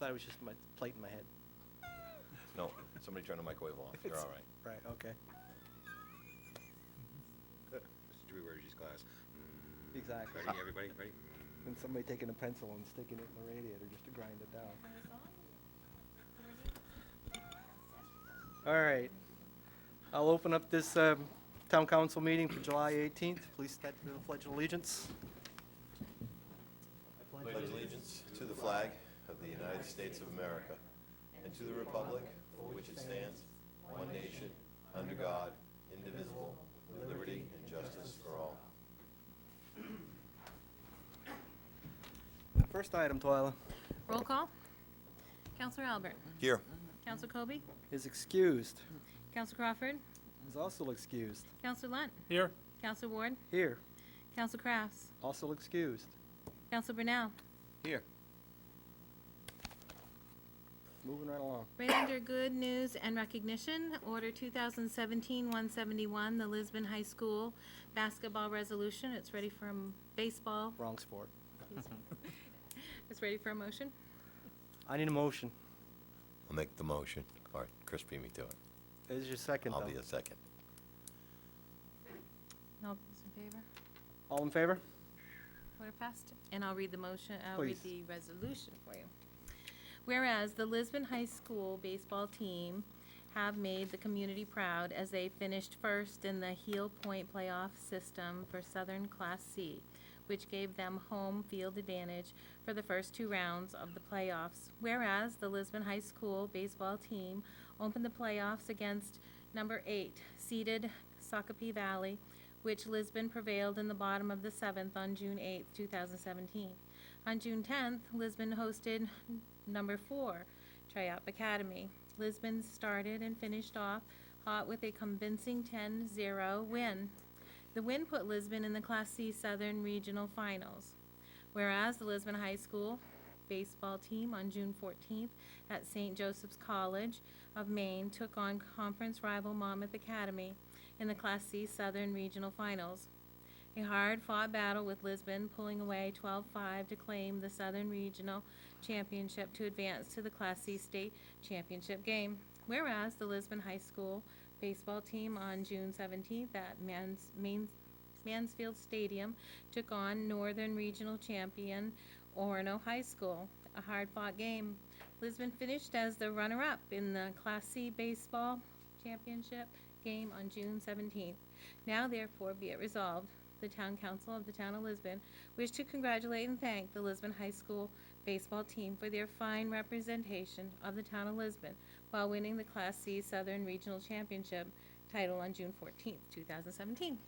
thought it was just my plate in my head. No, somebody turned the microwave off. You're all right. Right, okay. Mr. Dewey wears his glass. Exactly. Ready, everybody? Ready? And somebody taking a pencil and sticking it in the radiator just to grind it down. All right. I'll open up this town council meeting for July 18th. Please stand for the Pledge of Allegiance. Pledge allegiance to the flag of the United States of America and to the republic for which it stands, one nation, under God, indivisible, with liberty and justice for all. First item, Twyla, Roll call. Counselor Albert. Here. Counselor Kobe. is excused. Counselor Crawford. Is also excused. Counselor Lunt. Here. Counselor Ward. Here, Counselor Crafts. also excused. Counselor Brunel. Here. Moving right along. Right under good news and recognition, Order 2017-171, the Lisbon High School basketball resolution. It's ready for baseball. Wrong sport. It's ready for a motion. I need a motion. I'll make the motion, or Chris beat me to it. Is your second, I'll though? be a second. All those in favor? All in favor? Order passed. And I'll read the motion, I'll read Please. the resolution for you. Whereas the Lisbon High School baseball team have made the community proud as they finished first in the Heel Point playoff system for Southern Class C, which gave them home field advantage for the first two rounds of the playoffs. Whereas the Lisbon High School baseball team opened the playoffs against number 8 seeded Shakopee Valley, which Lisbon prevailed in the bottom of the 7th on June 8, 2017. On June 10th, Lisbon hosted number 4 Triumph Academy. Lisbon started and finished off hot with a convincing 10-0 win. The win put Lisbon in the Class C Southern Regional Finals. Whereas the Lisbon High School baseball team on June 14th at St. Joseph's College of Maine took on conference rival Monmouth Academy in the Class C Southern Regional Finals. A hard-fought battle with Lisbon pulling away 12-5 to claim the Southern Regional Championship to advance to the Class C State Championship game. Whereas the Lisbon High School baseball team on June 17th at Mansfield Stadium took on Northern Regional Champion Orono High School, a hard-fought game. Lisbon finished as the runner-up in the Class C baseball championship game on June 17th. Now therefore be it resolved, the Town Council of the Town of Lisbon wish to congratulate and thank the Lisbon High School baseball team for their fine representation of the Town of Lisbon while winning the Class C Southern Regional Championship title on June 14th, 2017.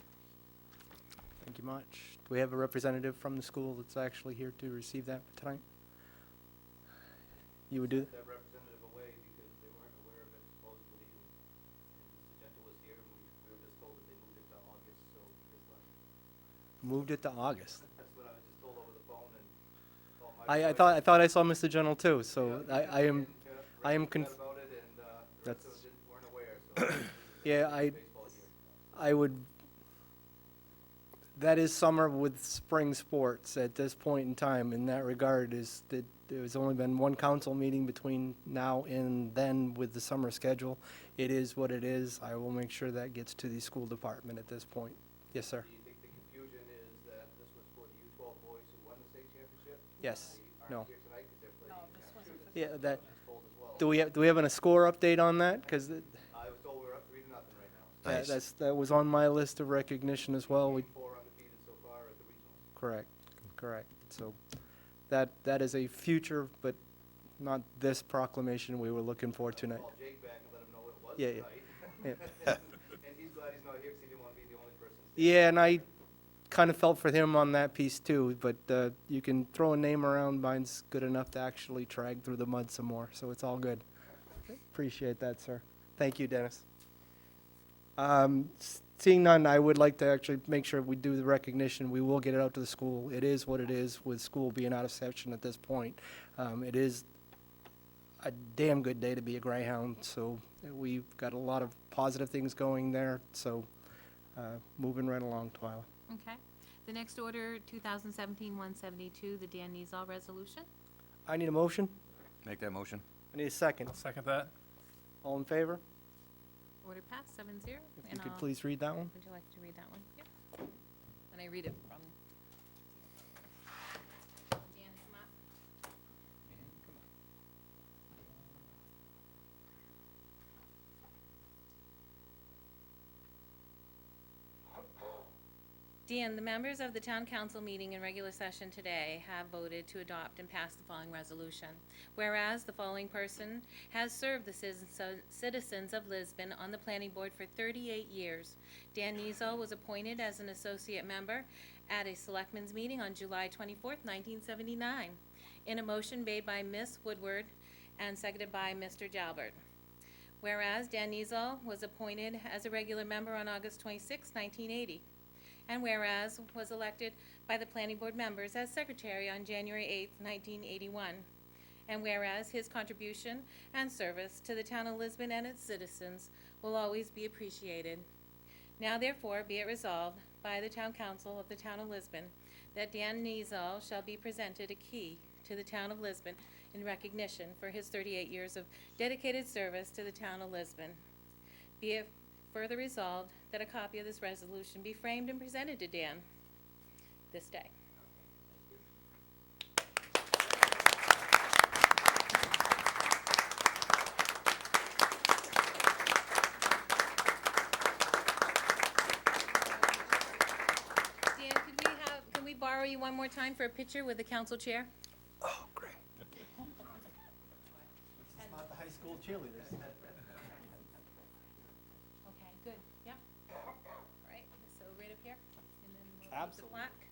Thank you much. Do we have a representative from the school that's actually here to receive that tonight? You would do that? That representative away because they weren't aware of it supposedly, and Mr. Gentle was here, and we were just told that they moved it to August, so he just left. Moved it to August. That's what I was just told over the phone, and it's all my I fault. thought I saw Mr. General too, so Yeah, I am, yeah, I am Ray conf- forgot about it, and the That's- rest of us weren't aware, so. Yeah, baseball year. I would, that is summer with spring sports at this point in time. In that regard, is that there's only been one council meeting between now and then with the summer schedule. It is what it is. I will make sure that gets to the school department at this point. Yes, sir. Do you think the confusion is that this was for the U12 boys who won the state championship? Yes. They No. aren't here tonight because they're playing in Massachusetts. Yeah, That's that, what I was told as well. do we have a score update on that? Because I was told we're up 3-0 right now. Nice. that was on my list of recognition as well. We, 4 undefeated so far at the regionals. correct. So that is a future, but not this proclamation we were looking for tonight. Call Jake back and let him know it was Yeah, yeah. tonight. Yeah. And he's glad he's not here because he didn't want to be the only person. Yeah, and I kind of felt for him on that piece too, but you can throw a name around, mine's good enough to actually drag through the mud some more, so it's all good. Appreciate that, sir. Thank you, Dennis. Seeing none, I would like to actually make sure we do the recognition. We will get it out to the school. It is what it is with school being out of session at this point. It is a damn good day to be a Greyhound, so we've got a lot of positive things going there, so moving right along, Twyla. Okay. The next order, 2017-172, the Dan Niezal resolution. I need a motion. Make that motion. I need a second. I'll second that. All in favor? Order passed, 7-0. If you could please read that one. Would you like to read that one? Yeah. And I read it from. Dan, come up. Dan, the members of the town council meeting in regular session today have voted to adopt and pass the following resolution. Whereas the following person has served the citizens of Lisbon on the planning board for 38 years. Dan Nizel was appointed as an associate member at a selectmen's meeting on July 24th, 1979, in a motion made by Ms. Woodward and seconded by Mr. Jalbert. Whereas Dan Nizel was appointed as a regular member on August 26, 1980. And whereas was elected by the planning board members as secretary on January 8, 1981. And whereas his contribution and service to the town of Lisbon and its citizens will always be appreciated. Now therefore be it resolved by the town council of the town of Lisbon that Dan Nizel shall be presented a key to the town of Lisbon in recognition for his 38 years of dedicated service to the town of Lisbon. Be it further resolved that a copy of this resolution be framed and presented to Dan this day. Dan, can we borrow you one more time for a picture with the council chair? Oh, great. This is not the high school cheerleaders. Okay, good, yeah. All right, so right up here, and then we'll keep the Absolutely. plaque.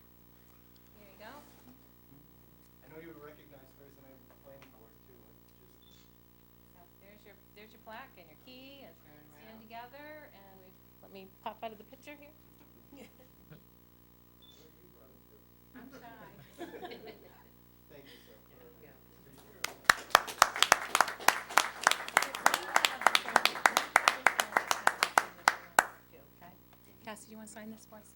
There you go. I know you were recognized Thursday night with the planning board too. So there's your plaque and your key, and stand together, and let me pop out of the picture here. I'm shy. Thank you, sir. Okay. Cassie, do you want to sign this for us?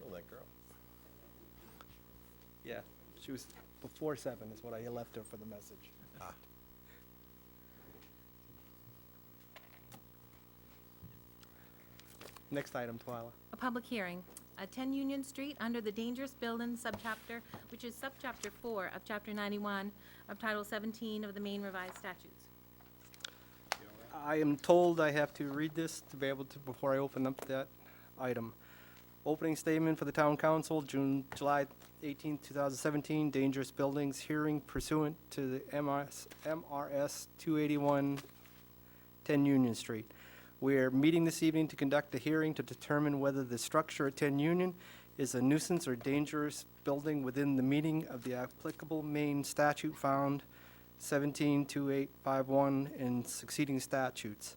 Know that girl. Yeah, she was before 7 is what I left her for the message. Next item, Twyla. A public hearing at 10 Union Street under the Dangerous Buildings Subchapter, which is Subchapter 4 of Chapter 91 of Title 17 of the Maine Revised Statutes. I am told I have to read this to be able to, before I open up that item. Opening statement for the town council, July 18, 2017, dangerous buildings hearing pursuant to the MRS 281, 10 Union Street. We are meeting this evening to conduct a hearing to determine whether the structure at 10 Union is a nuisance or dangerous building within the meaning of the applicable Maine statute found 172851 and succeeding statutes.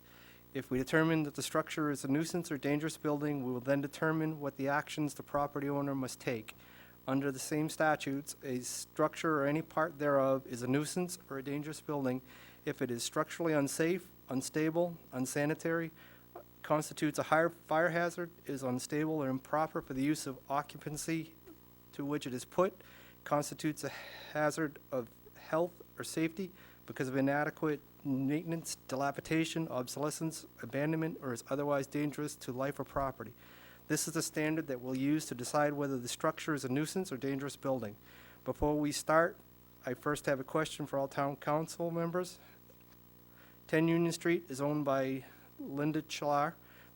If we determine that the structure is a nuisance or dangerous building, we will then determine what the actions the property owner must take. Under the same statutes, a structure or any part thereof is a nuisance or a dangerous building if it is structurally unsafe, unstable, unsanitary, constitutes a higher fire hazard, is unstable or improper for the use of occupancy to which it is put, constitutes a hazard of health or safety because of inadequate maintenance, dilapidation, obsolescence, abandonment, or is otherwise dangerous to life or property. This is the standard that we'll use to decide whether the structure is a nuisance or dangerous building. Before we start, I first have a question for all town council members. 10 Union Street is owned by Linda Chlar.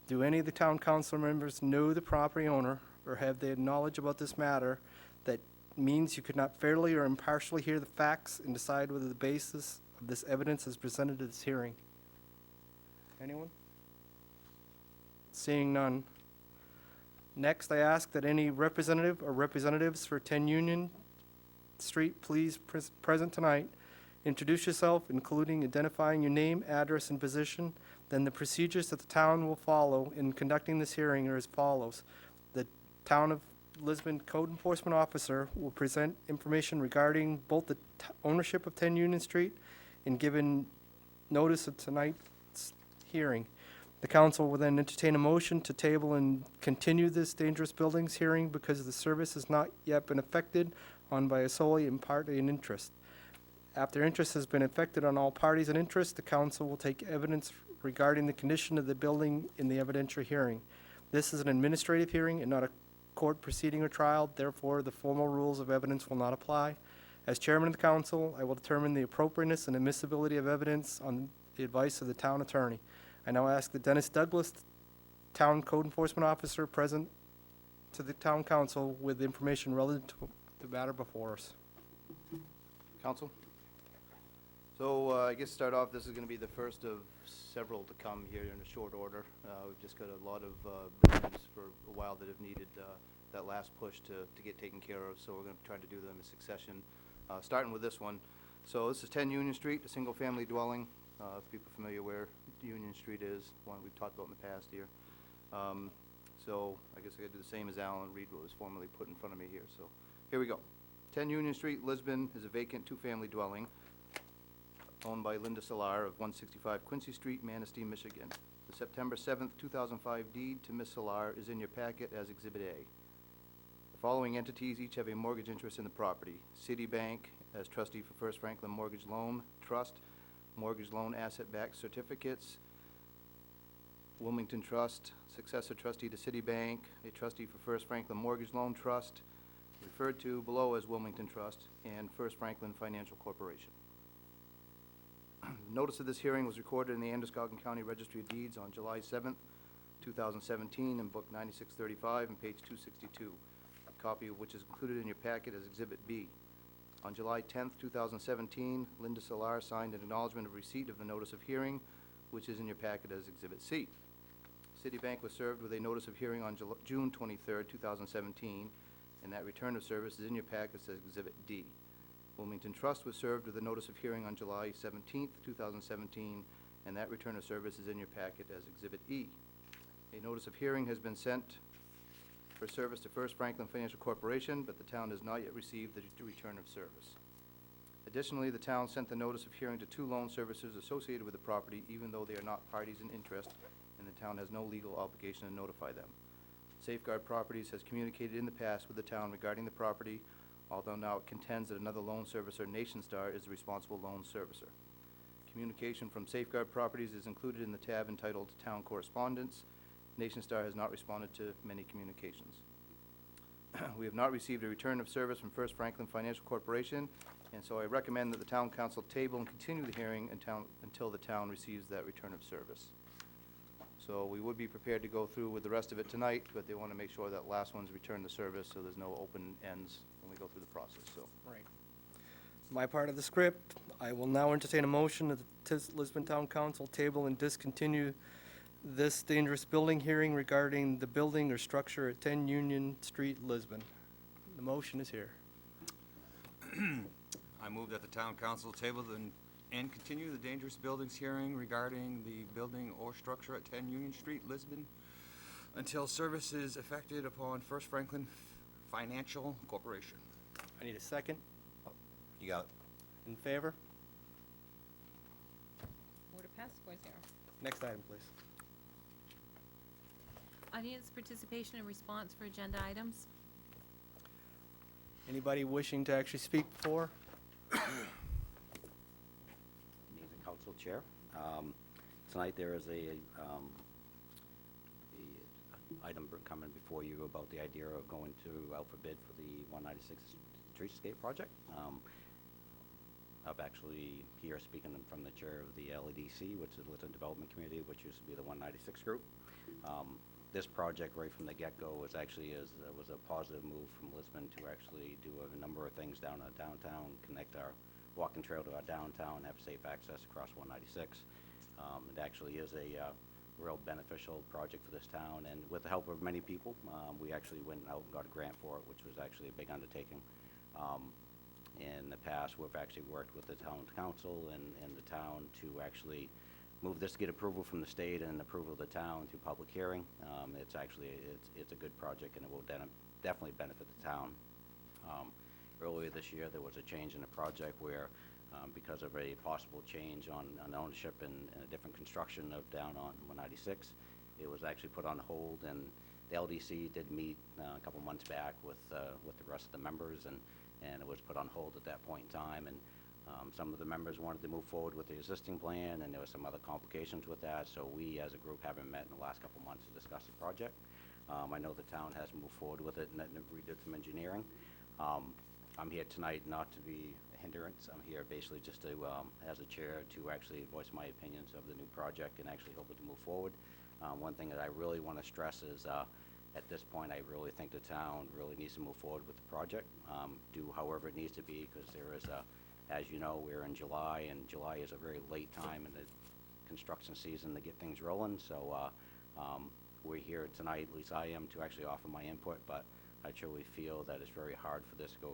Do any of the town council members know the property owner or have they knowledge about this matter that means you could not fairly or impartially hear the facts and decide whether the basis of this evidence is presented at this hearing? Anyone? Seeing none. Next, I ask that any representative or representatives for 10 Union Street please present tonight. Introduce yourself, including identifying your name, address, and position. Then the procedures that the town will follow in conducting this hearing are as follows. The Town of Lisbon Code Enforcement Officer will present information regarding both the ownership of 10 Union Street and given notice of tonight's hearing. The council will then entertain a motion to table and continue this dangerous buildings hearing because the service has not yet been affected on by a solely in party and interest. After interest has been affected on all parties and interest, the council will take evidence regarding the condition of the building in the evidentiary hearing. This is an administrative hearing and not a court proceeding or trial, therefore the formal rules of evidence will not apply. As chairman of the council, I will determine the appropriateness and admissibility of evidence on the advice of the town attorney. I now ask that Dennis Douglas, Town Code Enforcement Officer, present to the town council with information relative to the matter before us. Council? So I guess to start off, this is going to be the first of several to come here in a short order. We've just got a lot of buildings for a while that have needed that last push to get taken care of, so we're going to try to do them in succession. Starting with this one. So this is 10 Union Street, a single-family dwelling. If people are familiar where Union Street is, one we've talked about in the past here. So I guess I gotta do the same as Alan and read what was formerly put in front of me here. So here we go. 10 Union Street, Lisbon, is a vacant two-family dwelling owned by Linda Solar of 165 Quincy Street, Manistee, Michigan. The September 7th, 2005 deed to Ms. Solar is in your packet as Exhibit A. The following entities each have a mortgage interest in the property. Citibank as trustee for First Franklin Mortgage Loan Trust, mortgage loan asset-backed certificates, Wilmington Trust, successor trustee to Citibank, a trustee for First Franklin Mortgage Loan Trust, referred to below as Wilmington Trust, and First Franklin Financial Corporation. Notice of this hearing was recorded in the Androscoggin County Registry of Deeds on July 7th, 2017, in Book 9635 and page 262, a copy of which is included in your packet as Exhibit B. On July 10th, 2017, Linda Solar signed an acknowledgement of receipt of the notice of hearing, which is in your packet as Exhibit C. Citibank was served with a notice of hearing on June 23rd, 2017, and that return of service is in your packet as Exhibit D. Wilmington Trust was served with a notice of hearing on July 17th, 2017, and that return of service is in your packet as Exhibit E. A notice of hearing has been sent for service to First Franklin Financial Corporation, but the town has not yet received the return of service. Additionally, the town sent the notice of hearing to two loan servicers associated with the property, even though they are not parties in interest, and the town has no legal obligation to notify them. Safeguard Properties has communicated in the past with the town regarding the property, although now it contends that another loan servicer, NationStar, is the responsible loan servicer. Communication from Safeguard Properties is included in the tab entitled Town Correspondence. NationStar has not responded to many communications. We have not received a return of service from First Franklin Financial Corporation, and so I recommend that the town council table and continue the hearing until the town receives that return of service. So we would be prepared to go through with the rest of it tonight, but they want to make sure that last one's returned the service, so there's no open ends when we go through the process, so. Right. My part of the script, I will now entertain a motion that the Lisbon Town Council table and discontinue this dangerous building hearing regarding the building or structure at 10 Union Street, Lisbon. The motion is here. I move that the town council table and continue the dangerous buildings hearing regarding the building or structure at 10 Union Street, Lisbon, until service is effected upon First Franklin Financial Corporation. I need a second. You got it. In favor? Order passed 4-0. Next item, please. Audience participation and response for agenda items. Anybody wishing to actually speak before? Being the council chair. Tonight there is a item coming before you about the idea of going to out for bid for the 196 Streetscape project. I'm actually here speaking from the chair of the LEDC, which is the Lisbon Development Committee, which used to be the 196 group. This project right from the get-go was actually was a positive move from Lisbon to actually do a number of things down at downtown, connect our walking trail to our downtown, have safe access across 196. It actually is a real beneficial project for this town, and with the help of many people, we actually went out and got a grant for it, which was actually a big undertaking. In the past, we've actually worked with the town council and the town to actually move this, get approval from the state and approval of the town to public hearing. It's actually, it's a good project, and it will definitely benefit the town. Earlier this year, there was a change in the project where because of a possible change on ownership and a different construction of down on 196. It was actually put on hold, and the LDC did meet a couple months back with the rest of the members, and it was put on hold at that point in time. And some of the members wanted to move forward with the existing plan, and there were some other complications with that, so we as a group haven't met in the last couple months to discuss the project. I know the town has moved forward with it, and we did some engineering. I'm here tonight not to be a hindrance. I'm here basically just to, as a chair, to actually voice my opinions of the new project and actually hope to move forward. One thing that I really want to stress is, at this point, I really think the town really needs to move forward with the project, do however it needs to be, because there is a, as you know, we're in July, and July is a very late time in the construction season to get things rolling. So we're here tonight, at least I am, to actually offer my input, but I truly feel that it's very hard for this to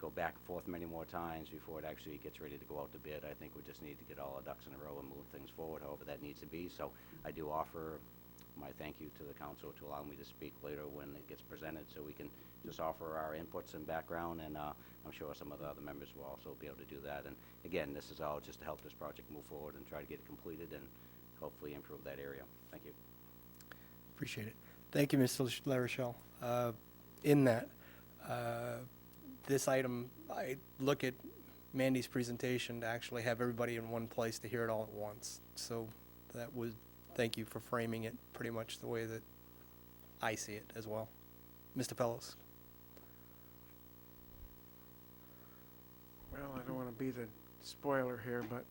go back and forth many more times before it actually gets ready to go out to bid. I think we just need to get all our ducks in a row and move things forward, however that needs to be. So I do offer my thank you to the council to allow me to speak later when it gets presented, so we can just offer our inputs and background, and I'm sure some of the other members will also be able to do that. And again, this is all just to help this project move forward and try to get it completed and hopefully improve that area. Thank you. Appreciate it. Thank you, Mr. LaRochelle. In that, this item, I look at Mandy's presentation to actually have everybody in one place to hear it all at once. So that was, thank you for framing it pretty much the way that I see it as well. Mr. Pellos. Well, I don't want to be the spoiler here, but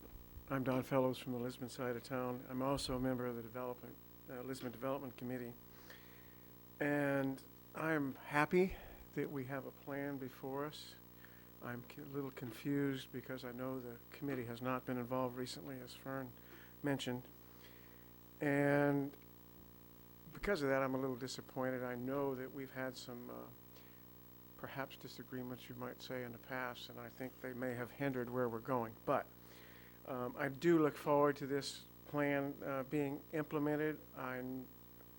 I'm Don Fellows from the Lisbon side of town. I'm also a member of the Lisbon Development Committee. And I'm happy that we have a plan before us. I'm a little confused because I know the committee has not been involved recently, as Fern mentioned. And because of that, I'm a little disappointed. I know that we've had some perhaps disagreements, you might say, in the past, and I think they may have hindered where we're going. But I do look forward to this plan being implemented. I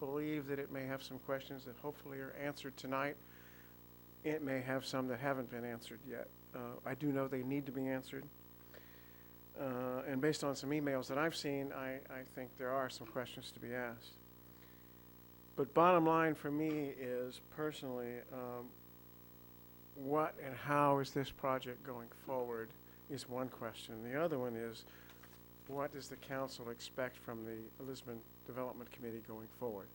believe that it may have some questions that hopefully are answered tonight. It may have some that haven't been answered yet. I do know they need to be answered. And based on some emails that I've seen, I think there are some questions to be asked. But bottom line for me is, personally, what and how is this project going forward is one question. The other one is, what does the council expect from the Lisbon Development Committee going forward?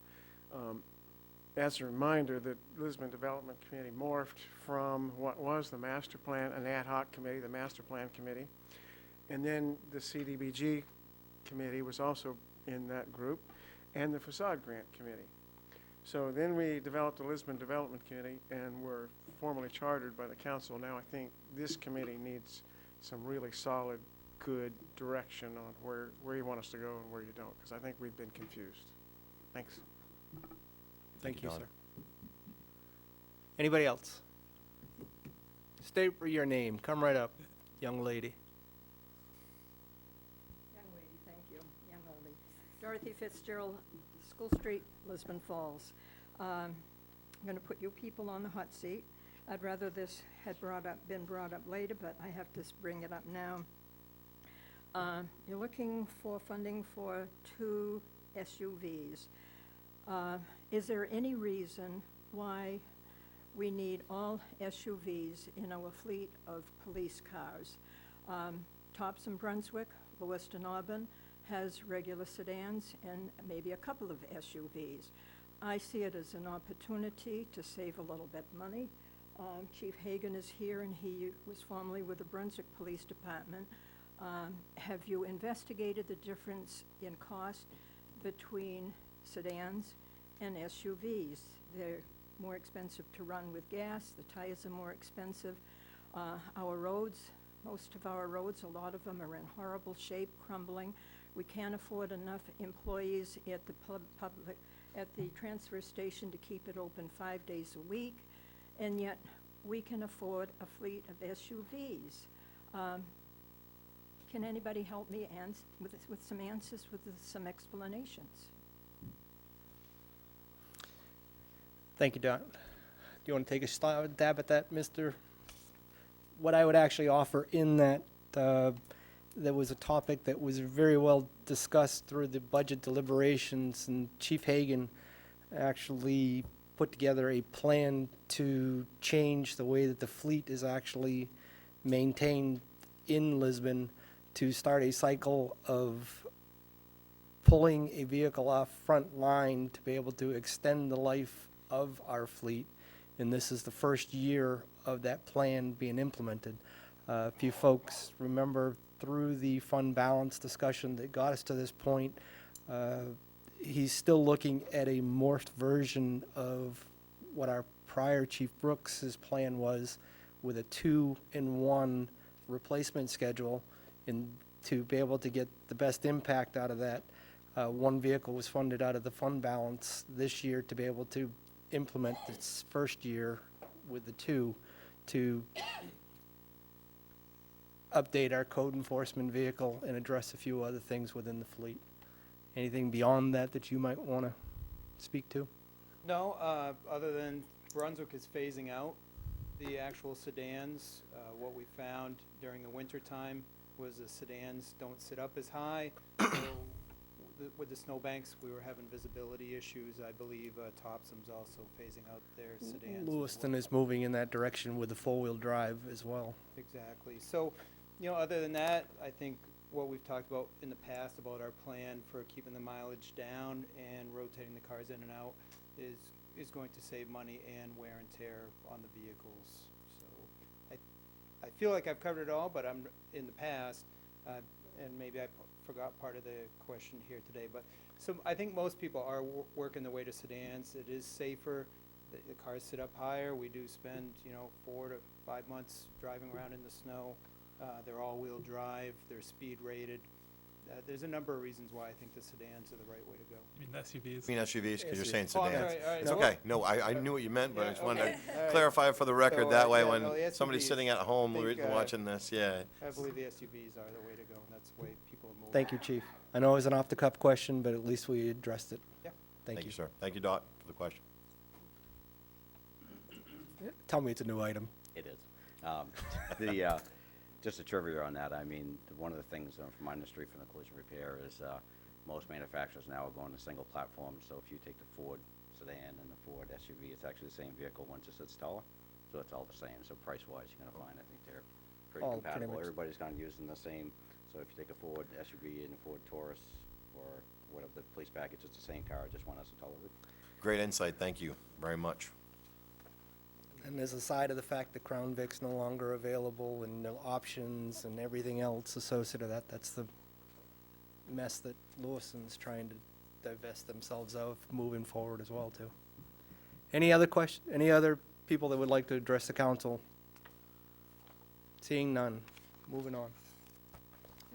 As a reminder, the Lisbon Development Committee morphed from what was the master plan, an ad hoc committee, the master plan committee, and then the CDBG committee was also in that group, and the facade grant committee. So then we developed the Lisbon Development Committee and were formally chartered by the council. Now I think this committee needs some really solid, good direction on where you want us to go and where you don't, because I think we've been confused. Thanks. Thank you, Don. sir. Anybody else? State your name. Come right up, young lady. Young lady, thank you, young lady. Dorothy Fitzgerald, School Street, Lisbon Falls. I'm going to put you people on the hot seat. I'd rather this had been brought up later, but I have to bring it up now. You're looking for funding for 2 SUVs. Is there any reason why we need all SUVs in our fleet of police cars? Thompson Brunswick, Lewiston Auburn has regular sedans and maybe a couple of SUVs. I see it as an opportunity to save a little bit of money. Chief Hagan is here, and he was formerly with the Brunswick Police Department. Have you investigated the difference in cost between sedans and SUVs? They're more expensive to run with gas. The tires are more expensive. Our roads, most of our roads, a lot of them are in horrible shape, crumbling. We can't afford enough employees at the at the transfer station to keep it open 5 days a week, and yet we can afford a fleet of SUVs. Can anybody help me with some answers, with some explanations? Thank you, Don. Do you want to take a stab at that, Mr.? What I would actually offer in that there was a topic that was very well discussed through the budget deliberations, and Chief Hagan actually put together a plan to change the way that the fleet is actually maintained in Lisbon, to start a cycle of pulling a vehicle off front line to be able to extend the life of our fleet. And this is the first year of that plan being implemented. If you folks remember through the fund balance discussion that got us to this point, he's still looking at a morphed version of what our prior Chief Brooks's plan was, with a 2-in-1 replacement schedule. And to be able to get the best impact out of that, one vehicle was funded out of the fund balance this year to be able to implement this first year with the 2 to update our code enforcement vehicle and address a few other things within the fleet. Anything beyond that that you might want to speak to? No, other than Brunswick is phasing out the actual sedans. What we found during the winter time was the sedans don't sit up as high. So with the snowbanks, we were having visibility issues. I believe Topsom's also phasing out their sedans. Lewiston is moving in that direction with the four-wheel drive as well. Exactly. So, other than that, I think what we've talked about in the past about our plan for keeping the mileage down and rotating the cars in and out is going to save money and wear and tear on the vehicles. So I feel like I've covered it all, but I'm in the past, and maybe I forgot part of the question here today, but so I think most people are working their way to sedans. It is safer. The cars sit up higher. We do spend 4 to 5 months driving around in the snow. They're all-wheel drive. They're speed rated. There's a number of reasons why I think the sedans are the right way to go. You mean SUVs? I mean SUVs, because you're saying Oh, I'm sedans. sorry, all right. It's So okay. No, I knew what you meant, but I Yeah, just wanted okay. to All right. clarify for the record. So, That way, yeah, when no, the somebody's SUVs, sitting at home I think, watching this, yeah. I believe the SUVs are the way to go, and that's the way people are moving. Thank you, Chief. I know it was an off-the-cuff question, but at least we addressed it. Yeah. Thank you. Sir. Thank you, Dot, for the question. Tell me it's a new item. It is. Just a trivia on that, I mean, one of the things from my industry from the collision repair is most manufacturers now are going to single platforms. So if you take the Ford sedan and the Ford SUV, it's actually the same vehicle, one just sits taller. So it's all the same. So price-wise, you're going to find, I think they're pretty All pretty compatible. much. Everybody's kind of using the same. So if you take a Ford SUV and a Ford Taurus or whatever the police package, it's the same car, just one has a taller roof. Great insight. Thank you very much. And there's a side of the fact that Crown Vic's no longer available, and the options and everything else associated with that. That's the mess that Lewiston's trying to divest themselves of moving forward as well, too. Any other people that would like to address the council? Seeing none. Moving on.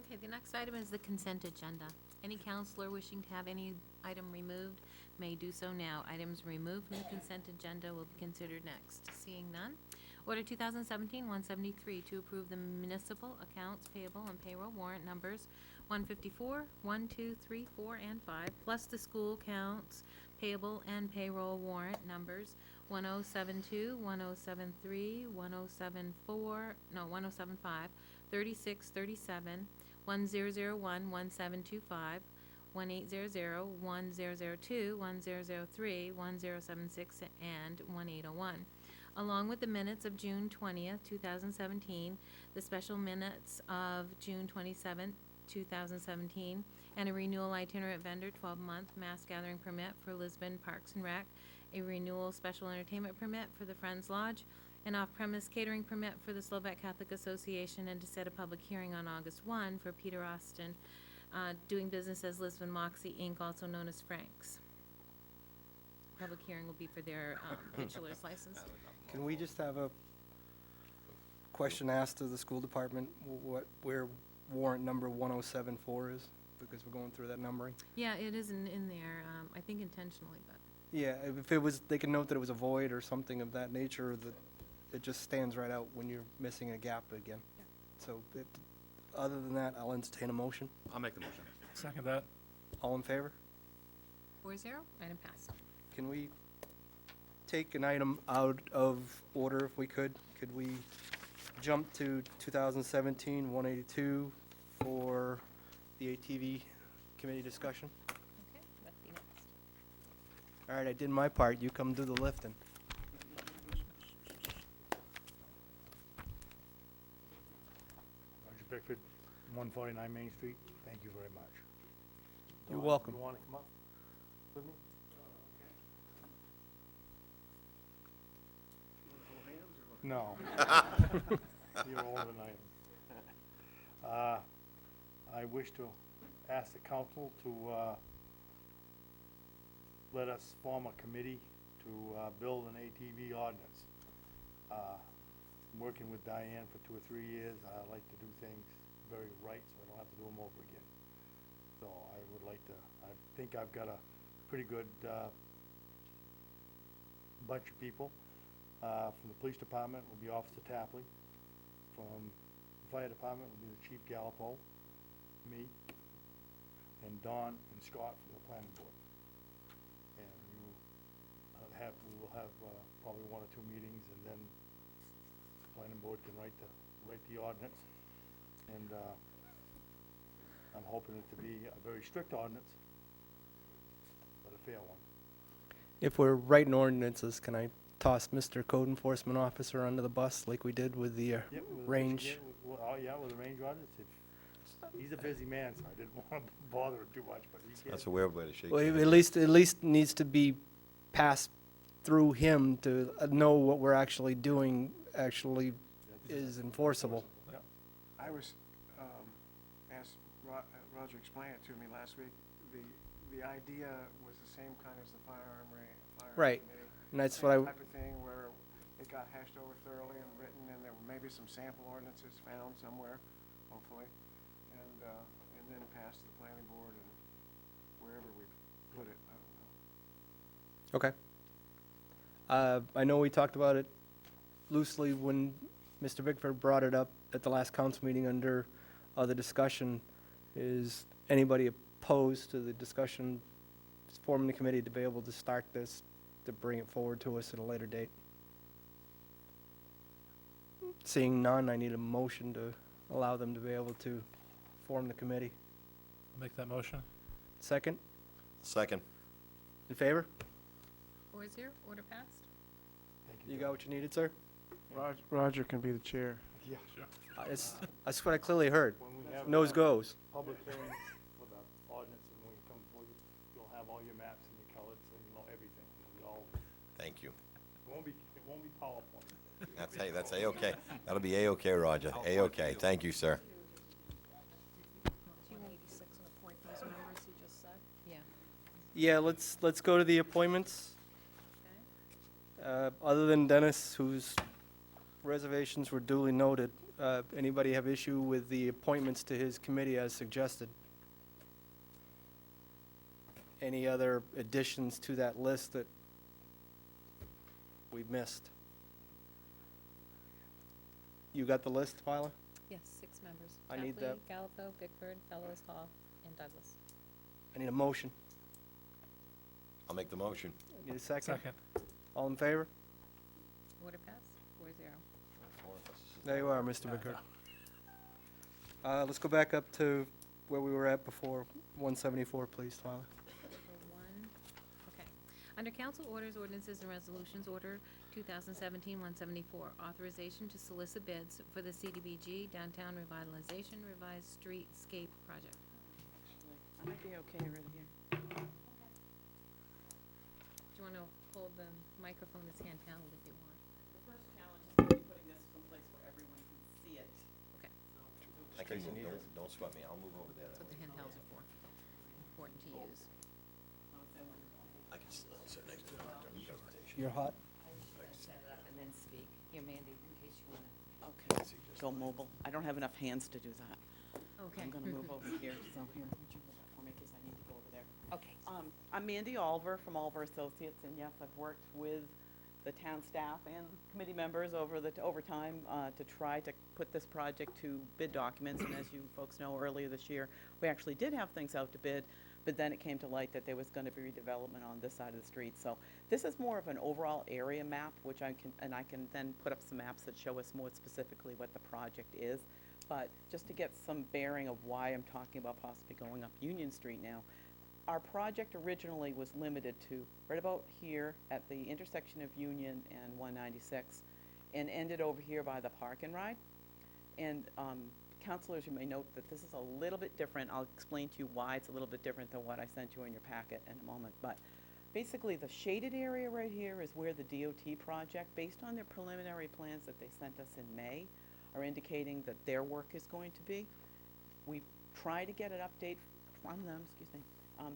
Okay, the next item is the consent agenda. Any counselor wishing to have any item removed may do so now. Items removed from the consent agenda will be considered next. Seeing none. Order 2017-173 to approve the municipal accounts payable and payroll warrant numbers 154, 1, 2, 3, 4, and 5, plus the school accounts payable and payroll warrant numbers 1072, 1073, 1074, 1075, 36, 37, 1001, 1725, 1800, 1002, 1003, 1076, and 1801. Along with the minutes of June 20th, 2017, the special minutes of June 27th, 2017, and a renewal itinerant vendor 12-month mass gathering permit for Lisbon Parks and Rec, a renewal special entertainment permit for the Friends Lodge, an off-premise catering permit for the Slovak Catholic Association, and to set a public hearing on August 1 for Peter Austin, doing business as Lisbon Moxie Inc., also known as Frank's. Public hearing will be for their vitulers license. Can we just have a question asked of the school department, where warrant number 1074 is? Because we're going through that numbering. Yeah, it is in there, I think intentionally, but. Yeah, if it was, they can note that it was a void or something of that nature, that it just stands right out when you're missing a gap again. So, other than that, I'll entertain a motion. I'll make the motion. Second that. All in favor? 4-0, item passed. Can we take an item out of order if we could? Could we jump to 2017-182 for the ATV committee discussion. Okay, Lefty next. All right, I did my part. You come do the lifting. Roger Bickford, 149 Main Street. Thank you very much. You're Don, welcome. You want to come up with me? No. You're older than I am. I wish to ask the council to let us form a committee to build an ATV ordinance. Working with Diane for 2 or 3 years, I like to do things very right, so I don't have to do them over again. So I would like to, I think I've got a pretty good bunch of people. From the police department will be Officer Tapley. From the fire department will be the Chief Gallipo, me, and Don and Scott from the planning board. And we will have probably 1 or 2 meetings, and then the planning board can write the ordinance. And I'm hoping it to be a very strict ordinance, but a fair one. If we're writing ordinances, can I toss Mr. Code Enforcement Officer under the bus like we did with the Yep, with the range? yeah, with the range ordinance. He's a busy man, so I didn't want to bother him too much, but he can. That's a weird way to shake Well, your at hand. least needs to be passed through him to know what we're actually doing actually is enforceable. I was, as Roger explained it to me last week, the idea was the same kind as the firearm Right. committee. And that's Same what I, type of thing where it got hashed over thoroughly and written, and there were maybe some sample ordinances found somewhere, hopefully, and then passed to the planning board and wherever we put it, I don't know. okay. I know we talked about it loosely when Mr. Bickford brought it up at the last council meeting under other discussion. Is anybody opposed to the discussion, forming the committee to be able to start this, to bring it forward to us at a later date? Seeing none, I need a motion to allow them to be able to form the committee. Make that motion? Second? Second. In favor? 4-0, order passed. You got what you needed, sir? Roger can be the chair. Yeah, sure. That's what I clearly heard. When we have Nose goes. public hearing for the ordinance, and when we come for you, you'll have all your maps and your colors, so you know everything. It'll be all, Thank you. it won't be PowerPoint. That's A-okay. That'll be A-okay, Roger. A-okay. Thank you, sir. 286 and appoint those members he just said. Yeah. Yeah, let's go to the appointments. Other than Dennis, whose reservations were duly noted, anybody have issue with the appointments to his committee as suggested? Any other additions to that list that we missed? You got the list, Tyler? Yes, 6 members. I need Tapley, Gallipo, Bickford, Fellows, Hall, and Douglas. I need a motion. I'll make the motion. Need a second? All in favor? Order passed, 4-0. There you are, Mr. Bickford. Let's go back up to where we were at before, 174, please, Tyler. Okay. Under council orders, ordinances, and resolutions, order 2017-174, authorization to solicit bids for the CDBG Downtown Revitalization Revised Streetscape Project. I might be okay right here. Do you want to hold the microphone that's handheld if you want? The first challenge is going to be putting this someplace where everyone can see it. Okay, I can move, don't sweat me. I'll move over there. that's what the handhelds are for. Important to use. I can sit next to the presentation. You're hot? Set it up and then speak. Here, Mandy, in case you want to. Okay, go mobile. I don't have enough hands to do that. Okay. I'm going to move over here, so here, would you hold that for me, because I need to go over there. Okay. I'm Mandy Olver from Olver Associates, and yes, I've worked with the town staff and committee members over time to try to put this project to bid documents. And as you folks know, earlier this year, we actually did have things out to bid, but then it came to light that there was going to be redevelopment on this side of the street. So this is more of an overall area map, which I can then put up some maps that show us more specifically what the project is. But just to get some bearing of why I'm talking about possibly going up Union Street now, our project originally was limited to right about here at the intersection of Union and 196 and ended over here by the Park and Ride. And counselors, you may note that this is a little bit different. I'll explain to you why it's a little bit different than what I sent you in your packet in a moment. But basically, the shaded area right here is where the DOT project, based on their preliminary plans that they sent us in May, are indicating that their work is going to be. We try to get an update from them, excuse me.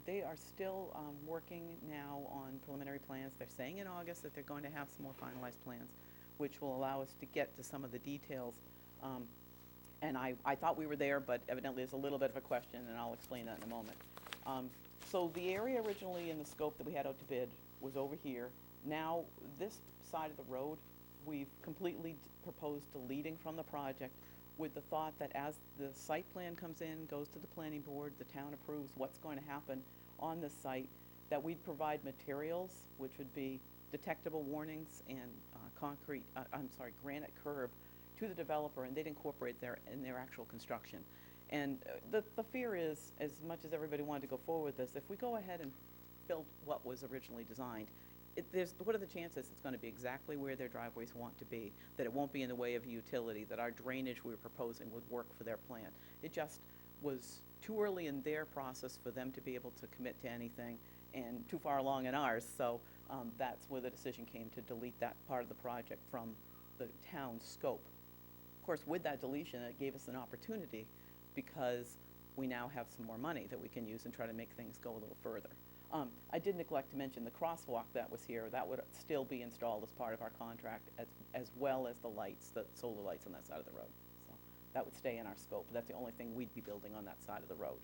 They are still working now on preliminary plans. They're saying in August that they're going to have some more finalized plans, which will allow us to get to some of the details. And I thought we were there, but evidently there's a little bit of a question, and I'll explain that in a moment. So the area originally in the scope that we had out to bid was over here. Now, this side of the road, we've completely proposed deleting from the project with the thought that as the site plan comes in, goes to the planning board, the town approves what's going to happen on this site, that we'd provide materials, which would be detectable warnings and granite curb to the developer, and they'd incorporate in their actual construction. And the fear is, as much as everybody wanted to go forward with this, if we go ahead and build what was originally designed, what are the chances it's going to be exactly where their driveways want to be, that it won't be in the way of utility, that our drainage we were proposing would work for their plan? It just was too early in their process for them to be able to commit to anything, and too far along in ours, so that's where the decision came to delete that part of the project from the town's scope. Of course, with that deletion, it gave us an opportunity because we now have some more money that we can use and try to make things go a little further. I did neglect to mention the crosswalk that was here. That would still be installed as part of our contract, as well as the lights, the solar lights on that side of the road. So that would stay in our scope. That's the only thing we'd be building on that side of the road.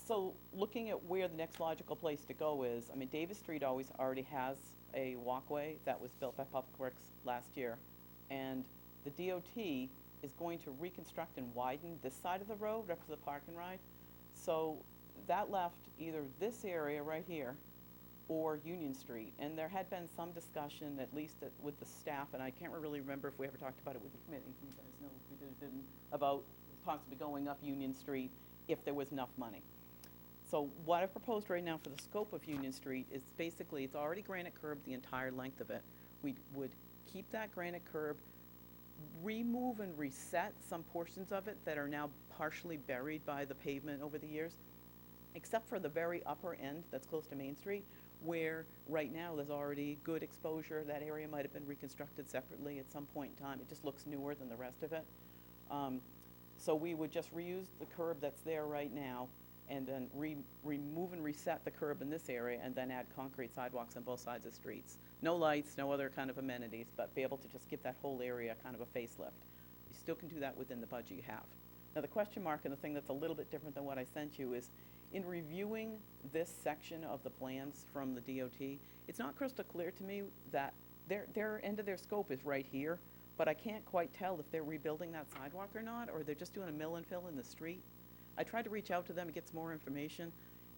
So looking at where the next logical place to go is, I mean, Davis Street already has a walkway that was built by Public Works last year. And the DOT is going to reconstruct and widen this side of the road up to the Park and Ride. So that left either this area right here or Union Street. And there had been some discussion, at least with the staff, and I can't really remember if we ever talked about it with the committee. You guys know if we did or didn't, about possibly going up Union Street if there was enough money. So what I've proposed right now for the scope of Union Street is basically, it's already granite curbed the entire length of it. We would keep that granite curb, remove and reset some portions of it that are now partially buried by the pavement over the years, except for the very upper end that's close to Main Street, where right now there's already good exposure. That area might have been reconstructed separately at some point in time. It just looks newer than the rest of it. So we would just reuse the curb that's there right now, and then remove and reset the curb in this area, and then add concrete sidewalks on both sides of streets. No lights, no other kind of amenities, but be able to just give that whole area kind of a facelift. You still can do that within the budget you have. Now the question mark, and the thing that's a little bit different than what I sent you, is in reviewing this section of the plans from the DOT, it's not crystal clear to me that their end of their scope is right here, but I can't quite tell if they're rebuilding that sidewalk or not, or they're just doing a mill and fill in the street. I tried to reach out to them and get some more information.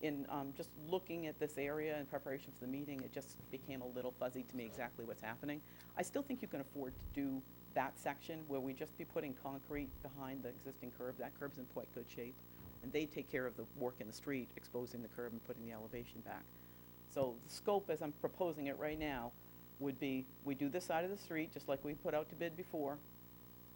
In just looking at this area in preparation for the meeting, it just became a little fuzzy to me exactly what's happening. I still think you can afford to do that section where we just be putting concrete behind the existing curb. That curb's in quite good shape. And they take care of the work in the street, exposing the curb and putting the elevation back. So the scope, as I'm proposing it right now, would be, we do this side of the street, just like we put out to bid before.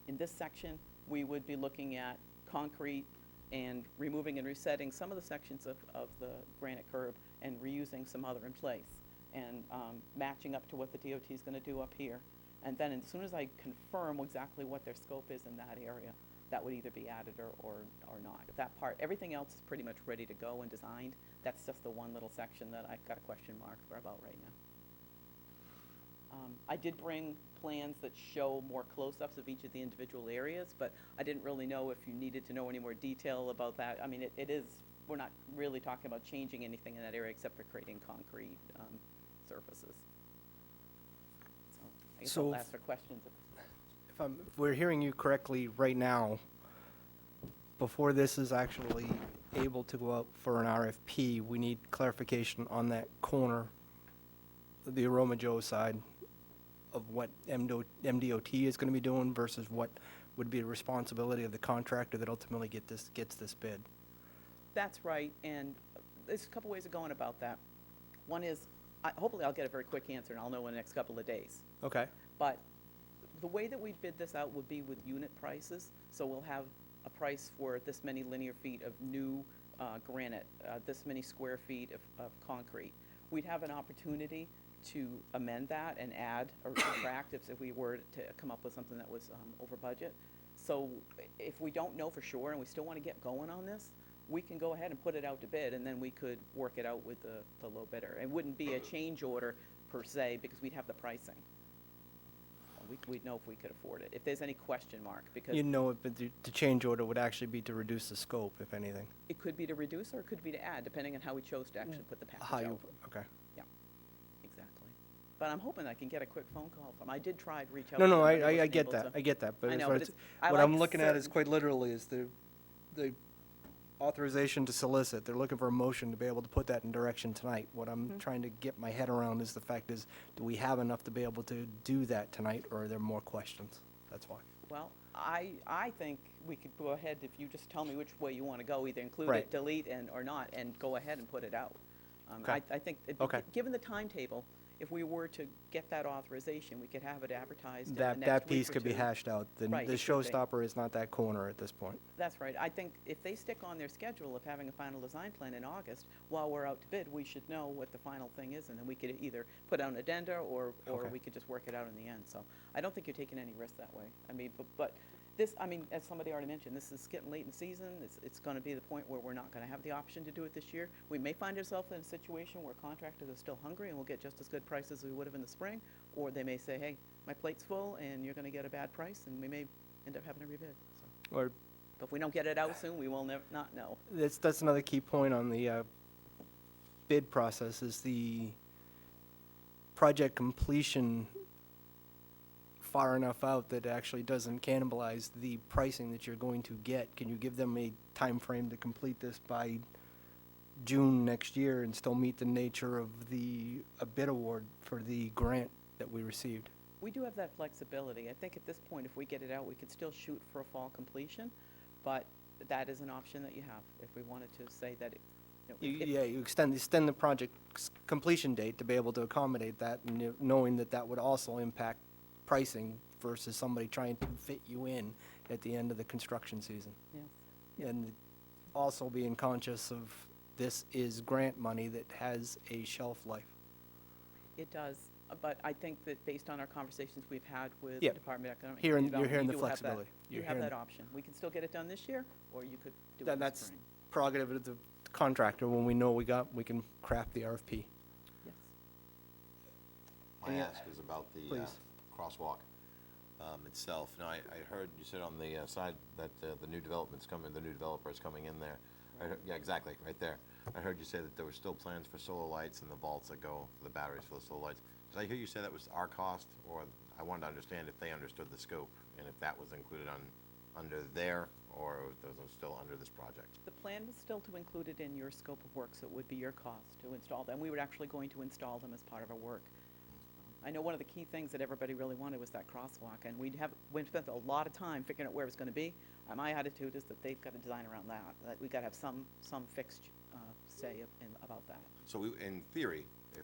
In this section, we would be looking at concrete and removing and resetting some of the sections of the granite curb and reusing some other in place, and matching up to what the DOT is going to do up here. And then as soon as I confirm exactly what their scope is in that area, that would either be added or not. That part, everything else is pretty much ready to go and designed. That's just the one little section that I've got a question mark about right now. I did bring plans that show more close-ups of each of the individual areas, but I didn't really know if you needed to know any more detail about that. I mean, it is, we're not really talking about changing anything in that area except for creating concrete surfaces. So I guess So I'll ask for questions. If we're hearing you correctly right now, before this is actually able to go out for an RFP, we need clarification on that corner, the Aroma Joe side, of what MDOT is going to be doing versus what would be the responsibility of the contractor that ultimately gets this bid. That's right, and there's a couple ways of going about that. One is, hopefully I'll get a very quick answer, and I'll know in the next couple of days. Okay. But the way that we bid this out would be with unit prices, so we'll have a price for this many linear feet of new granite, this many square feet of concrete. We'd have an opportunity to amend that and add or subtract if we were to come up with something that was over budget. So if we don't know for sure and we still want to get going on this, we can go ahead and put it out to bid, and then we could work it out with the low bidder. It wouldn't be a change order per se, because we'd have the pricing. We'd know if we could afford it, if there's any question mark, because You know, it, but the change order would actually be to reduce the scope, if anything. it could be to reduce or it could be to add, depending on how we chose to actually put the package How out. you, okay. Exactly. But I'm hoping I can get a quick phone call from, I did try to reach out. No, to no, them, but I wasn't get able that, to. I get that, but I as know, far but as- it's- I what I'm like looking at is certain- quite literally is the authorization to solicit. They're looking for a motion to be able to put that in direction tonight. What Mm-hmm. I'm trying to get my head around is the fact is, do we have enough to be able to do that tonight, or are there more questions? That's why. Well, I think we could go ahead, if you just tell me which way you want to go, either include Right. it, delete, or not, and go ahead and put it out. Okay. I think, Okay. given the timetable, if we were to get that authorization, we could have it advertised in the next That week piece or could be two. hashed out. The Right, the it could be. showstopper is not that corner at this point. That's right. I think if they stick on their schedule of having a final design plan in August, while we're out to bid, we should know what the final thing is, and then we could either put out an addenda, or Okay. we could just work it out in the end. So I don't think you're taking any risk that way. I mean, but this, I mean, as somebody already mentioned, this is getting late in the season. It's gonna be the point where we're not gonna have the option to do it this year. We may find ourselves in a situation where contractors are still hungry and we'll get just as good prices as we would have in the spring, or they may say, hey, my plate's full and you're gonna get a bad price, and we may end up having to rebid. So. Or But if we don't get it out soon, we will not know. that's another key point on the bid process is the project completion far enough out that it actually doesn't cannibalize the pricing that you're going to get. Can you give them a time frame to complete this by June next year and still meet the nature of a bid award for the grant that we received? We do have that flexibility. I think at this point, if we get it out, we could still shoot for a fall completion, but that is an option that you have if we wanted to say that, You extend the project's completion date to be able to accommodate that, and knowing that that would also impact pricing versus somebody trying to fit you in at the end of the construction season. Yes. And also being conscious of this is grant money that has a shelf life. It does, but I think that based on our conversations we've had with the Yeah. Department of Economic You're Development, hearing we the do have that- flexibility. You You're have hearing that option. We can still get it done this year, or you could do it in the That's spring. prerogative of the contractor. When we know we can craft the RFP. Yes. My Any- ask is about the Please. crosswalk itself. Now, I heard you said on the side that the new development's coming, the new developer is coming in there. Yeah, exactly, right there. I heard you say that there were still plans for solar lights and the vaults that go for the batteries for the solar lights. Did I hear you say that was our cost, or I wanted to understand if they understood the scope and if that was included under there, or if those are still under this project? The plan was still to include it in your scope of work, so it would be your cost to install them. We were actually going to install them as part of our work. I know one of the key things that everybody really wanted was that crosswalk, and we spent a lot of time figuring out where it was gonna be. My attitude is that they've got to design around that we gotta have some fixed, say about that. So in theory, if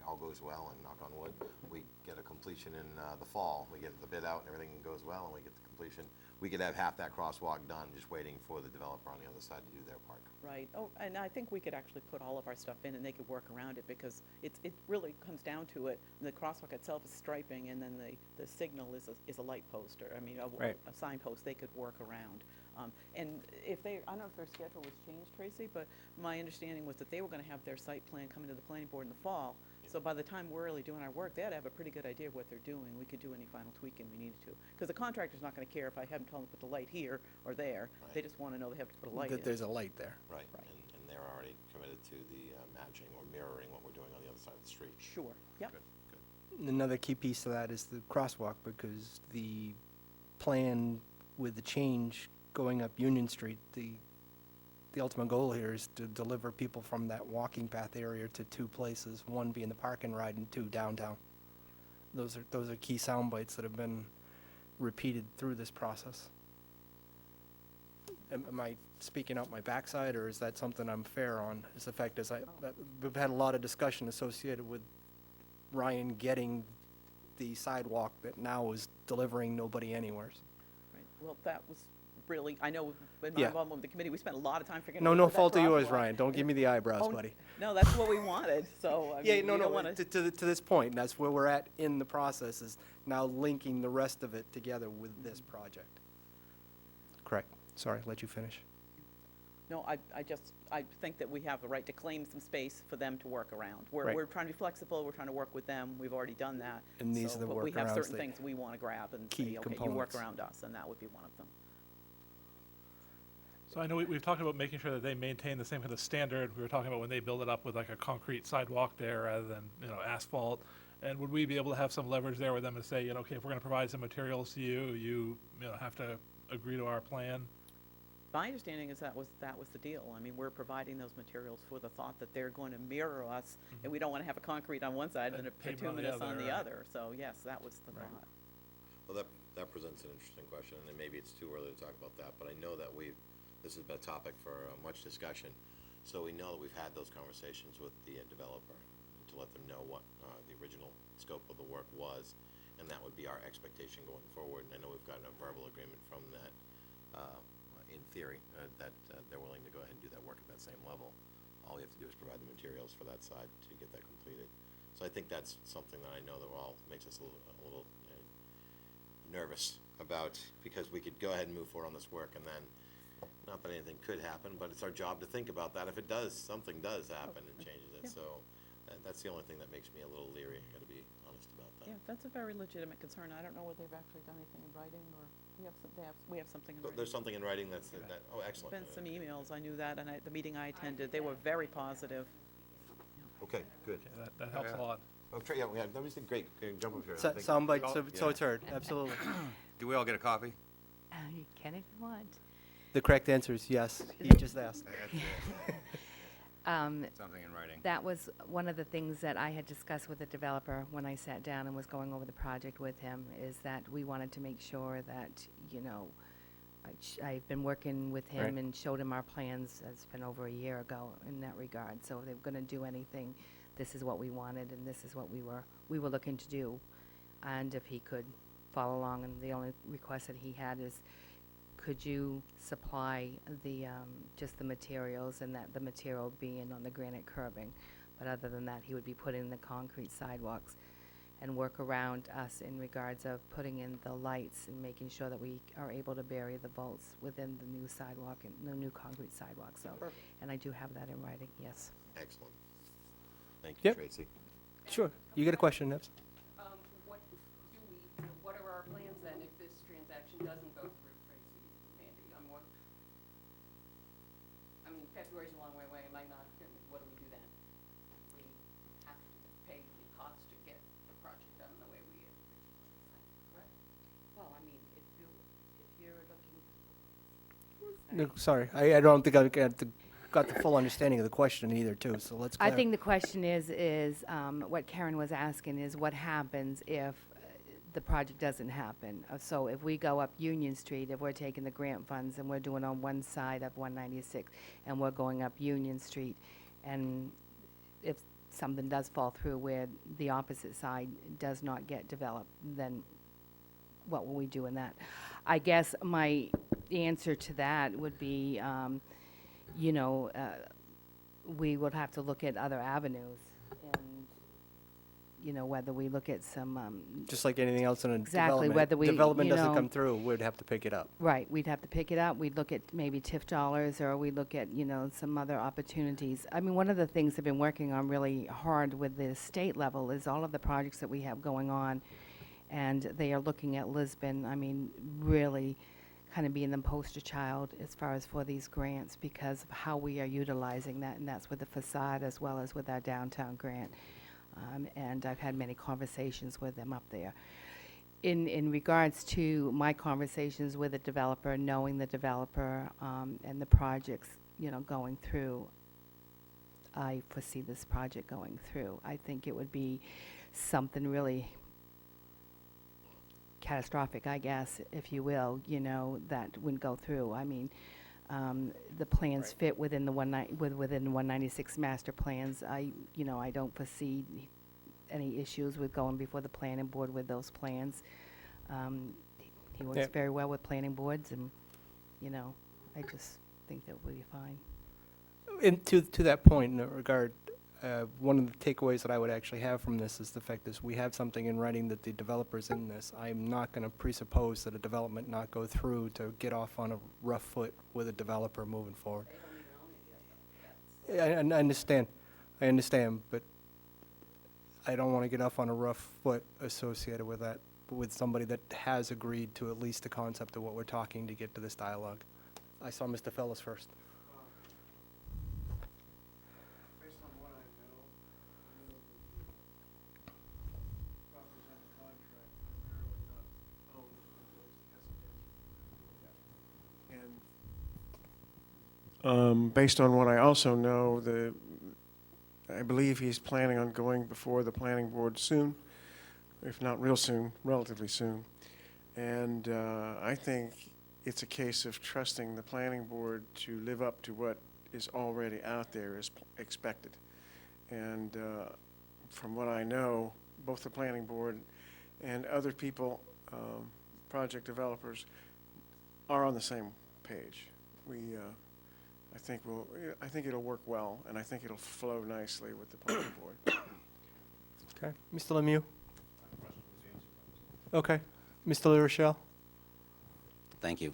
all goes well, and knock on wood, we get a completion in the fall, we get the bid out and everything goes well, and we get the completion, we could have half that crosswalk done, just waiting for the developer on the other side to do their part. Right. Oh, and I think we could actually put all of our stuff in and they could work around it, because it really comes down to it. The crosswalk itself is striping, and then the signal is a light post, or, Right. a signpost they could work around. And if I don't know if their schedule was changed, Tracy, but my understanding was that they were gonna have their site plan coming to the planning board in the fall. So by the time we're really doing our work, they ought to have a pretty good idea of what they're doing. We could do any final tweaking we needed to. Because the contractor's not gonna care if I have them tell them to put the light here or there. They Right. just wanna know they have to put a light in. That there's a light there. Right. Right. And they're already committed to the matching or mirroring what we're doing on the other side of the street. Sure, yep. Good. Another key piece of that is the crosswalk, because the plan with the change going up Union Street, the the ultimate goal here is to deliver people from that walking path area to two places, one being the park and ride and two downtown. Those are key sound bites that have been repeated through this process. Am I speaking out my backside, or is that something I'm fair on? Is the fact is we've had a lot of discussion associated with Ryan getting the sidewalk that now is delivering nobody anywhere. Right. Well, that was really, I know in my Yeah. involvement with the committee, we spent a lot of time figuring out. No, what no that fault of yours, crosswalk- Ryan. Don't give me the eyebrows, Oh, buddy. No, that's what we wanted, so, I Yeah, mean, no, we don't no, wanna. to this point, that's where we're at in the process, is now linking the rest of it together with this project. Correct. Sorry, let you finish. No, I think that we have the right to claim some space for them to work around. Right. We're trying to be flexible, we're trying to work with them, we've already done that. And these are the But we have workarounds certain that- things we wanna grab and key say, okay, you work components. around us, and that would be one of them. So I know we've talked about making sure that they maintain the same kind of standard. We were talking about when they build it up with like a concrete sidewalk there rather than, asphalt. And would we be able to have some leverage there with them to say, okay, if we're gonna provide some materials to you, you have to agree to our plan? My understanding is that was the deal. I mean, we're providing those materials for the thought that they're going to mirror us, and we don't wanna have a concrete on one side and a pavement on the bituminous on the other. other. So, yes, that was the Right. thought. Well, that presents an interesting question, and maybe it's too early to talk about that, but I know that this has been a topic for much discussion. So we know that we've had those conversations with the developer to let them know what the original scope of the work was, and that would be our expectation going forward. And I know we've gotten a verbal agreement from that, in theory, that they're willing to go ahead and do that work at that same level. All we have to do is provide the materials for that side to get that completed. So I think that's something that I know that all makes us a little nervous about, because we could go ahead and move forward on this work, and then, not that anything could happen, but it's our job to think about that if it does, something does happen and changes it. Yeah. So that's the only thing that makes me a little leery, I gotta be honest about that. Yeah, that's a very legitimate concern. I don't know whether they've actually done anything in writing, or we have something in So writing. there's something in writing that, oh, excellent. Been some emails, I knew that, and the meeting I attended, they were very positive. Okay, good. Okay, that helps a lot. Oh, Trey, yeah, that was great, jump up here. I think- Sound bites, so Yeah. it's heard, absolutely. Do we all get a copy? You can if you want. The correct answer is yes. He just asked. Something in writing. That was one of the things that I had discussed with the developer when I sat down and was going over the project with him, is that we wanted to make sure that, I've been working with him Right. and showed him our plans. It's been over a year ago in that regard. So if they were gonna do anything, this is what we wanted and this is what we were looking to do. And if he could follow along, and the only request that he had is, could you supply just the materials, and that the material being on the granite curbing? But other than that, he would be putting the concrete sidewalks and work around us in regards of putting in the lights and making sure that we are able to bury the vaults within the new sidewalk and the new concrete sidewalk, so. Perfect. And I do have that in writing, yes. Excellent. Thank you, Yep. Tracy. Sure. You got a question, Nips? What are our plans then if this transaction doesn't go through, Tracy, Andy? February's a long way away, what do we do then? We have to pay the cost to get the project done the way we had originally planned, correct? Well, if you're looking. No, sorry, I don't think I got the full understanding of the question either, too, so let's I clarify. think the question is, what Karen was asking is what happens if the project doesn't happen? So if we go up Union Street, if we're taking the grant funds and we're doing on one side of 196, and we're going up Union Street, and if something does fall through where the opposite side does not get developed, then what will we do in that? I guess my answer to that would be, we would have to look at other avenues, and, whether we look at some, Just like anything else in a Exactly, development. whether we, Development you doesn't know- come through, we'd have to pick it up. right, we'd have to pick it up, we'd look at maybe TIF dollars, or we'd look at, some other opportunities. I mean, one of the things I've been working on really hard with the state level is all of the projects that we have going on, and they are looking at Lisbon, really kind of being the poster child as far as for these grants, because of how we are utilizing that, and that's with the facade as well as with our downtown grant. And I've had many conversations with them up there. In regards to my conversations with the developer, knowing the developer and the projects, going through, I foresee this project going through. I think it would be something really catastrophic, I guess, if you will, that wouldn't go through. I mean, the plans fit within the within the 196 master plans. I don't foresee any issues with going before the planning board with those plans. He works Yeah. very well with planning boards, and, I just think that would be fine. And to that point, in that regard, one of the takeaways that I would actually have from this is the fact that we have something in writing that the developer's in this. I'm not going to presuppose that a development not go through to get off on a rough foot with a developer moving forward. I understand, but I don't want to get off on a rough foot associated with that, with somebody that has agreed to at least the concept of what we're talking to get to this dialogue. I saw Mr. Fellows first. Based on what I know the properties under contract primarily not owned and based on what I also know, I believe he's planning on going before the planning board soon, if not real soon, relatively soon. And I think it's a case of trusting the planning board to live up to what is already out there as expected. And from what I know, both the planning board and other people, project developers, are on the same page. I think it'll work well, and I think it'll flow nicely with the planning board. Okay. Mr. Lemieux? Okay. Mr. LaRochelle? Thank you.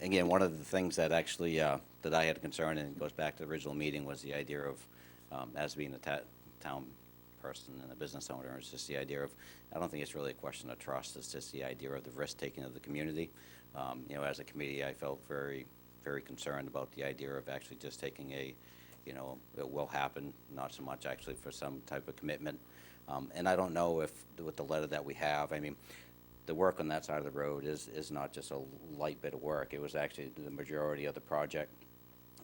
Again, one of the things that actually, that I had a concern, and it goes back to the original meeting, was the idea of, as being a town person and a business owner, it's just the idea of, I don't think it's really a question of trust, it's just the idea of the risk-taking of the community. As a committee, I felt very, very concerned about the idea of actually just taking it will happen, not so much actually for some type of commitment. And I don't know if, with the letter that we have, I mean, the work on that side of the road is not just a light bit of work. It was actually the majority of the project.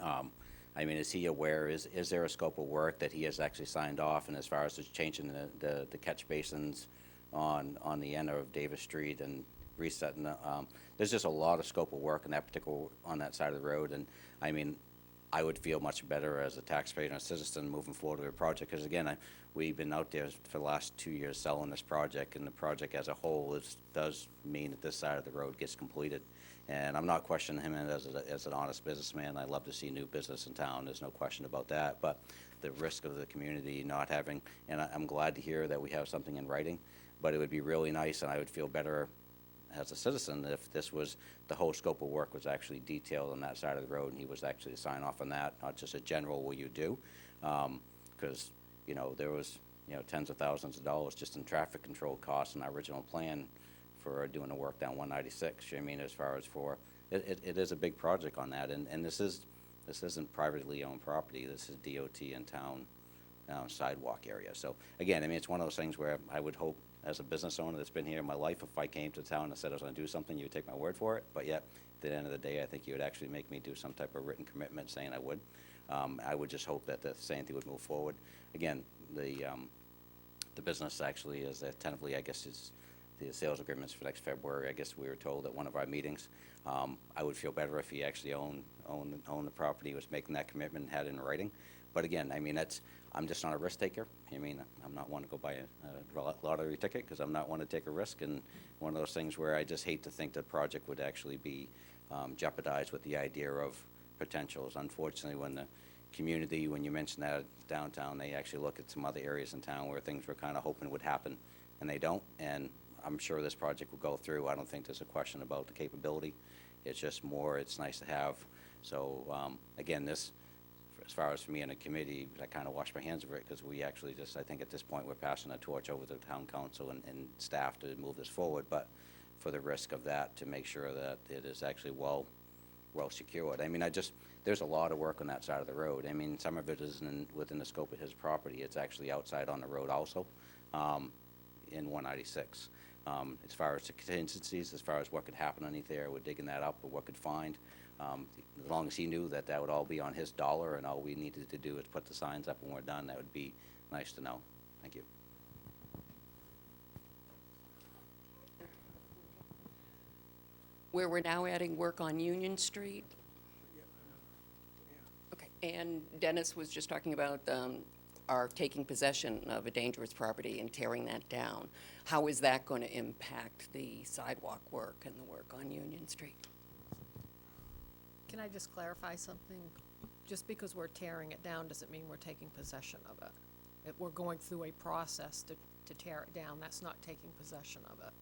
I mean, is he aware, is there a scope of work that he has actually signed off, and as far as just changing the catch basins on the end of Davis Street and resetting the, there's just a lot of scope of work on that side of the road, and I mean, I would feel much better as a taxpayer and a citizen moving forward with a project, because again, we've been out there for the last 2 years selling this project, and the project as a whole does mean that this side of the road gets completed. And I'm not questioning him as an honest businessman. I love to see new business in town, there's no question about that, but the risk of the community not having, and I'm glad to hear that we have something in writing, but it would be really nice, and I would feel better as a citizen if this was, the whole scope of work was actually detailed on that side of the road, and he was actually to sign off on that, not just a general will you do, because there was tens of thousands of dollars just in traffic control costs in our original plan for doing the work down 196. I mean, as far as for it is a big project on that, and this isn't privately owned property. This is DOT and town sidewalk area. So again, I mean, it's one of those things where I would hope, as a business owner that's been here in my life, if I came to town and said I was going to do something, you would take my word for it. But yet, at the end of the day, I think you would actually make me do some type of written commitment saying I would. I would just hope that the same thing would move forward. Again, the business actually is tentatively, I guess, is the sales agreements for next February. I guess we were told at one of our meetings. I would feel better if he actually owned the property, was making that commitment, and had it in writing. But again, I mean, I'm just not a risk taker. I mean, I'm not one to go buy a lottery ticket, because I'm not one to take a risk. And one of those things where I just hate to think the project would actually be jeopardized with the idea of potentials. Unfortunately, when the community, when you mention that downtown, they actually look at some other areas in town where things were kind of hoping would happen, and they don't. And I'm sure this project will go through. I don't think there's a question about the capability. It's just more, it's nice to have. So again, this, as far as for me and the committee, I kind of wash my hands of it, because we actually just, I think at this point, we're passing a torch over to the town council and staff to move this forward, but for the risk of that, to make sure that it is actually well secured. I mean, there's a lot of work on that side of the road. I mean, some of it is within the scope of his property. It's actually outside on the road also, in 196. As far as the contingencies, as far as what could happen underneath there, we're digging that up, or what could find. As long as he knew that that would all be on his dollar and all we needed to do is put the signs up when we're done, that would be nice to know. Thank you. Where we're now adding work on Union Street? Okay, and Dennis was just talking about our taking possession of a dangerous property and tearing that down. How is that going to impact the sidewalk work and the work on Union Street? Can I just clarify something? Just because we're tearing it down doesn't mean we're taking possession of it. We're going through a process to tear it down. That's not taking possession of it.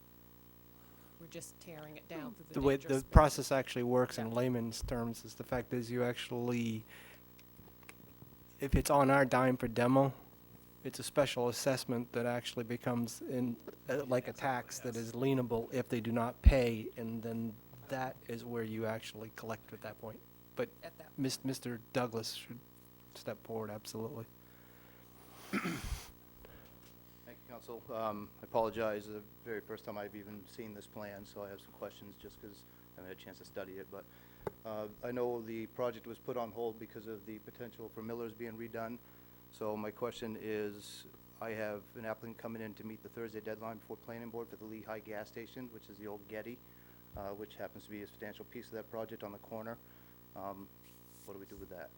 We're just tearing it down through the The way dangerous the building. process actually works in Yeah. layman's terms is the fact is you actually, if it's on our dime for demo, it's a special assessment that actually becomes like a tax that is lienable if they do not pay, and then that is where you actually collect at that point. But At that Mr. Douglas should step forward, absolutely. Thank you, Council. I apologize, the very first time I've even seen this plan, so I have some questions just because I haven't had a chance to study it. But I know the project was put on hold because of the potential for Miller's being redone. So my question is, I have an applicant coming in to meet the Thursday deadline before planning board for the Lehigh gas station, which is the old Getty, which happens to be a substantial piece of that project on the corner. What do we do with that?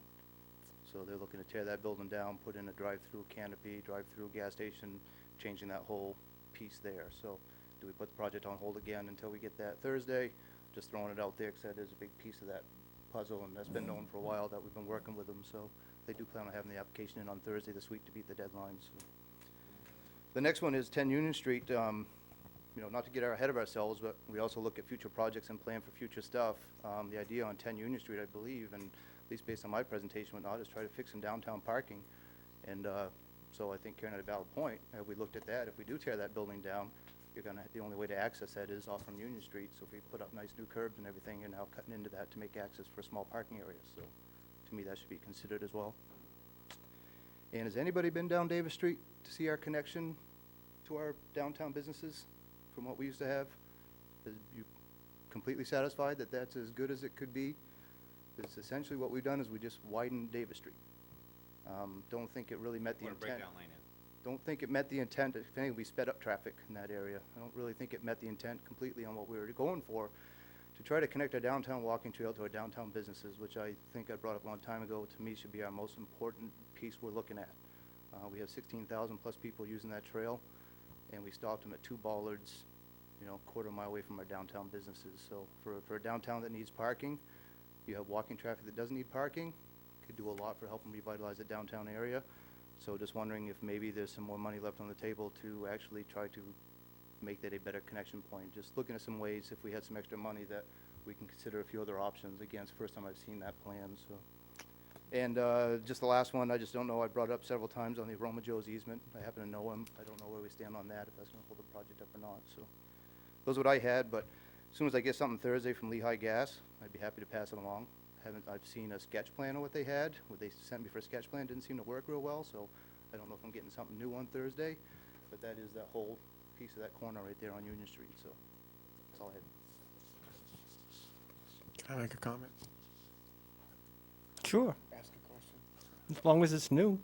So they're looking to tear that building down, put in a drive-through canopy, drive-through gas station, changing that whole piece there. So do we put the project on hold again until we get that Thursday? Just throwing it out there because that is a big piece of that puzzle, and that's been known for a while that we've been working with them. So they do plan on having the application in on Thursday this week to beat the deadline. So. The next one is 10 Union Street. You know, not to get ahead of ourselves, but we also look at future projects and plan for future stuff. The idea on 10 Union Street, I believe, and at least based on my presentation and whatnot, is try to fix some downtown parking. And so I think Karen had a valid point. We looked at that. If we do tear that building down, the only way to access that is off from Union Street. So if we put up nice new curbs and everything, you're now cutting into that to make access for small parking areas. So to me, that should be considered as well. And has anybody been down Davis Street to see our connection to our downtown businesses from what we used to have? Is you completely satisfied that that's as good as it could be? Because essentially what we've done is we just widened Davis Street. Don't think it really met the intent. Don't think it met the intent. If anything, we sped up traffic in that area. I don't really think it met the intent completely on what we were going for, to try to connect our downtown walking trail to our downtown businesses, which I think I brought up a long time ago, to me should be our most important piece we're looking at. We have 16,000 plus people using that trail, and we stopped them at 2 bollards, you know, quarter mile away from our downtown businesses. So for a downtown that needs parking, you have walking traffic that doesn't need parking, could do a lot for helping revitalize the downtown area. So just wondering if maybe there's some more money left on the table to actually try to make that a better connection point. Just looking at some ways, if we had some extra money, that we can consider a few other options. Again, it's the first time I've seen that plan. So, and just the last one, I just don't know, I brought it up several times on the Roma Joe's easement. I happen to know him. I don't know where we stand on that, if that's going to hold the project up or not. So those are what I had, but as soon as I get something Thursday from Lehigh Gas, I'd be happy to pass it along. I've seen a sketch plan of what they had. What they sent me for a sketch plan didn't seem to work real well, so I don't know if I'm getting something new on Thursday, but that is that whole piece of that corner right there on Union Street, so that's all I had. Can I make a comment? Sure, Ask a question. as long as it's new.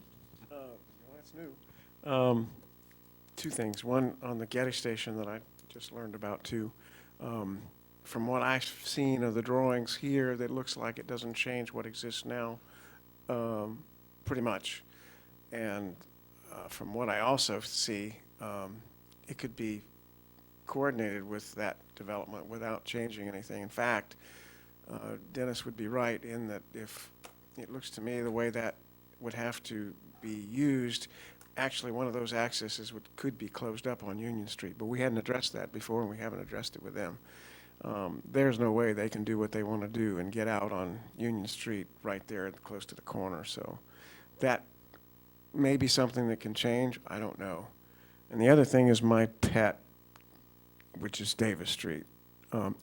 Well, that's new. 2 things. One, on the Getty station that I just learned about too. From what I've seen of the drawings here, that looks like it doesn't change what exists now, pretty much. And from what I also see, it could be coordinated with that development without changing anything. In fact, Dennis would be right in that if it looks to me the way that would have to be used, actually one of those accesses could be closed up on Union Street, but we hadn't addressed that before and we haven't addressed it with them. There's no way they can do what they want to do and get out on Union Street right there close to the corner. So that may be something that can change. I don't know. And the other thing is my pet, which is Davis Street.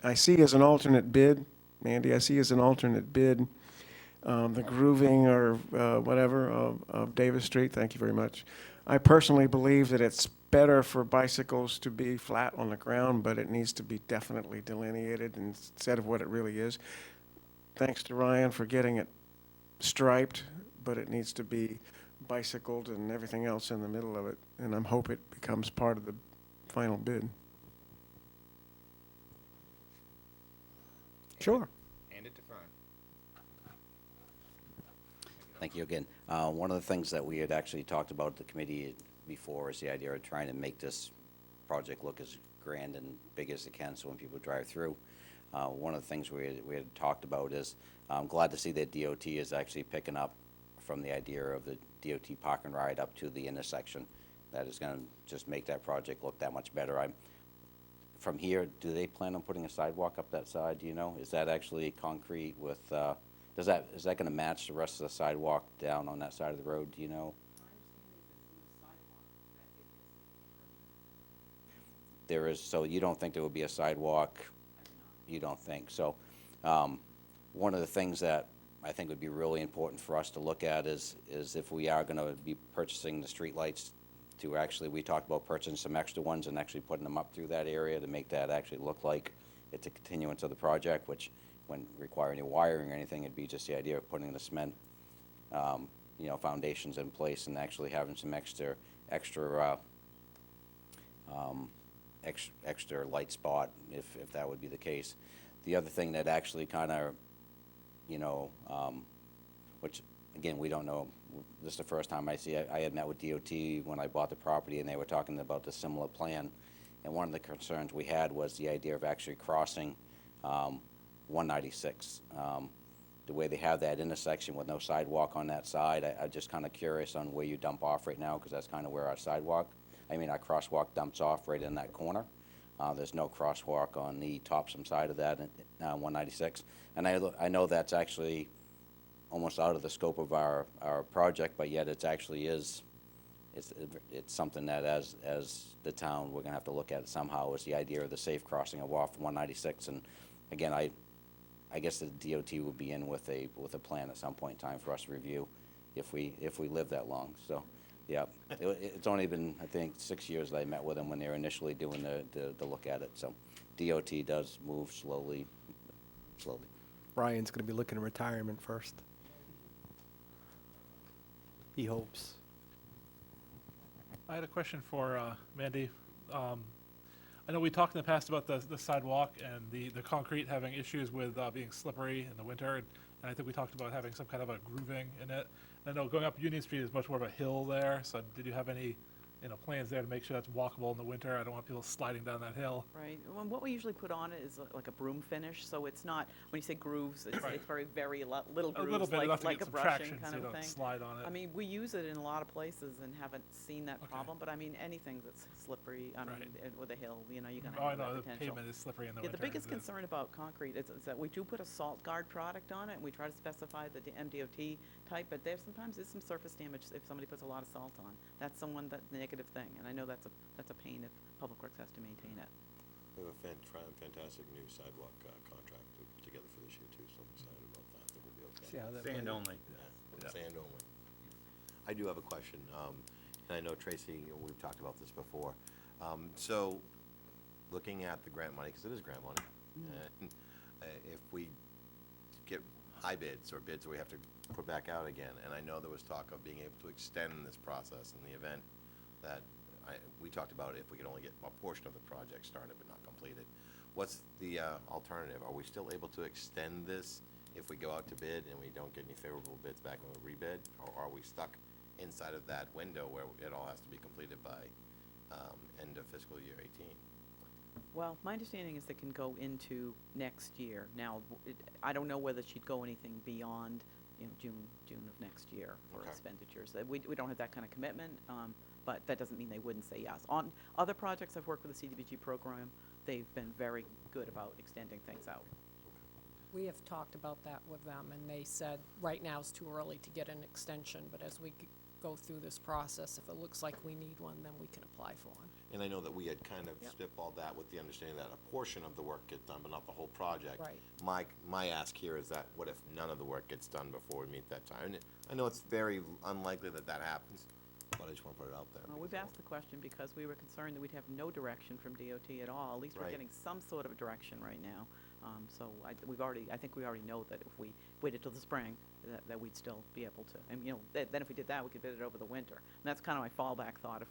I see as an alternate bid, Mandy, I see as an alternate bid the grooving or whatever of Davis Street. Thank you very much. I personally believe that it's better for bicycles to be flat on the ground, but it needs to be definitely delineated instead of what it really is. thanks to Ryan for getting it striped, but it needs to be bicycled and everything else in the middle of it, and I hope it becomes part of the final bid. Sure. Hand it to Fern. Thank you again. One of the things that we had actually talked about at the committee before is the idea of trying to make this project look as grand and big as it can, so when people drive through. One of the things we had talked about is, I'm glad to see that DOT is actually picking up from the idea of the DOT park and ride up to the intersection. That is gonna just make that project look that much better. From here, do they plan on putting a sidewalk up that side, do you know? Is that actually concrete with, is that gonna match the rest of the sidewalk down on that side of the road, do you know? There is, so you don't think there would be a sidewalk? You don't think, so, one of the things that I think would be really important for us to look at is if we are gonna be purchasing the streetlights, to actually, we talked about purchasing some extra ones and actually putting them up through that area to make that actually look like it's a continuance of the project, which wouldn't require any wiring or anything, it'd be just the idea of putting the cement, foundations in place and actually having some extra light spot, if that would be the case. The other thing that actually kind of, which, again, we don't know, this is the first time I see it. I had met with DOT when I bought the property, and they were talking about the similar plan. And one of the concerns we had was the idea of actually crossing 196. The way they have that intersection with no sidewalk on that side, I'm just kind of curious on where you dump off right now, because that's kind of where our our crosswalk dumps off right in that corner. There's no crosswalk on the Topsom side of that, 196. And I know that's actually almost out of the scope of our project, but yet it's something that as the town, we're gonna have to look at it somehow, is the idea of the safe crossing of off 196. And again, I guess the DOT will be in with a plan at some point in time for us to review if we live that long, so. Yeah, it's only been, I think, 6 years that I met with them when they were initially doing the look at it, so DOT does move slowly. Ryan's gonna be looking at retirement first. He hopes. I had a question for Mandy. I know we talked in the past about the sidewalk and the concrete having issues with being slippery in the winter, and I think we talked about having some kind of a grooving in it. I know going up Union Street is much more of a hill there, so did you have any plans there to make sure that's walkable in the winter? I don't want people sliding down that hill. Right. Well, what we usually put on it is like a broom finish, so it's not, when you say grooves, it's very little A little grooves, bit, enough to like get a some brushing traction kind so you of don't thing. slide on it. I mean, we use it in a lot of places and haven't seen that problem, but I mean, anything that's slippery, with a hill, you're gonna Oh, I have know, that the potential. pavement is slippery in the Yeah, winter. the biggest isn't it? concern about concrete is that we do put a salt guard product on it, and we try to specify the MDOT type, but sometimes there's some surface damage if somebody puts a lot of salt on. That's that negative thing, and I know that's a pain if Public Works has to maintain it. We have a fantastic new sidewalk contract together for this year too, so I'm excited about that. I think we'll be okay. See how that Sand plays. only. Yeah, sand only. I do have a question, and I know Tracy, we've talked about this before. So, looking at the grant money, because it is grant money, and if we get high bids or bids we have to put back out again, and I know there was talk of being able to extend this process in the event that we talked about if we could only get a portion of the project started but not completed. What's the alternative? Are we still able to extend this if we go out to bid and we don't get any favorable bids back when we rebid? Or are we stuck inside of that window where it all has to be completed by end of fiscal year 18? Well, my understanding is it can go into next year. Now, I don't know whether she'd go anything beyond, June of next year for Okay. expenditures. We don't have that kind of commitment, but that doesn't mean they wouldn't say yes. On other projects I've worked with the CDBG program, they've been very good about extending things out. We have talked about that with them, and they said, right now it's too early to get an extension, but as we go through this process, if it looks like we need one, then we can apply for one. And I know that we had kind of Yep. spitballed that with the understanding that a portion of the work gets done, but not the whole project. Right. My ask here is that, what if none of the work gets done before we meet that time? And I know it's very unlikely that that happens, but I just want to put it out there. Well, we've asked the question because we were concerned that we'd have no direction from DOT at all. At least we're Right. getting some sort of direction right now. I think we already know that if we waited till the spring, that we'd still be able to. And, you know, then if we did that, we could bid it over the winter. And that's kind of my fallback thought.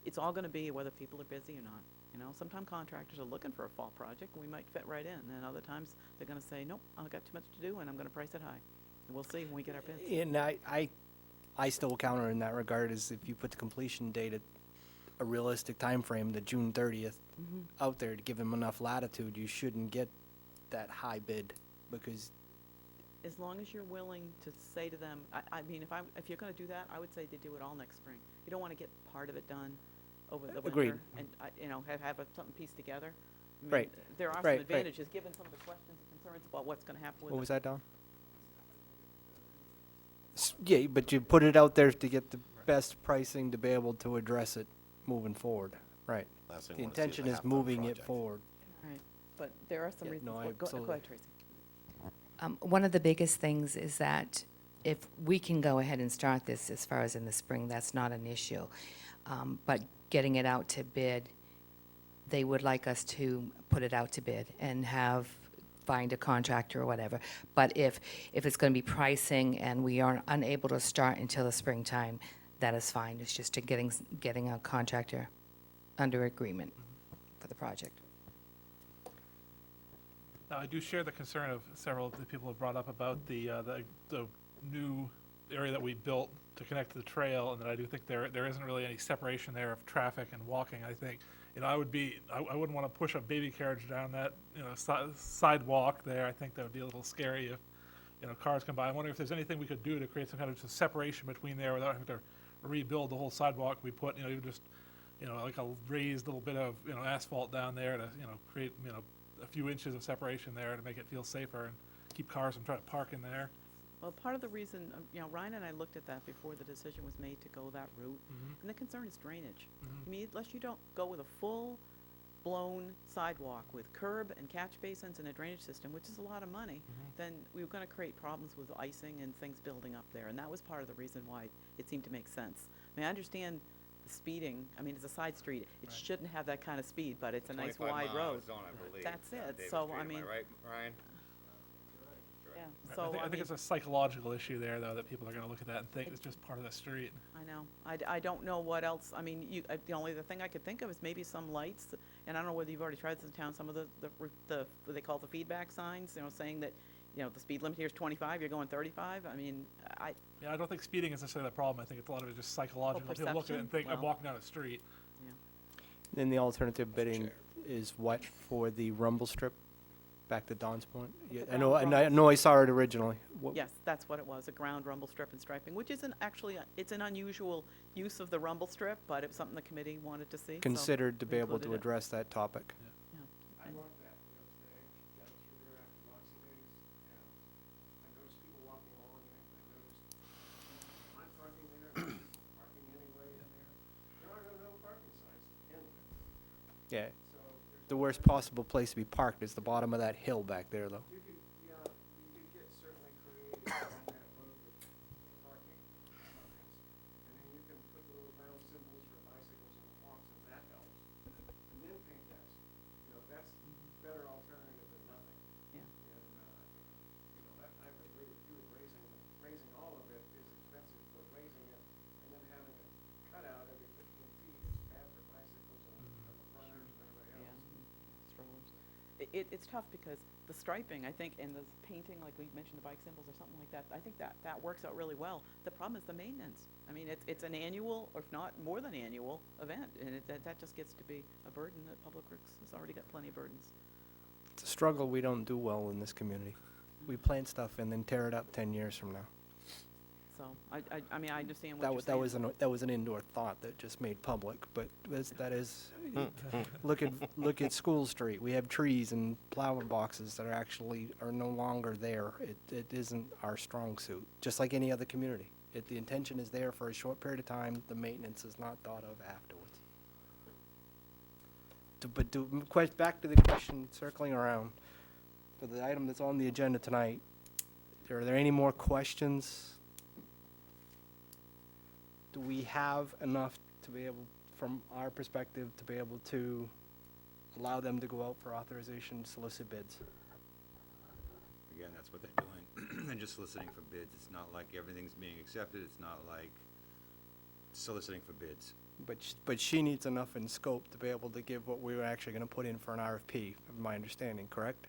It's all going to be whether people are busy or not. You know, sometimes contractors are looking for a fall project, and we might fit right in. And other times, they're going to say, nope, I've got too much to do, and I'm going to price it high. And we'll see when we get our bids. And I still counter in that regard is if you put the completion date at a realistic time frame, the June 30th, out there to give them enough latitude, you shouldn't get that high bid because As long as you're willing to say to them, I mean, if you're going to do that, I would say to do it all next spring. You don't want to get part of it done over the winter. Agreed. And, you know, have something pieced together. I mean, Right. There are some Right. advantages, given some of the questions and concerns about what's going to happen with what it. was that, Don? Yeah, but you put it out there to get the best pricing to be able to address it moving forward, right? Last thing The we wanna see is a intention is half-done moving it project. forward. Right. But there are some Yeah, reasons. no, why- Go absolutely. ahead, Tracy. One of the biggest things is that if we can go ahead and start this as far as in the spring, that's not an issue. But getting it out to bid, they would like us to put it out to bid and find a contractor or whatever. But if it's going to be pricing and we are unable to start until the springtime, that is fine. It's just getting a contractor under agreement for the project. Now, I do share the concern of several of the people have brought up about the new area that we built to connect to the trail, and that I do think there isn't really any separation there of traffic and walking. I think, you know, I wouldn't want to push a baby carriage down that, you know, sidewalk there. I think that would be a little scary if, you know, cars come by. I wonder if there's anything we could do to create some kind of just separation between there without having to rebuild the whole sidewalk. We put, you know, even just, you know, like a raised little bit of, you know, asphalt down there to, you know, create, you know, a few inches of separation there to make it feel safer and keep cars from trying to park in there. Well, part of the reason, you know, Ryan and I looked at that before the decision was made to go that route, and the concern is drainage. I mean, unless you don't go with a full-blown sidewalk with curb and catch basins and a drainage system, which is a lot of money, then we were going to create problems with icing and things building up there, and that was part of the reason why it seemed to make sense. I mean, I understand the speeding. I mean, it's a side street. It shouldn't have that kind of speed, but it's a nice wide road. That's it. So, I mean, Right, Ryan? yeah. I So, think it's a psychological issue there, though, that people are going to look at that and think it's just part of the street. I know. I don't know what else. I mean, the only other thing I could think of is maybe some lights, and I don't know whether you've already tried this in town, some of the what they call the feedback signs, you know, saying that, you know, the speed limit here is 25, you're going 35. I mean, Yeah, I don't think speeding is necessarily the problem. I think it's a lot of it just psychological. People look at it and perception? think, I'm Well. walking down a street. Then the alternative bidding is what for the rumble strip? Back to Don's point. Yeah, I know. And I know I saw it originally. What- yes, that's what it was, a ground rumble strip and striping, which isn't actually, it's an unusual use of the rumble strip, but it was something the committee wanted to see. so Considered to we be able included to it. address that topic. I walked that the other day, down through there after Roxy days, and I noticed people walking along it, and I noticed not parking there, parking anyway in there. There aren't no parking signs at the end of it. Yeah. So there's The worst possible place to be parked is the bottom of that hill back there, though. You could, yeah, you could get certainly creative along that road with parking signs. And then you can put little round symbols for bicycles and walks, and that helps. And then paint that, you know, that's a better alternative than nothing. Yeah. And, you know, I agree with you, raising all of it is expensive, but raising it and then having it cut out every 15 feet is bad for bicycles and runners and everybody Yeah, else. strollers. It's tough because the striping, I think, and the painting, like we mentioned, the bike symbols or something like that, I think that works out really well. The problem is the maintenance. I mean, it's an annual, or if not more than annual, event, and that just gets to be a burden that Public Works has already got plenty of burdens. It's a struggle we don't do well in this community. We plan stuff and then tear it up 10 years from now. So, I mean, I understand what you're That saying. that was an indoor thought that just made public, but that is, look at School Street. We have trees and plowing boxes that are no longer there. It isn't our strong suit, just like any other community. The intention is there for a short period of time, the maintenance is not thought of afterwards. Back to the question, circling around, for the item that's on the agenda tonight, are there any more questions? Do we have enough to be able, from our perspective, to be able to allow them to go out for authorization to solicit bids? again, that's what they're doing. They're just soliciting for bids. It's not like everything's being accepted. It's not like soliciting for bids. But she needs enough in scope to be able to give what we were actually gonna put in for an RFP, my understanding, correct?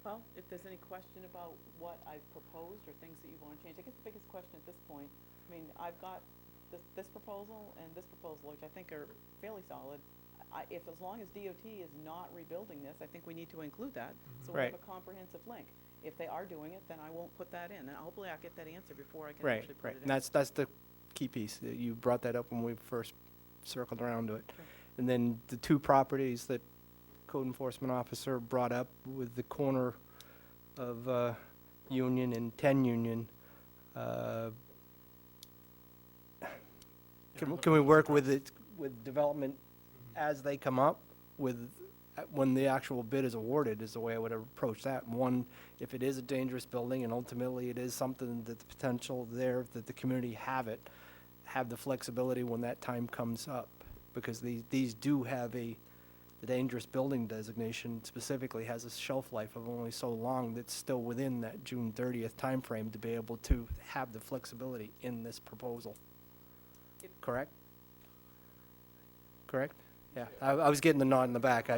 Well, if there's any question about what I've proposed or things that you want to change, I guess the biggest question at this point, I mean, I've got this proposal and this proposal, which I think are fairly solid. If, as long as DOT is not rebuilding this, I think we need to include that, so we have Right. a comprehensive link. If they are doing it, then I won't put that in, and hopefully I'll get that answer before I can Right, actually put right. it And in. that's the key piece. You brought that up when we first circled around to it. Sure. And then the two properties that code enforcement officer brought up with the corner of Union and 10 Union, can we work with it, with development as they come up with, when the actual bid is awarded, is the way I would approach that. One, if it is a dangerous building and ultimately it is something that the potential there, that the community have the flexibility when that time comes up. Because these do have the dangerous building designation specifically has a shelf life of only so long, that's still within that June 30th timeframe to be able to have the flexibility in this proposal. Correct? Correct? Yeah, I was getting the nod in the back.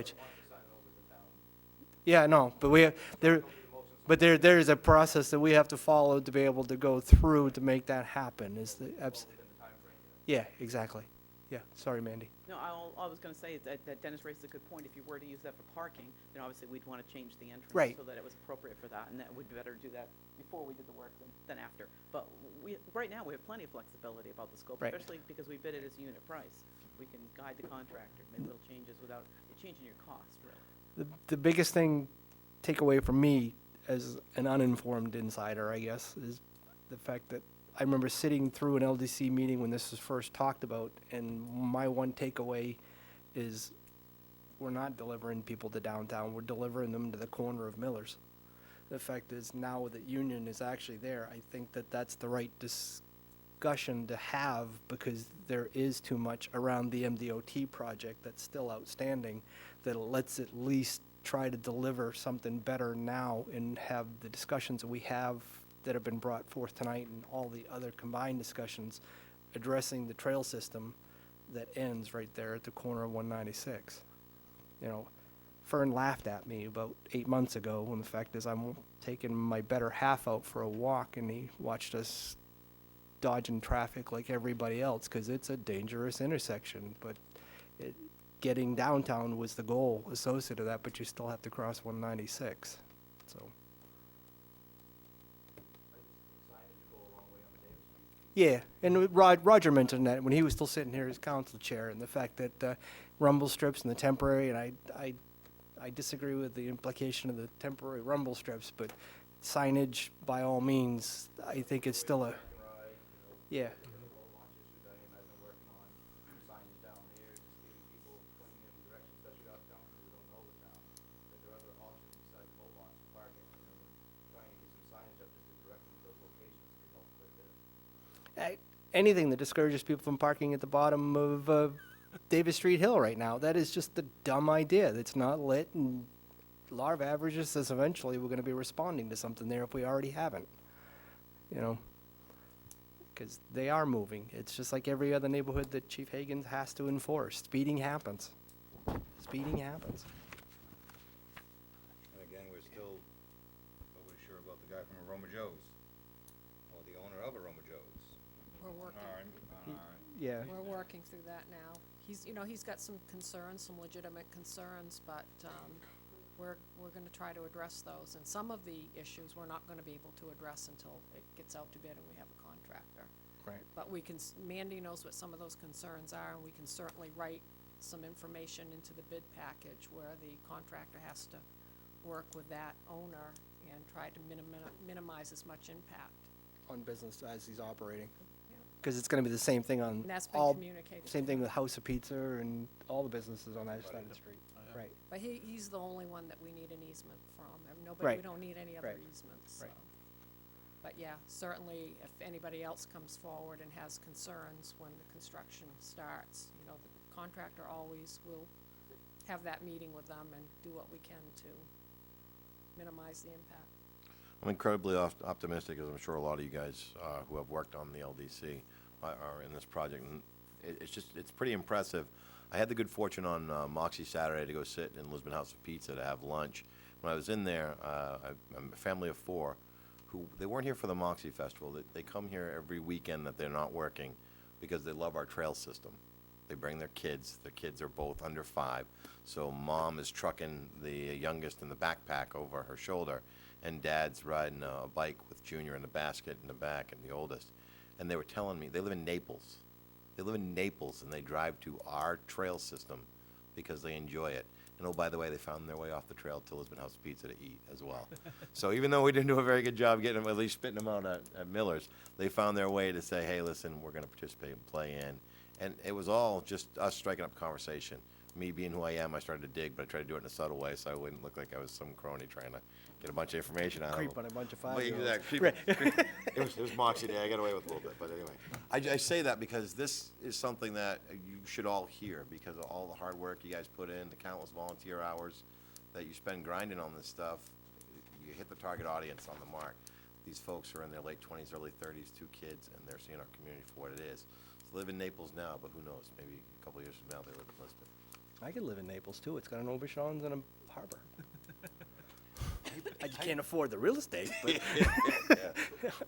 Yeah, no, but there is a process that we have to follow to be able to go through to make that happen, is the, yeah, exactly. Yeah, sorry, Mandy. No, all I was gonna say is that Dennis raises a good point. If you were to use that for parking, then obviously we'd wanna change the entrance. Right. So that it was appropriate for that, and that would be better to do that before we did the work than after. But right now, we have plenty of flexibility about the scope, Right. especially because we bid it as a unit price. We can guide the contractor, make little changes without it changing your cost, really. The biggest thing, takeaway from me as an uninformed insider, I guess, is the fact that I remember sitting through an LDC meeting when this was first talked about, and my one takeaway is we're not delivering people to downtown, we're delivering them to the corner of Miller's. The fact is, now that Union is actually there, I think that that's the right discussion to have, because there is too much around the MDOT project that's still outstanding, that let's at least try to deliver something better now and have the discussions that we have that have been brought forth tonight and all the other combined discussions addressing the trail system that ends right there at the corner of 196. You know, Fern laughed at me about 8 months ago when the fact is I'm taking my better half out for a walk and he watched us dodging traffic like everybody else because it's a dangerous intersection. But getting downtown was the goal associated with that, but you still have to cross 196. So. Yeah, and Roger mentioned that when he was still sitting here as council chair, and the fact that rumble strips and the temporary, and I disagree with the implication of the temporary rumble strips, but signage, by all means, I think it's still a, yeah. Anything that discourages people from parking at the bottom of Davis Street Hill right now, that is just a dumb idea. That's not lit, and law of averages says eventually we're going to be responding to something there if we already haven't. You know, because they are moving. It's just like every other neighborhood that Chief Hagan has to enforce. Speeding happens. Speeding happens. And again, we're still nobody sure about the guy from Aroma Joe's, or the owner of Aroma Joe's. We're working, Yeah. we're working through that now. He's got some concerns, some legitimate concerns, but, we're gonna try to address those. And some of the issues we're not gonna be able to address until it gets out to bid and we have a contractor. Right. But Mandy knows what some of those concerns are, and we can certainly write some information into the bid package where the contractor has to work with that owner and try to minimize as much impact. On business as he's operating. Because it's going to be the same thing on And that's been all, communicated. same to thing him. with House of Pizza and all the businesses on that side of the street. Right. But he's the only one that we need an easement from. Nobody, Right. we don't need any other Right. easements, so. Right. But yeah, certainly if anybody else comes forward and has concerns when the construction starts, the contractor always will have that meeting with them and do what we can to minimize the impact. I'm incredibly optimistic, as I'm sure a lot of you guys who have worked on the LDC are in this project. And it's pretty impressive. I had the good fortune on Moxie Saturday to go sit in Lisbon House of Pizza to have lunch. When I was in there, I'm a family of 4 who, they weren't here for the Moxie Festival. They come here every weekend that they're not working because they love our trail system. They bring their kids. Their kids are both under 5. So mom is trucking the youngest in the backpack over her shoulder, and dad's riding a bike with Junior in the basket in the back, and the oldest. And they were telling me, they live in Naples. They live in Naples, and they drive to our trail system because they enjoy it. And oh, by the way, they found their way off the trail to Lisbon House Pizza to eat as well. So even though we didn't do a very good job getting them, at least spitting them out at Miller's, they found their way to say, hey, listen, we're going to participate and play in. And it was all just us striking up conversation. Me being who I am, I started to dig, but I tried to do it in a subtle way so I wouldn't look like I was some crony trying to get a bunch of information out of them. Creep on a bunch of Well, 5-year-olds. exactly. It was Moxie Day. I got away with a little bit, but anyway. I say that because this is something that you should all hear because of all the hard work you guys put in, the countless volunteer hours that you spend grinding on this stuff. You hit the target audience on the mark. These folks are in their late 20s, early 30s, 2 kids, and they're seeing our community for what it is. So live in Naples now, but who knows? Maybe a couple of years from now they live in Lisbon. I could live in Naples too. It's got an Aubuchon's and a harbor. I can't afford the real estate, but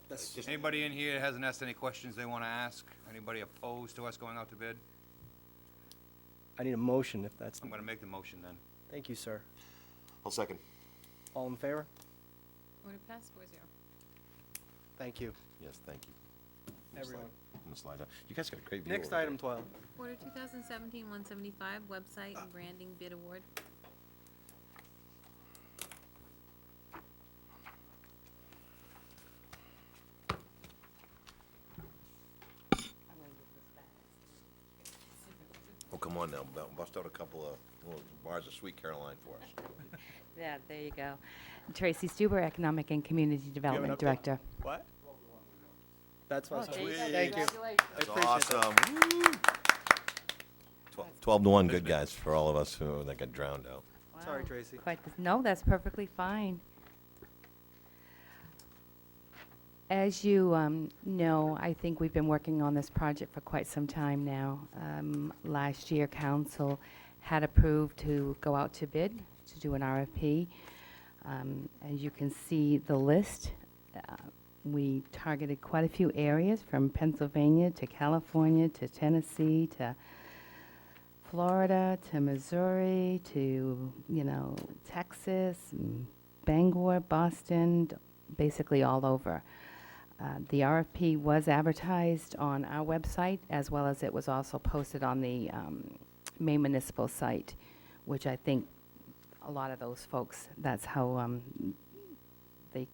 that's just. Anybody in here hasn't asked any questions they want to ask? Anybody opposed to us going out to bid? I need a motion if that's. I'm going to make the motion then. Thank you, sir. I'll second. All in favor? Order passed 4-0. Thank you. Yes, thank you. Everyone. I'm gonna slide down. You guys got a great view. Next over there. item 12. Order 2017-175, website and branding bid award. Oh, come on now, bust out a couple of little bars of Sweet Caroline for us. Yeah, there you go. Tracy Stuber, Economic and Community Development update? Director. What? That's what I was there you go. Thank you. That's appreciate that. awesome. Woo! 12 to 1, good guys for all of us that got drowned out. Sorry, Wow. Tracy. No, that's perfectly fine. As you know, I think we've been working on this project for quite some time now. Last year, council had approved to go out to bid, to do an RFP. As you can see the list, we targeted quite a few areas from Pennsylvania to California to Tennessee to Florida to Missouri to, Texas, and Bangor, Boston, basically all over. The RFP was advertised on our website as well as it was also posted on the Maine Municipal site, which I think a lot of those folks, that's how they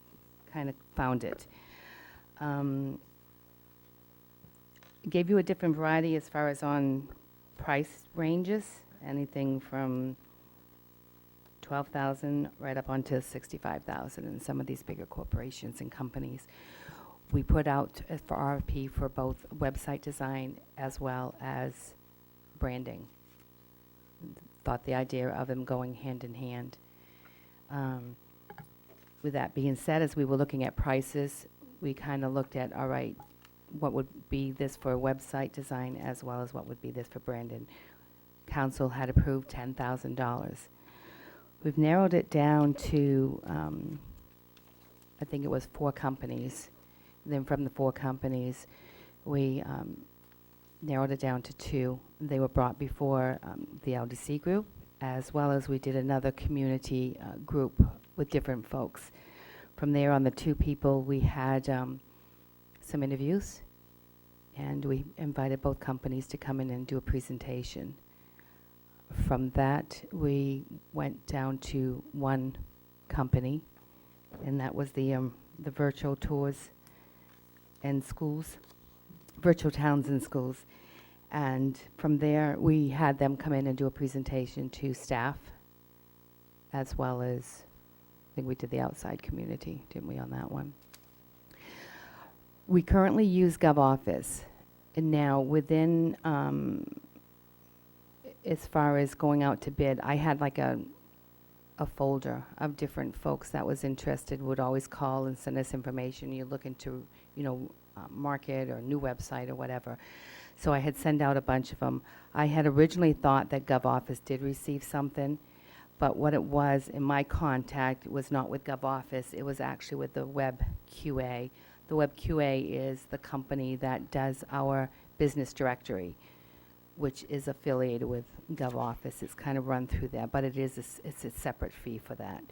kind of found it. Gave you a different variety as far as on price ranges, anything from $12,000 right up onto $65,000 in some of these bigger corporations and companies. We put out for RFP for both website design as well as branding. Thought the idea of them going hand in hand. With that being said, as we were looking at prices, we kind of looked at, all right, what would be this for website design as well as what would be this for branding. Council had approved $10,000. We've narrowed it down to, I think it was 4 companies. Then from the 4 companies, we narrowed it down to 2. They were brought before the LDC group, as well as we did another community group with different folks. From there, on the 2 people, we had some interviews, and we invited both companies to come in and do a presentation. From that, we went down to 1 company, and that was the virtual tours and schools, virtual towns and schools. And from there, we had them come in and do a presentation to staff, as well as, I think we did the outside community, didn't we, on that one? We currently use GovOffice. And now, within, as far as going out to bid, I had like a a folder of different folks that was interested, would always call and send us information. You look into, market or new website or whatever. So I had sent out a bunch of them. I had originally thought that GovOffice did receive something, but what it was in my contact was not with GovOffice, it was actually with the WebQA. The WebQA is the company that does our business directory, which is affiliated with GovOffice. It's kind of run through there, but it's a separate fee for that.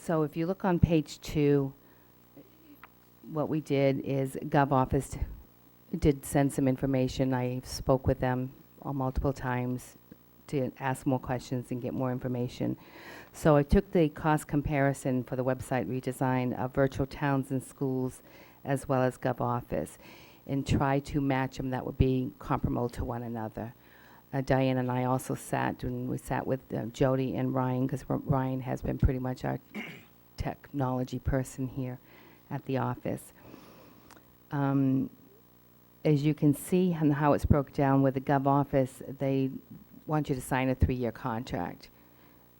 So if you look on page 2, what we did is GovOffice did send some information. I spoke with them multiple times to ask more questions and get more information. So I took the cost comparison for the website redesign of Virtual Towns and Schools as well as GovOffice and tried to match them that would be comparable to one another. Diane and I also sat with Jody and Ryan, because Ryan has been pretty much our technology person here at the office. As you can see on how it's broke down with the GovOffice, they want you to sign a 3-year contract.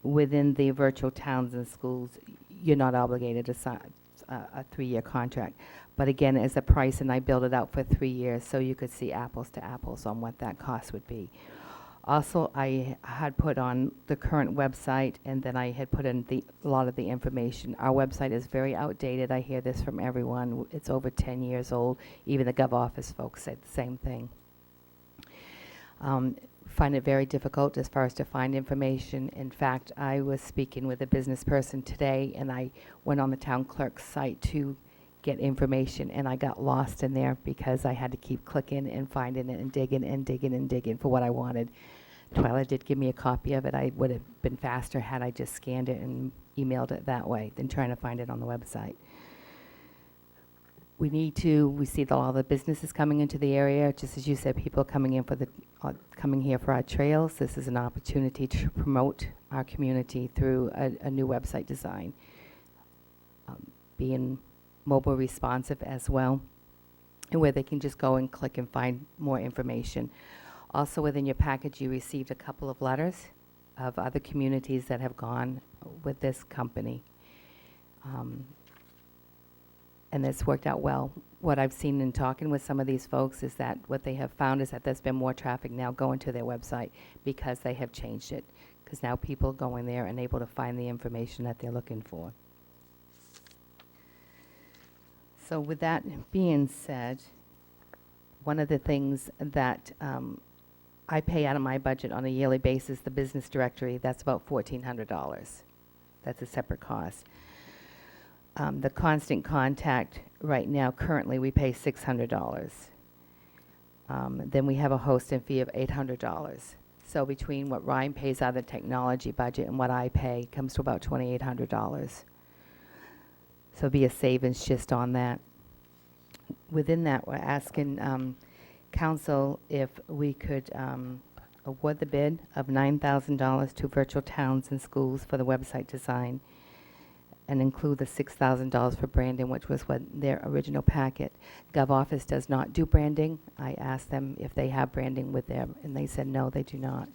Within the Virtual Towns and Schools, you're not obligated to sign a 3-year contract. But again, as a price, and I built it out for 3 years so you could see apples to apples on what that cost would be. Also, I had put on the current website, and then I had put in a lot of the information. Our website is very outdated. I hear this from everyone. It's over 10 years old. Even the GovOffice folks said the same thing. Find it very difficult as far as to find information. In fact, I was speaking with a business person today, and I went on the town clerk's site to get information, and I got lost in there because I had to keep clicking and finding it and digging and digging and digging for what I wanted. Twyla did give me a copy of it. I would have been faster had I just scanned it and emailed it that way than trying to find it on the website. We see that all the businesses coming into the area, just as you said, people coming in coming here for our trails. This is an opportunity to promote our community through a new website design. Being mobile responsive as well, and where they can just go and click and find more information. Also within your package, you received a couple of letters of other communities that have gone with this company. And it's worked out well. What I've seen in talking with some of these folks is that what they have found is that there's been more traffic now going to their website because they have changed it. Because now people go in there and able to find the information that they're looking for. So with that being said, one of the things that I pay out of my budget on a yearly basis, the business directory, that's about $1,400. That's a separate cost. The constant contact right now, currently, we pay $600. Then we have a hosting fee of $800. So between what Ryan pays out of the technology budget and what I pay, comes to about $2,800. So it'd be a savings just on that. Within that, we're asking council if we could award the bid of $9,000 to Virtual Towns and Schools for the website design and include the $6,000 for branding, which was what their original packet. GovOffice does not do branding. I asked them if they have branding with them, and they said no, they do not.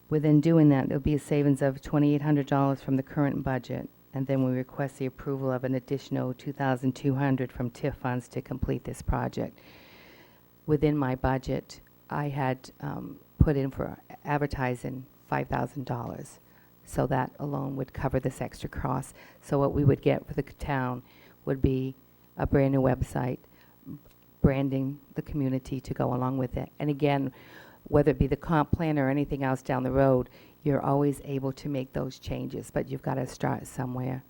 Within doing that, there'll be a savings of $2,800 from the current budget, and then we request the approval of an additional $2,200 from TIF funds to complete this project. Within my budget, I had put in for advertising $5,000. So that alone would cover this extra cost. So what we would get for the town would be a brand new website, branding the community to go along with it. And again, whether it be the comp plan or anything else down the road, you're always able to make those changes, but you've got to start somewhere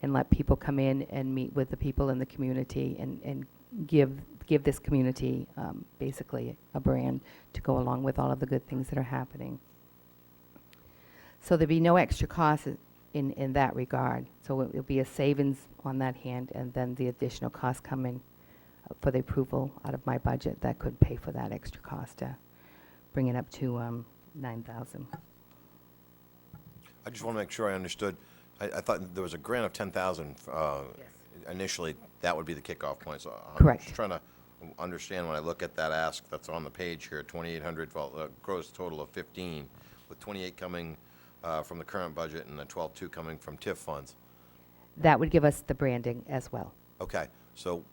and let people come in and meet with the people in the community and give this community basically a brand to go along with all of the good things that are happening. So there'd be no extra cost in that regard. So it'll be a savings on that hand, and then the additional cost coming for the approval out of my budget that could pay for that extra cost to bring it up to $9,000. I just want to make sure I understood. I thought there was a grant of $10,000 initially. That would be the kickoff point. So I'm Correct. just trying to understand when I look at that ask that's on the page here, 2,800, gross total of 15, with 28 coming from the current budget and the 12.2 coming from TIF funds. That would give us the branding as well. Okay, so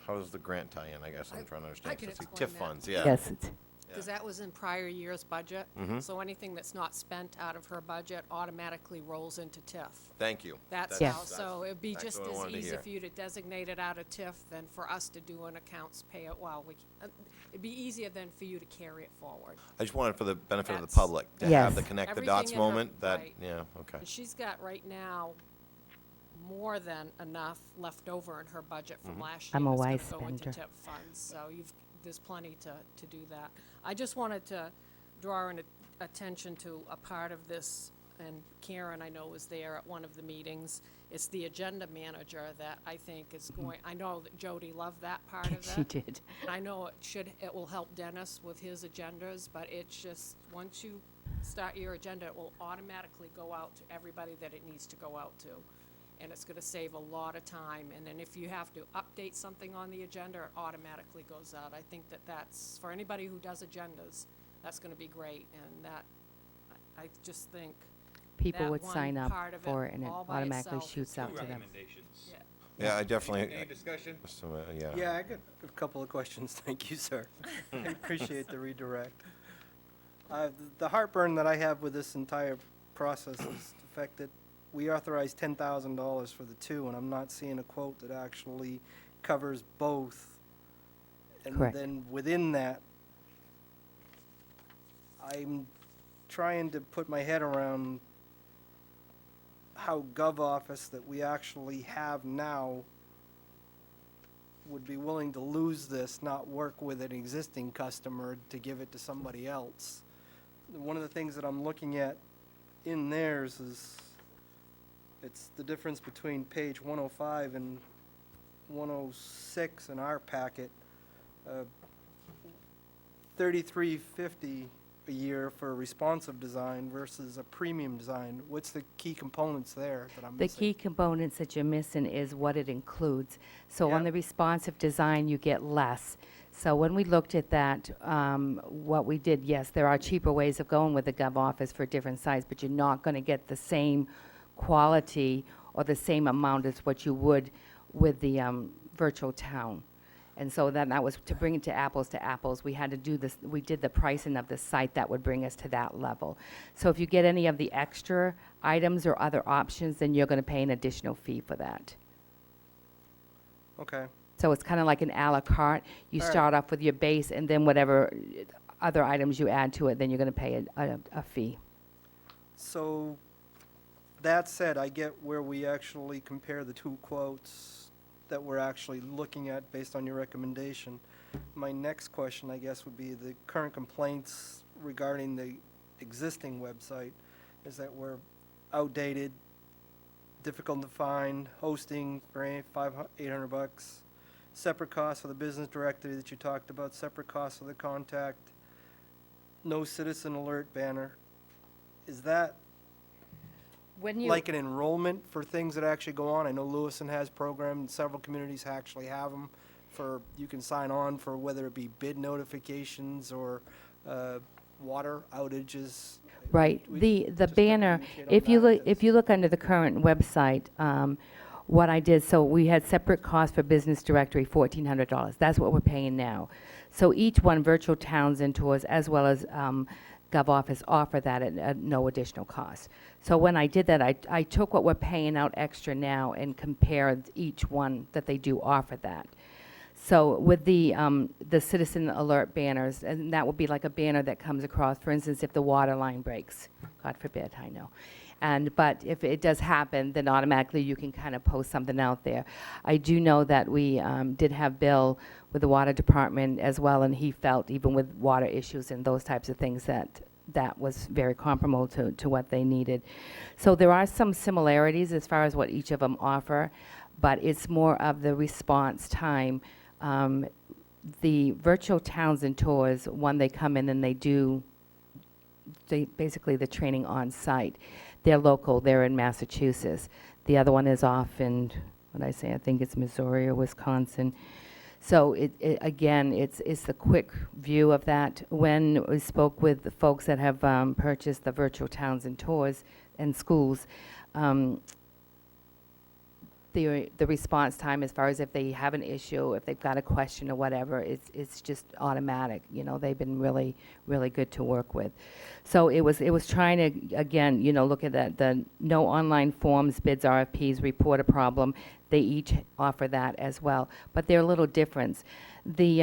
how does the grant tie in, I guess I'm trying to understand. can So it's the explain TIF that. funds, yeah. Yes, it's, Because that was in prior year's budget. So anything that's not spent out of her budget automatically rolls into TIF. Thank you. That's Yes. how, so it'd be That's just what I as wanted to easy hear. for you to designate it out of TIF than for us to do an accounts payout. Well, it'd be easier than for you to carry it forward. I just wanted for the benefit of the That's- public to have the Yes. connect the Everything dots in her- moment that, right. yeah, okay. And she's got right now more than enough left over in her budget from last year. I'm a that's wise gonna go into spender. TIP funds, so there's plenty to do that. I just wanted to draw attention to a part of this, and Karen, I know, was there at one of the meetings. It's the agenda manager that I think is going, I know that Jody loved that part of it. she did. And I know it will help Dennis with his agendas, but it's just, once you start your agenda, it will automatically go out to everybody that it needs to go out to. And it's gonna save a lot of time, and then if you have to update something on the agenda, it automatically goes out. I think that's, for anybody who does agendas, that's gonna be great, and that, I just think People that would one sign up part of it for it and it all by automatically itself shoots is out to them. Recommendations. Yeah. Yeah, I definitely, Any discussion? yeah. Yeah, I got a couple of questions. Thank you, sir. I appreciate the redirect. The heartburn that I have with this entire process is the fact that we authorized $10,000 for the two, and I'm not seeing a quote that actually covers both. And Correct. then within that, I'm trying to put my head around how GovOffice that we actually have now would be willing to lose this, not work with an existing customer to give it to somebody else. One of the things that I'm looking at in theirs is, it's the difference between page 105 and 106 in our packet. $33.50 a year for a responsive design versus a premium design. What's the key components there that I'm The missing? key components that you're missing is what it includes. So on Yeah. the responsive design, you get less. So when we looked at that, what we did, yes, there are cheaper ways of going with the GovOffice for different sites, but you're not going to get the same quality or the same amount as what you would with the virtual town. And so then that was to bring it to apples, we had to do this, we did the pricing of the site that would bring us to that level. So if you get any of the extra items or other options, then you're going to pay an additional fee for that. Okay. So it's kind of like an à la carte. You All right. start off with your base, and then whatever other items you add to it, then you're going to pay a fee. So, that said, I get where we actually compare the two quotes that we're actually looking at based on your recommendation. My next question, I guess, would be the current complaints regarding the existing website is that we're outdated, difficult to find, hosting for $800, separate costs for the business directory that you talked about, separate costs for the contact, no citizen alert banner. Is that When you like an enrollment for things that actually go on? I know Lewiston has programs, several communities actually have them for, you can sign on for whether it be bid notifications or water outages. Right, We the just banner, communicate on if you that, look, if you look under the current website, what I did, so we had separate costs for business directory, $1,400. That's what we're paying now. So each one, Virtual Towns and Tours, as well as GovOffice, offer that at no additional cost. So when I did that, I took what we're paying out extra now and compared each one that they do offer that. So with the citizen alert banners, and that would be like a banner that comes across, for instance, if the water line breaks, God forbid, I know. But if it does happen, then automatically you can kind of post something out there. I do know that we did have Bill with the water department as well, and he felt even with water issues and those types of things that was very comparable to what they needed. So there are some similarities as far as what each of them offer, but it's more of the response time. The Virtual Towns and Tours, one, they come in and they basically the training on site. They're local, they're in Massachusetts. The other one is off in, I think it's Missouri or Wisconsin. So again, it's the quick view of that. When we spoke with the folks that have purchased the virtual towns and tours and schools, the response time, as far as if they have an issue, if they've got a question or whatever, it's just automatic. You know, they've been really, really good to work with. So it was trying to, again, you know, look at that, the no online forms, bids, RFPs, report a problem. They each offer that as well, but they're a little different. The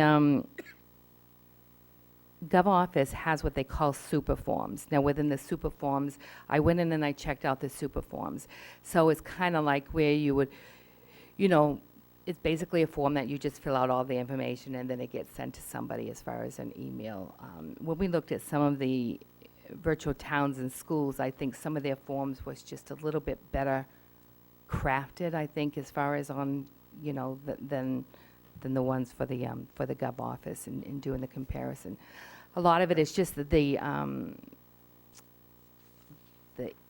Gov Office has what they call super forms. Now, within the super forms, I went in and I checked out the super forms. So it's kind of like where you would, you know, it's basically a form that you just fill out all the information and then it gets sent to somebody as far as an email. When we looked at some of the virtual towns and schools, I think some of their forms was just a little bit better crafted, I think, as far as on, you know, than the ones for the Gov Office in doing the comparison. A lot of it is just the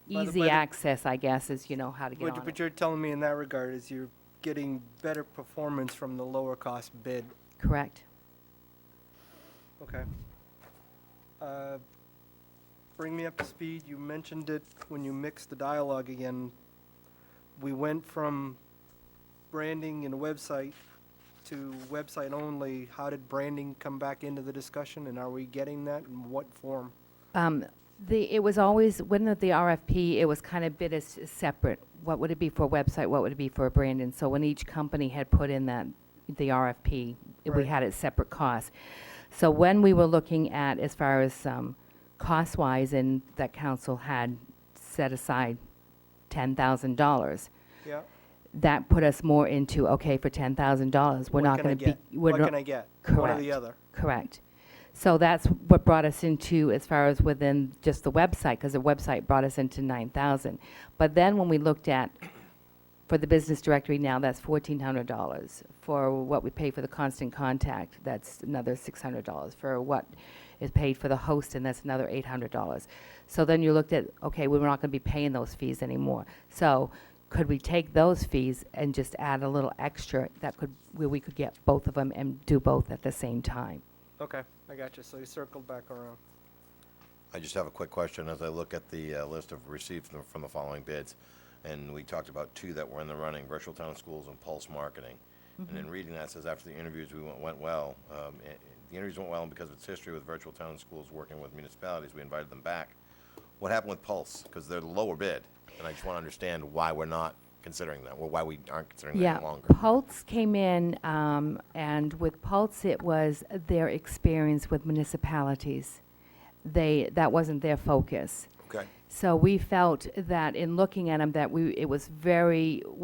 easy access, I guess, is, you know, how to get on But it. you're telling me in that regard is you're getting better performance from the lower cost bid. Correct. Okay. Bring me up to speed. You mentioned it when you mixed the dialogue again. We went from branding and a website to website only. How did branding come back into the discussion, and are we getting that? In what form? It was always, when the RFP, it was kind of bid as separate. What would it be for a website? What would it be for a brand? And so when each company had put in the RFP, we Right. had it separate costs. So when we were looking at, as far as cost-wise, and that council had set aside $10,000, Yeah. that put us more into, okay, for $10,000, we're What not can I going to get? be. we're What not- can I get? One or Correct. the other. Correct. So that's what brought us into, as far as within just the website, because the website brought us into 9,000. But then when we looked at, for the business directory now, that's $1,400. For what we pay for the constant contact, that's another $600. For what is paid for the host, and that's another $800. So then you looked at, okay, we're not going to be paying those fees anymore. So could we take those fees and just add a little extra where we could get both of them and do both at the same time? Okay, I got you. So you circled back around. I just have a quick question as I look at the list of received from the following bids. And we talked about two that were in the running, Virtual Town Schools and Pulse Marketing. And in reading that, it says after the interviews went well. The interviews went well because of its history with Virtual Town Schools working with municipalities. We invited them back. What happened with Pulse? Because they're the lower bid. And I just want to understand why we're not considering that, or why we aren't considering that any longer. Pulse came in, and with Pulse, it was their experience with municipalities. That wasn't their focus. Okay. So we felt that in looking at them, that we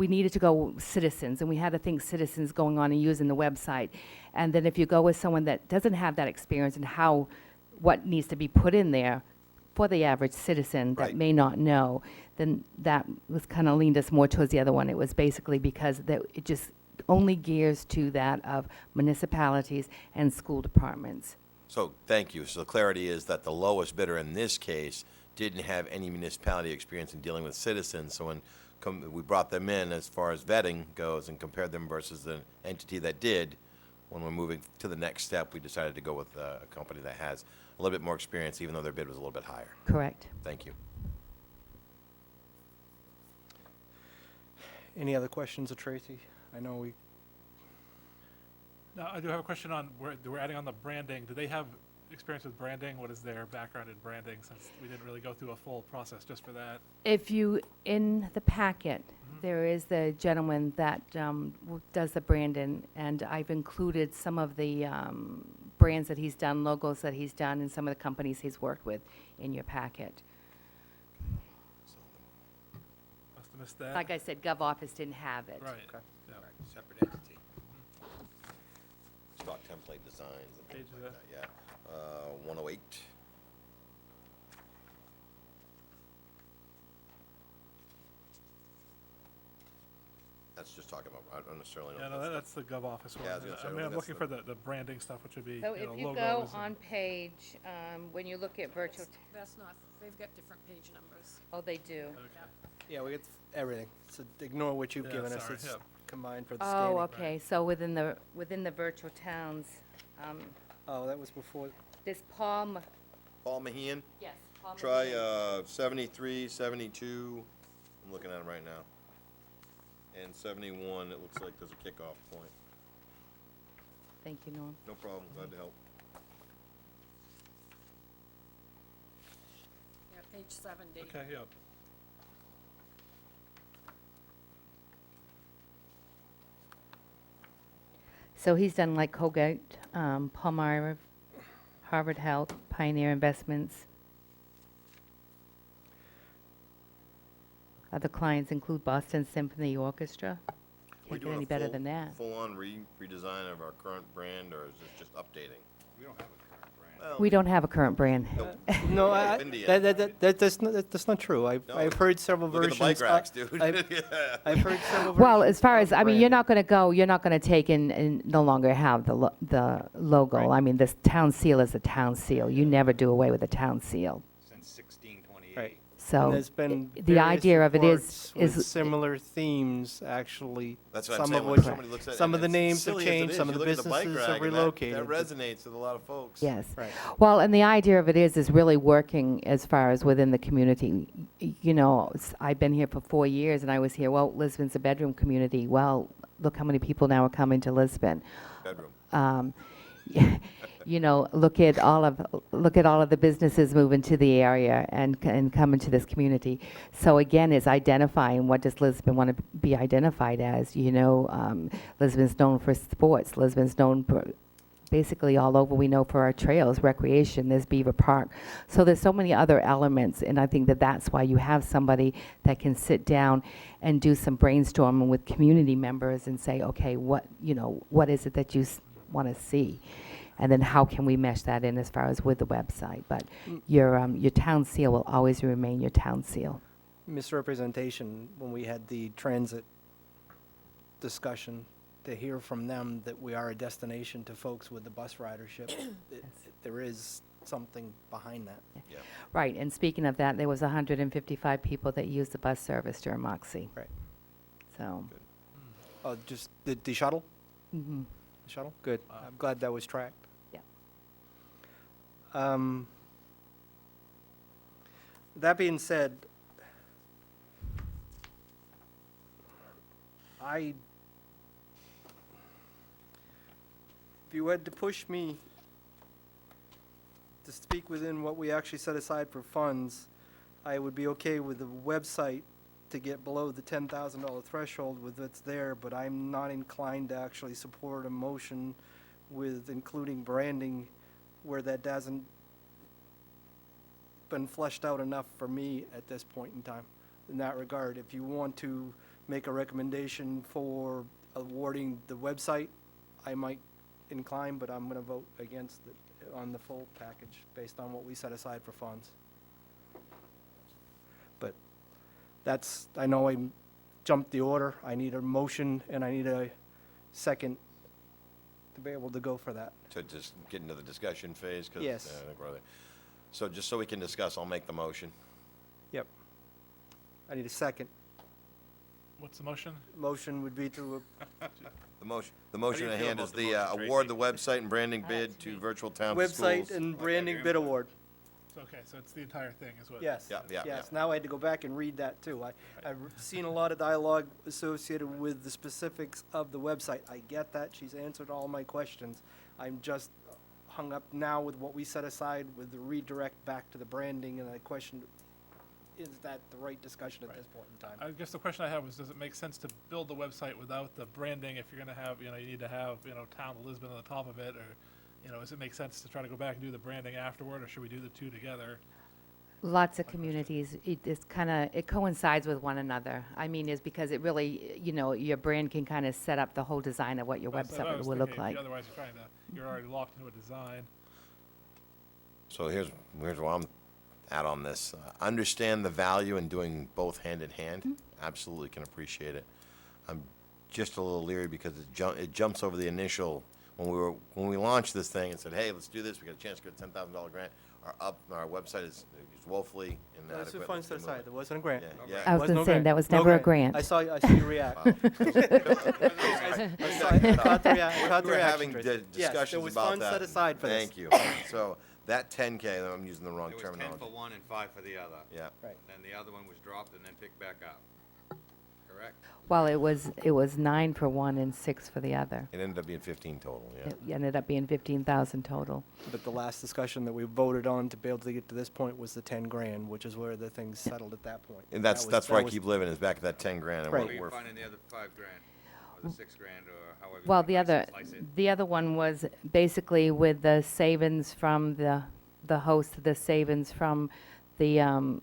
needed to go citizens, and we had to think citizens going on and using the website. And then if you go with someone that doesn't have that experience and what needs to be put in there for the average citizen that Right. may not know, then that was kind of leaned us more towards the other one. It was basically because it just only gears to that of municipalities and school departments. So, thank you. So the clarity is that the lowest bidder in this case didn't have any municipality experience in dealing with citizens. So when we brought them in as far as vetting goes and compared them versus the entity that did, when we're moving to the next step, we decided to go with a company that has a little bit more experience, even though their bid was a little bit higher. Correct. Thank you. Any other questions of Tracy? I know we, Now, I do have a question on, we're adding on the branding. Do they have experience with branding? What is their background in branding, since we didn't really go through a full process just for that? If you, in the packet, there is the gentleman that does the branding, and I've included some of the brands that he's done, logos that he's done, and some of the companies he's worked with in your packet. Must have missed that. Like I said, Gov Office didn't have it. Right. Okay. Yeah. Separate entity. Stock template designs and things Page like of that, yeah. 108. That's just talking about, I don't necessarily know. Yeah, if no, that's- that's the Gov Office one. Yeah, I was gonna say, I I mean, I'm think looking that's for the branding stuff, which would be, So you know, if you logos. go and- on page, when you look at virtual, That's not, they've got different page numbers. oh, they do. Okay. yeah, we get everything. So ignore what you've Yeah, given us. sorry, It's yeah. combined for the scanning. Oh, okay, so within the virtual towns, Oh, that was before, this Paul, Paul Mahian, yes, Paul. try 73, 72, I'm looking at them right now. And 71, it looks like there's a kickoff point. Thank you, Norm. No problem, glad to help. Yeah, page 70. Okay, yeah. So he's done like Colgate, Palmyra, Harvard Health, Pioneer Investments. Other clients include Boston Symphony Orchestra. We Can't get any better than that. Full-on redesign of our current brand, or is this just updating? We don't have a current brand. We don't have a current brand. no, India. that's not true. I've No. I've heard several Look at versions. the bike racks, dude. Yeah. I've heard several versions. Well, as far of as, the I mean, you're branding. not gonna take and no longer have the logo. I mean, this town seal is a town seal. You never do away with a town seal. Since 1628. Right. So And there's been the various idea of it reports is with similar themes, actually. That's what I'm some saying, of when which, somebody looks at it, some and of the it's names have silly as it changed, is, some of you the look at bike businesses rack have and relocated. That resonates with a lot of folks. yes. Right. Well, and the idea of it is really working as far as within the community. You know, I've been here for 4 years, and I was here, well, Lisbon's a bedroom community. Well, look how many people now are coming to Lisbon. Bedroom. You know, look at all of the businesses moving to the area and coming to this community. So again, it's identifying what does Lisbon want to be identified as. You know, Lisbon's known for sports. Lisbon's known for basically all over. We know for our trails, recreation. There's Beaver Park. So there's so many other elements, and I think that that's why you have somebody that can sit down and do some brainstorming with community members and say, okay, what is it that you want to see? And then how can we mesh that in as far as with the website? But your town seal will always remain your town seal. Misrepresentation, when we had the transit discussion, to hear from them that we are a destination to folks with the bus ridership, there is something behind that. Yeah. Right, and speaking of that, there was 155 people that used the bus service during Moxie. Right. So, Oh, just the shuttle? mhm. The shuttle? Good. I'm glad that was tracked. Yeah. That being said, if you had to push me to speak within what we actually set aside for funds, I would be okay with the website to get below the $10,000 threshold with what's there, but I'm not inclined to actually support a motion with including branding where that hasn't been fleshed out enough for me at this point in time. In that regard, if you want to make a recommendation for awarding the website, I might incline, but I'm gonna vote against it on the full package based on what we set aside for funds. But that's, I know I jumped the order. I need a motion and I need a second to be able to go for that. To just get into the discussion phase, 'cause, Yes. I think we're there. So just so we can discuss, I'll make the motion. Yep. I need a second. What's the motion? Motion would be to, The motion do you at feel hand about is the the motion, award Tracy? the website and branding bid to Virtual Town Schools. website and branding bid award. Okay, so it's the entire thing is what? Yes. Yeah. Yes, now I had to go back and read that too. I've seen a lot of dialogue associated with the specifics of the website. I get that, she's answered all my questions. I'm just hung up now with what we set aside with the redirect back to the branding, and I questioned, is that the right discussion at this point in time? I guess the question I have was, does it make sense to build the website without the branding if you're gonna have, you need to have, Town of Lisbon on the top of it, or, does it make sense to try to go back and do the branding afterward, or should we do the two together? Lots of communities, it coincides with one another. I mean, is because it really, your brand can kind of set up the whole design of what your That's what I website was will look thinking, like. Otherwise, you're already locked into a design. So here's where I'm at on this. Understand the value in doing both hand in hand. Absolutely can appreciate it. I'm just a little leery because it jumps over the initial, when we launched this thing and said, hey, let's do this, we got a chance to get a $10,000 grant. our website is woefully inadequate. That's the funds to the side, there wasn't a grant. Yeah, I was Was gonna no say, grant. that was No never a grant. I saw you react. I caught the We're reaction, having Tracy. Yes, there discussions was about funds that. set aside for this. Thank you. So that 10K, I'm using the wrong It was 10 terminology. for one and 5 for the other. Yeah. Right. Then the other one was dropped and then picked back up. Correct? Well, it was 9 for one and 6 for the other. It ended up being 15 total, yeah. It ended up being 15,000 total. But the last discussion that we voted on to be able to get to this point was the 10 grand, which is where the things settled at that point. And That that's, was- that's that where I was- keep living, is back at that 10 grand. And Right. Where are you we're finding the other 5 grand? Or the 6 grand, or however? Well, you the wanna other, slice it? the other one was basically with the savings from the host, the savings from the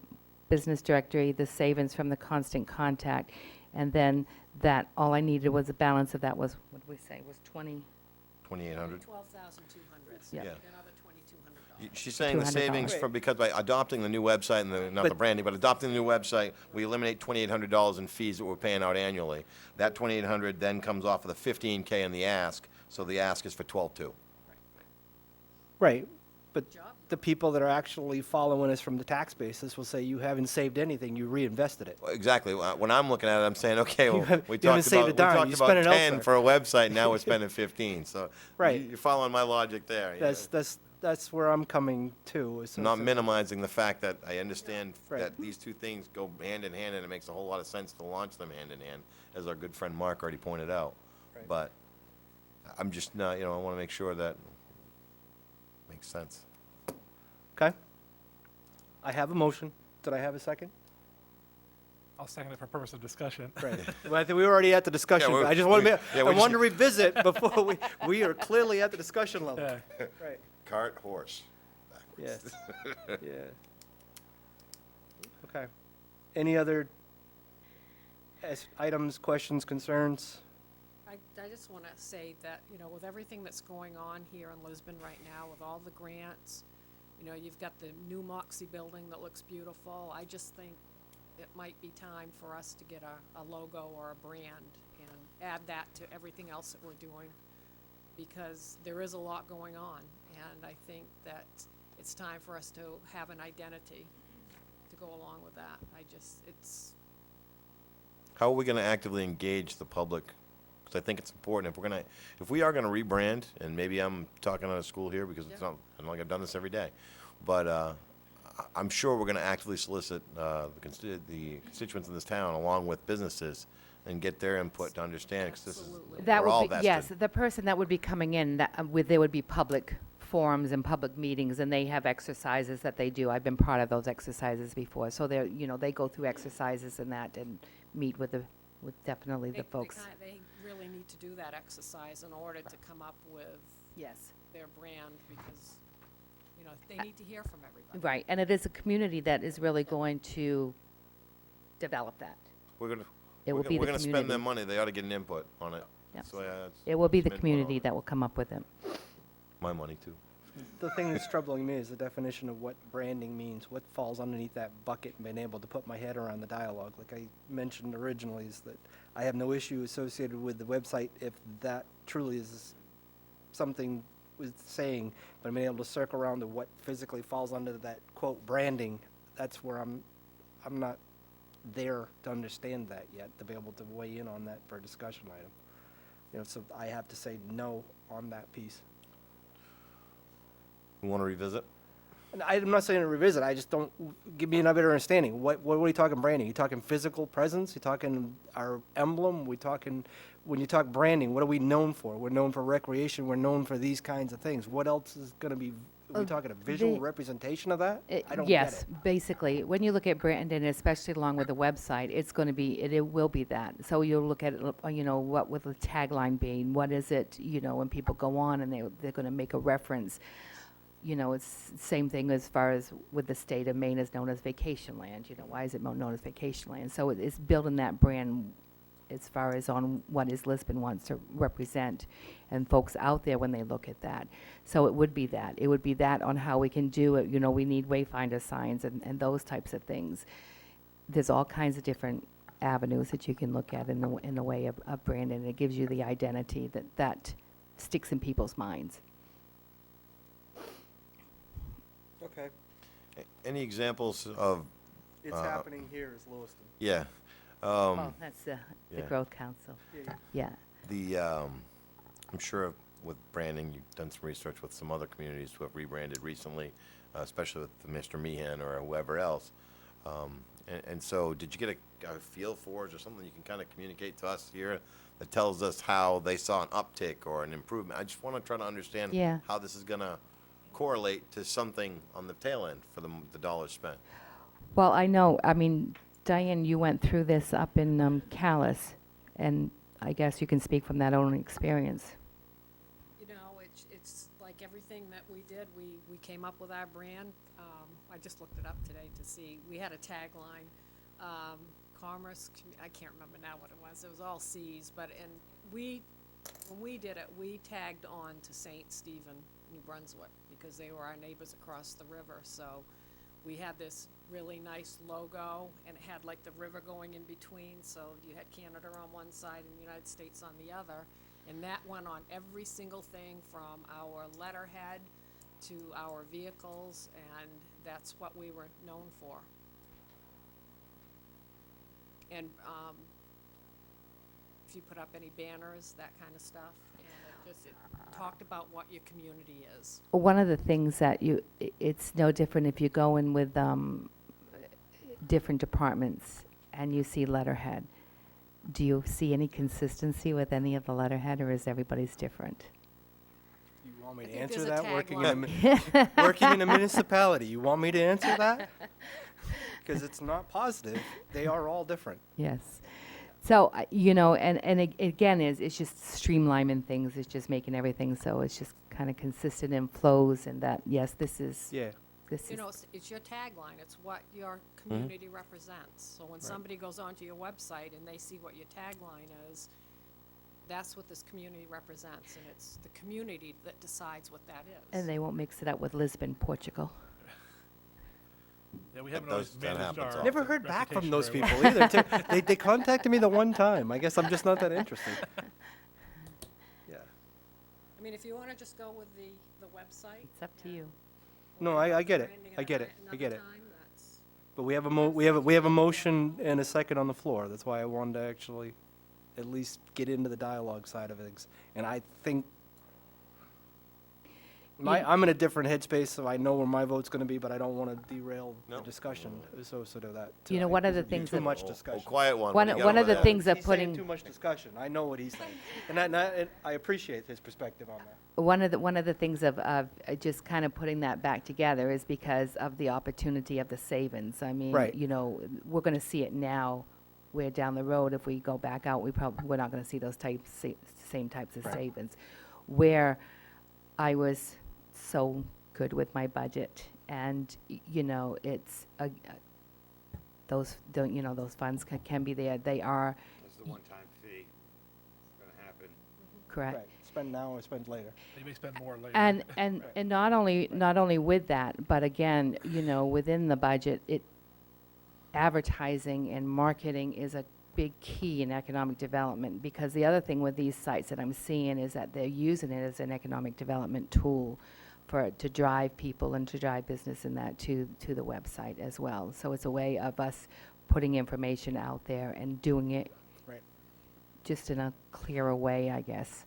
business directory, the savings from the Constant Contact, and then that, all I needed was a balance of that was, what did we say, was 20, 2,800. 12,200. Yeah. Yeah. Another $2,200. She's saying the $200. savings from, because by adopting the new website and the, not the But- branding, but adopting the new website, we eliminate $2,800 in fees that we're paying out annually. That 2,800 then comes off of the 15K in the ask, so the ask is for 12.2. Right, but Job. the people that are actually following us from the tax basis will say, you haven't saved anything, you reinvested it. Well, exactly. When I'm looking at it, I'm saying, okay, well, haven't- we you haven't talked saved about, a dime, we you talked spent about it 10 elsewhere. for a website, now we're spending 15. So Right. you're following my logic there. you know. That's where I'm coming to. is Not that- minimizing the fact that I understand Right. that these two things go hand in hand, and it makes a whole lot of sense to launch them hand in hand, as our good friend Mark already pointed out. Right. But I'm just not, I want to make sure that makes sense. Okay. I have a motion. Did I have a second? I'll second it for purpose of discussion. Right. Well, I think we were already at the discussion. we're- I just want we- to, yeah, I we wanted to just- revisit before we are clearly at the discussion level. Yeah. Right. Cart, horse. Yes. Yeah. Okay. Any other items, questions, concerns? I just want to say that, with everything that's going on here in Lisbon right now, with all the grants, you've got the new Moxie building that looks beautiful. I just think it might be time for us to get a logo or a brand and add that to everything else that we're doing, because there is a lot going on, and I think that it's time for us to have an identity to go along with that. How are we going to actively engage the public? Because I think it's important. If we are going to rebrand, and maybe I'm talking out of school here because it's not like I've done this every day, but I'm sure we're going to actively solicit the constituents in this town, along with businesses, and get their input to understand. Because this is That we're all would be, vested. yes, the person that would be coming in, there would be public forums and public meetings, and they have exercises that they do. I've been part of those exercises before, so they go through exercises and that, and meet with definitely the folks. They really need to do that exercise in order to come up with Yes. their brand, because, they need to hear from everybody. Right, and it is a community that is really going to develop that. We're going to It will be the spend their community. money. They ought to get an input on it. Yep. So it's It will be the some input on community it. that will come up with it. My money too. The thing that's troubling me is the definition of what branding means, what falls underneath that bucket, and being able to put my head around the dialogue. Like I mentioned originally, is that I have no issue associated with the website if that truly is something with saying, but being able to circle around to what physically falls under that quote branding, that's where I'm not there to understand that yet, to be able to weigh in on that for a discussion item. So I have to say no on that piece. We want to revisit? And I'm not saying to revisit, I just don't, give me another understanding. What are you talking branding? You talking physical presence? You talking our emblem? When you talk branding, what are we known for? We're known for recreation, we're known for these kinds of things. What else is gonna be, are we talking a visual the- representation of that? I don't get Yes, it. basically, when you look at Brandon, especially along with the website, it's going to be, it will be that. So you'll look at it, what would the tagline be? What is it, when people go on and they're going to make a reference. It's the same thing as far as with the state of Maine is known as vacation land. Why is it known as vacation land? So it's building that brand as far as on what is Lisbon wants to represent, and folks out there when they look at that. So it would be that. It would be that on how we can do it. We need wayfinder signs and those types of things. There's all kinds of different avenues that you can look at in the way of branding. It gives you the identity that sticks in people's minds. Okay. Any examples of, It's happening here is Lewiston. yeah, Oh, that's the yeah. Growth Council. Yeah. Yeah. I'm sure with branding, you've done some research with some other communities who have rebranded recently, especially with Mr. Meehan or whoever else. And so, did you get a feel for it, or something you can kind of communicate to us here that tells us how they saw an uptick or an improvement? I just want to try to understand Yeah. how this is going to correlate to something on the tail end for the dollars spent. Well, I know, I mean, Diane, you went through this up in Callis, and I guess you can speak from that own experience. You know, it's like everything that we did, we came up with our brand. I just looked it up today to see, we had a tagline, commerce, I can't remember now what it was all C's, but, and when we did it, we tagged on to St. Stephen, New Brunswick, because they were our neighbors across the river, so we had this really nice logo, and it had like the river going in between, so you had Canada on one side and the United States on the other, and that went on every single thing from our letterhead to our vehicles, and that's what we were known for. And if you put up any banners, that kind of stuff, and it talked about what your community is. One of the things that it's no different if you go in with different departments and you see letterhead. Do you see any consistency with any of the letterhead, or is everybody's different? You want me I to think answer there's a that, tagline. working in a municipality? You want me to answer that? Because it's not positive. They are all different. Yes. So, you know, and again, it's just streamlining things. It's just making everything so it's just kind of consistent and flows, and that, yes, this is, Yeah. this You is, know, it's your tagline, it's what your community represents. So when somebody goes onto your website and they see what your tagline is, that's what this community represents, and it's the community that decides what that is. and they won't mix it up with Lisbon, Portugal. Yeah, we haven't That always managed happens our often. Never heard back from reputation those very people well. either. They contacted me the one time. I guess I'm just not that interested. Yeah. I mean, if you wanna just go with the website. It's up to you. No, I get it. branding I get it. I another get it. time, that's- But we have a motion and a second on the floor. That's why I wanted to actually at least get into the dialogue side of things. And I think I'm in a different headspace, so I know where my vote's going to be, but I don't want to derail the No. discussion. So do that. You know, tonight, one of 'cause the it'd be things too that- much Oh, discussion. quiet one. One What do you one got of the over there? things of He's saying putting too much discussion. I know what he's saying, and I appreciate his perspective on that. one of the things of just kind of putting that back together is because of the opportunity of the savings. I mean, Right. you know, we're going to see it now. Where down the road, if we go back out, we're not going to see those same types of Right. savings. Where I was so good with my budget, and you know, it's those funds can be there. They are That's the one-time fee. It's gonna happen. correct. Right. Spend now or spend later. You may spend more later. And not only with that, but again, you know, within the budget, advertising and marketing is a big key in economic development, because the other thing with these sites that I'm seeing is that they're using it as an economic development tool to drive people and to drive business in that to the website as well. So it's a way of us putting information out there and doing it Right. just in a clearer way, I guess.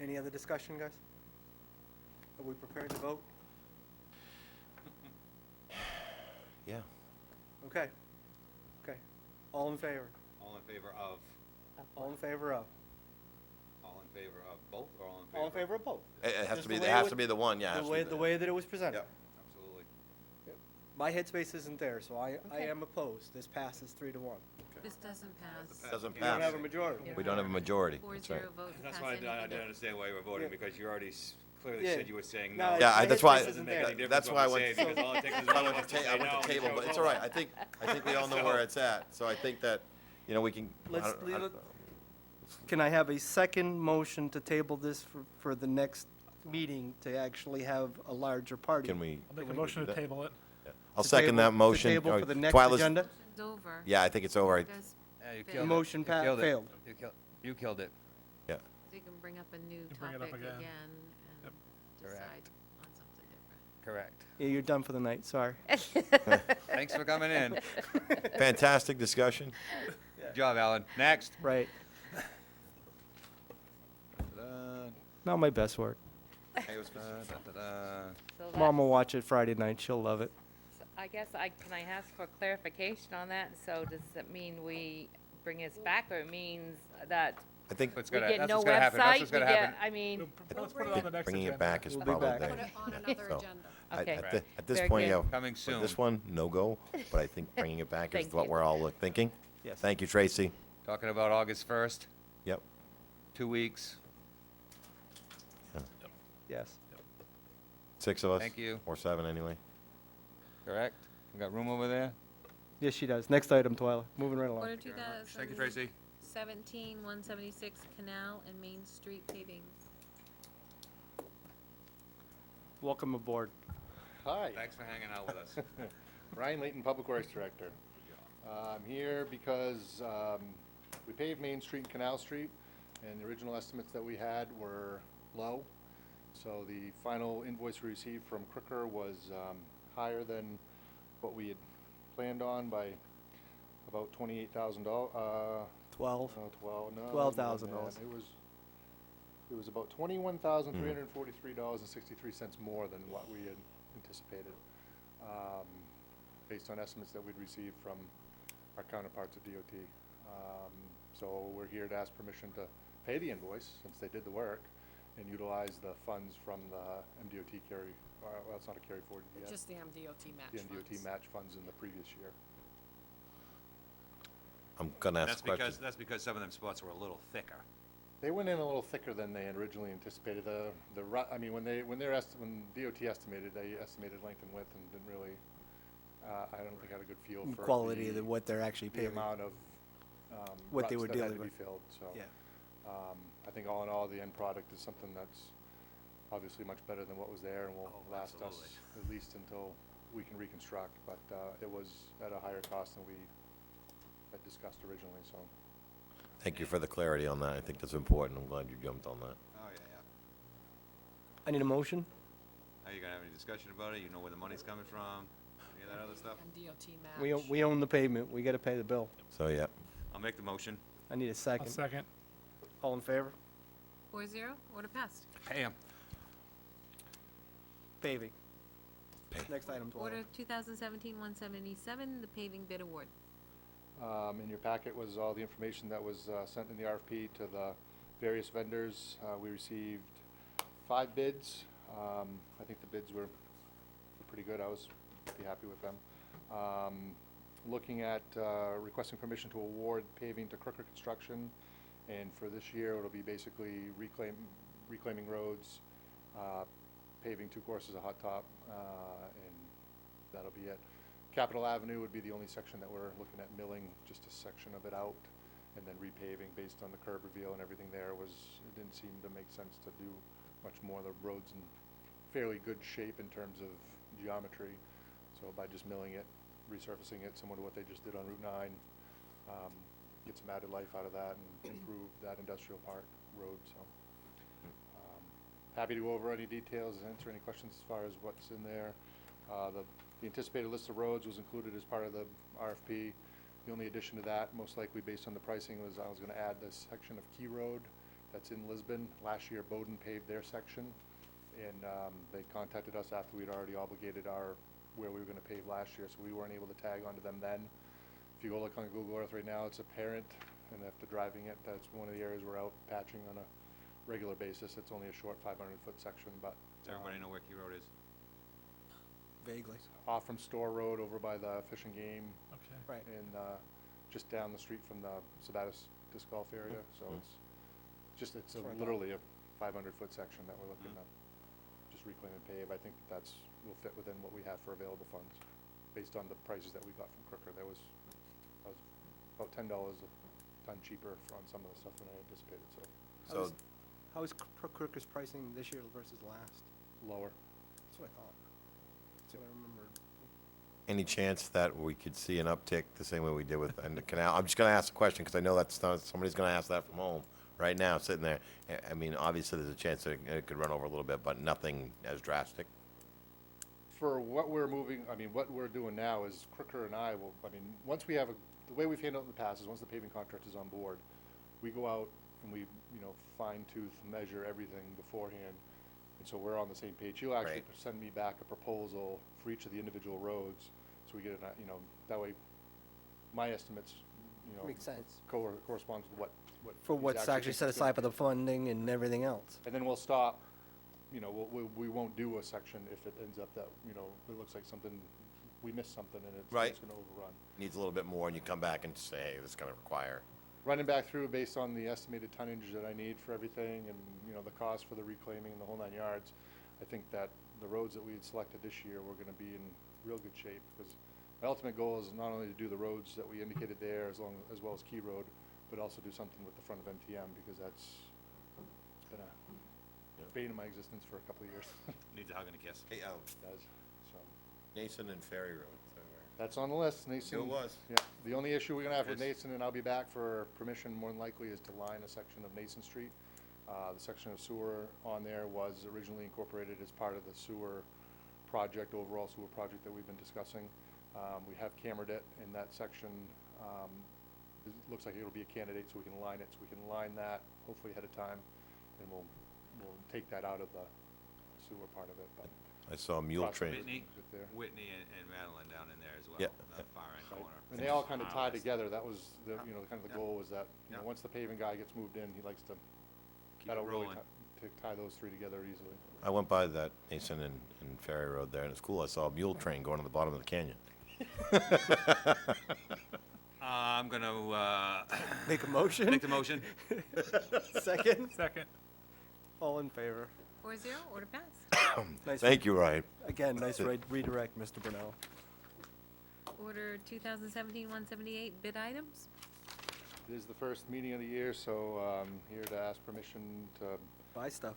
Any other discussion, guys? Are we prepared to vote? Yeah. Okay. Okay. All in favor? All in favor of, All in favor of? all in favor of both, or all in favor? All in favor of both? It has Just to be, the it way has it to would- be the one, yeah. it has to be The way that it was presented. Yep. Absolutely. My headspace isn't there, so I am opposed. This passes 3-1. This doesn't pass. Doesn't We don't have a pass. majority. We don't have a majority. That's right. 4-0 vote to That's pass why I anything. didn't understand why you were voting, Yeah. because you already clearly Yeah. said you were saying No, no. Yeah, that's why- It doesn't make any difference That's what why I we're went, saying, because all it takes is I one went of us to to say I went no, to and table, you but go it's all right. vote. I think we all know where it's at. So I think that, you know, we can. Can I have a second motion to table this for the next meeting to actually have a larger party? Can we? I'll make a can we motion do to that? table it. I'll To second table- that motion. To table for the next Twyla's- agenda? It's over. Yeah, I think it's over. Does The motion failed. You killed it. Yeah. They can bring up a new can bring it up topic again. again Yep. and decide Correct. Yeah, you're done for the night, sorry. Thanks for coming in. Fantastic discussion. Good job, Alan. Next. Right. Da-da. Not my best work. Da-da-da. So Mom will that's- watch it Friday night, she'll love it. so I guess can I ask for clarification on that? So does that mean we bring this back, or it means that I think What's we gonna- get that's no what's gonna happen. That's website? what's We gonna get, happen. I mean, Let's put it on the next bringing agenda. it back is We'll be probably back. the. Put it on yeah, another so agenda. Okay. At this Very point, good. yeah. Coming For soon. this one, no go, but I think bringing it back is Thank what you. we're all thinking. Yes. Thank you, Tracy. Talking about August 1st, Yep. 2 weeks. Yes. 6 of us. Thank you. Or 7 anyway. Correct? We got room over there? Yes, she does. Next item, Twyla. Moving right along. Order Thank you very much. Thank you, Tracy. 176 Canal and Main Street paving. Welcome aboard. Hi, Thanks for hanging out with us. Ryan Layton, Public Works Director. I'm here because we paved Main Street and Canal Street, and the original estimates that we had were low. So the final invoice we received from Crooker was higher than what we had planned on by about $28,000. 12. No, 12, no. $12,000. It was about $21,343.63 more than what we had anticipated, based on estimates that we'd received from our counterparts at DOT. So we're here to ask permission to pay the invoice, since they did the work, and utilize the funds from the MDOT carry, well, it's not a carry forward yet. Just the MDOT match The MDOT funds. match funds in the previous year. I'm gonna ask That's a question. because, that's because some of them spots were a little thicker. They went in a little thicker than they had originally anticipated. I mean, when DOT estimated, they estimated length and width and didn't really, I don't think had a good feel for Quality of what they're actually the paving. amount of What they ruts were that had dealing to be with. filled, so. Yeah. I think all in all, the end product is something that's obviously much better than what was there and will Oh, last us absolutely. at least until we can reconstruct, but it was at a higher cost than we had discussed originally, so. Thank you for the clarity on that. I think that's important. I'm glad you jumped on that. Oh, yeah, yeah. I need a motion. Are you gonna have any discussion about it? You know where the money's coming from? Any of that other stuff? MDOT match. We own the pavement. We gotta pay the bill. So, yeah. I'll make the motion. I need a A second. second. All in favor? 4-0, order passed. Pay 'em. Paving. Next item, Twyla. Order 2017-177, the paving bid award. In your packet was all the information that was sent in the RFP to the various vendors. We received 5 bids. I think the bids were pretty good. I was pretty happy with them. Looking at requesting permission to award paving to Crooker Construction, and for this year, it'll be basically reclaiming roads, paving 2 courses of hot top, and that'll be it. Capitol Avenue would be the only section that we're looking at milling, just a section of it out, and then repaving based on the curb reveal and everything there it didn't seem to make sense to do much more. The road's in fairly good shape in terms of geometry, so by just milling it, resurfacing it, similar to what they just did on Route 9, get some added life out of that and improve that industrial park road, so. Happy to go over any details and answer any questions as far as what's in there. The anticipated list of roads was included as part of the RFP. The only addition to that, most likely based on the pricing, was I was gonna add this section of Key Road that's in Lisbon. Last year, Bowden paved their section, and they contacted us after we'd already obligated where we were gonna pave last year, so we weren't able to tag onto them then. If you go look on Google Earth right now, it's apparent, and after driving it, that's one of the areas we're out patching on a regular basis. It's only a short 500-foot section, but. Does everybody know where Key Road is? Vaguely. Off from Store Road over by the Fish and Game, Okay. Right. and just down the street from the Sabatis Disc Golf area, so Mm. it's That's what I thought. literally a 500-foot section that we're looking to just reclaim and pave. I think will fit within what we have for available funds, based on the prices that we got from Crooker. That was about $10 a ton cheaper on some of the stuff than I anticipated, so So, How is Crooker's pricing this year versus last? lower. That's what I thought. That's what I remembered. any chance that we could see an uptick the same way we did with the canal? I'm just gonna ask a question, because I know that's somebody's gonna ask that from home right now, sitting there. I mean, obviously, there's a chance that it could run over a little bit, but nothing as drastic. for what we're moving, I mean, what we're doing now is Crooker and I will, I mean, once we have, the way we've handled it in the past is once the paving contract is on board, we go out and we, fine tooth measure everything beforehand. And so we're on the same page. You'll actually Right. send me back a proposal for each of the individual roads, so we get an, that way my estimates, Makes sense. corresponds with what. For he's what's actually thinks set it's gonna aside for the funding and everything else. And then we'll stop, we won't do a section if it ends up that, it looks like something, we missed something and Right. it's gonna overrun. Needs a little bit more, and you come back and say, hey, this is gonna require. Running back through based on the estimated tonnage that I need for everything and, the cost for the reclaiming and the whole 9 yards, I think that the roads that we had selected this year were gonna be in real good shape, because my ultimate goal is not only to do the roads that we indicated there as well as Key Road, but also do something with the front of MTM, because it's been a bane of my existence for a couple of years. Needs a hug and a kiss. Hey, It does, so. Nason and Ferry Road. That's on the list, Nason. It was. Yeah, the only issue we're gonna have with Yes. Nason, and I'll be back for permission more than likely, is to line a section of Nason Street. The section of sewer on there was originally incorporated as part of the sewer project, overall sewer project that we've been discussing. We have cambered it, and that section, it looks like it'll be a candidate, so we can line it, so we can line that hopefully ahead of time, and we'll take that out of the sewer part of it, but. I saw a mule Cross train. Whitney, Good there. Whitney and Madeline down in there as well. Yeah. That far end Right. corner. And they all kind of tie together. That was the, Yeah. kind of the Yeah. goal was that, Yeah. once the paving guy gets moved in, he likes to, Keep it that'll really rolling. to tie those three together easily. I went by that Nason and Ferry Road there, and it's cool. I saw a mule train going to the bottom of the canyon. I'm gonna, Make a motion? make the motion. Second? Second. All in favor? 4-0, order pass. Nice Thank you, Ryan. Again, nice redirect, Mr. Brunel. Order 2017-178, bid items. It is the first meeting of the year, so here to ask permission to Buy stuff.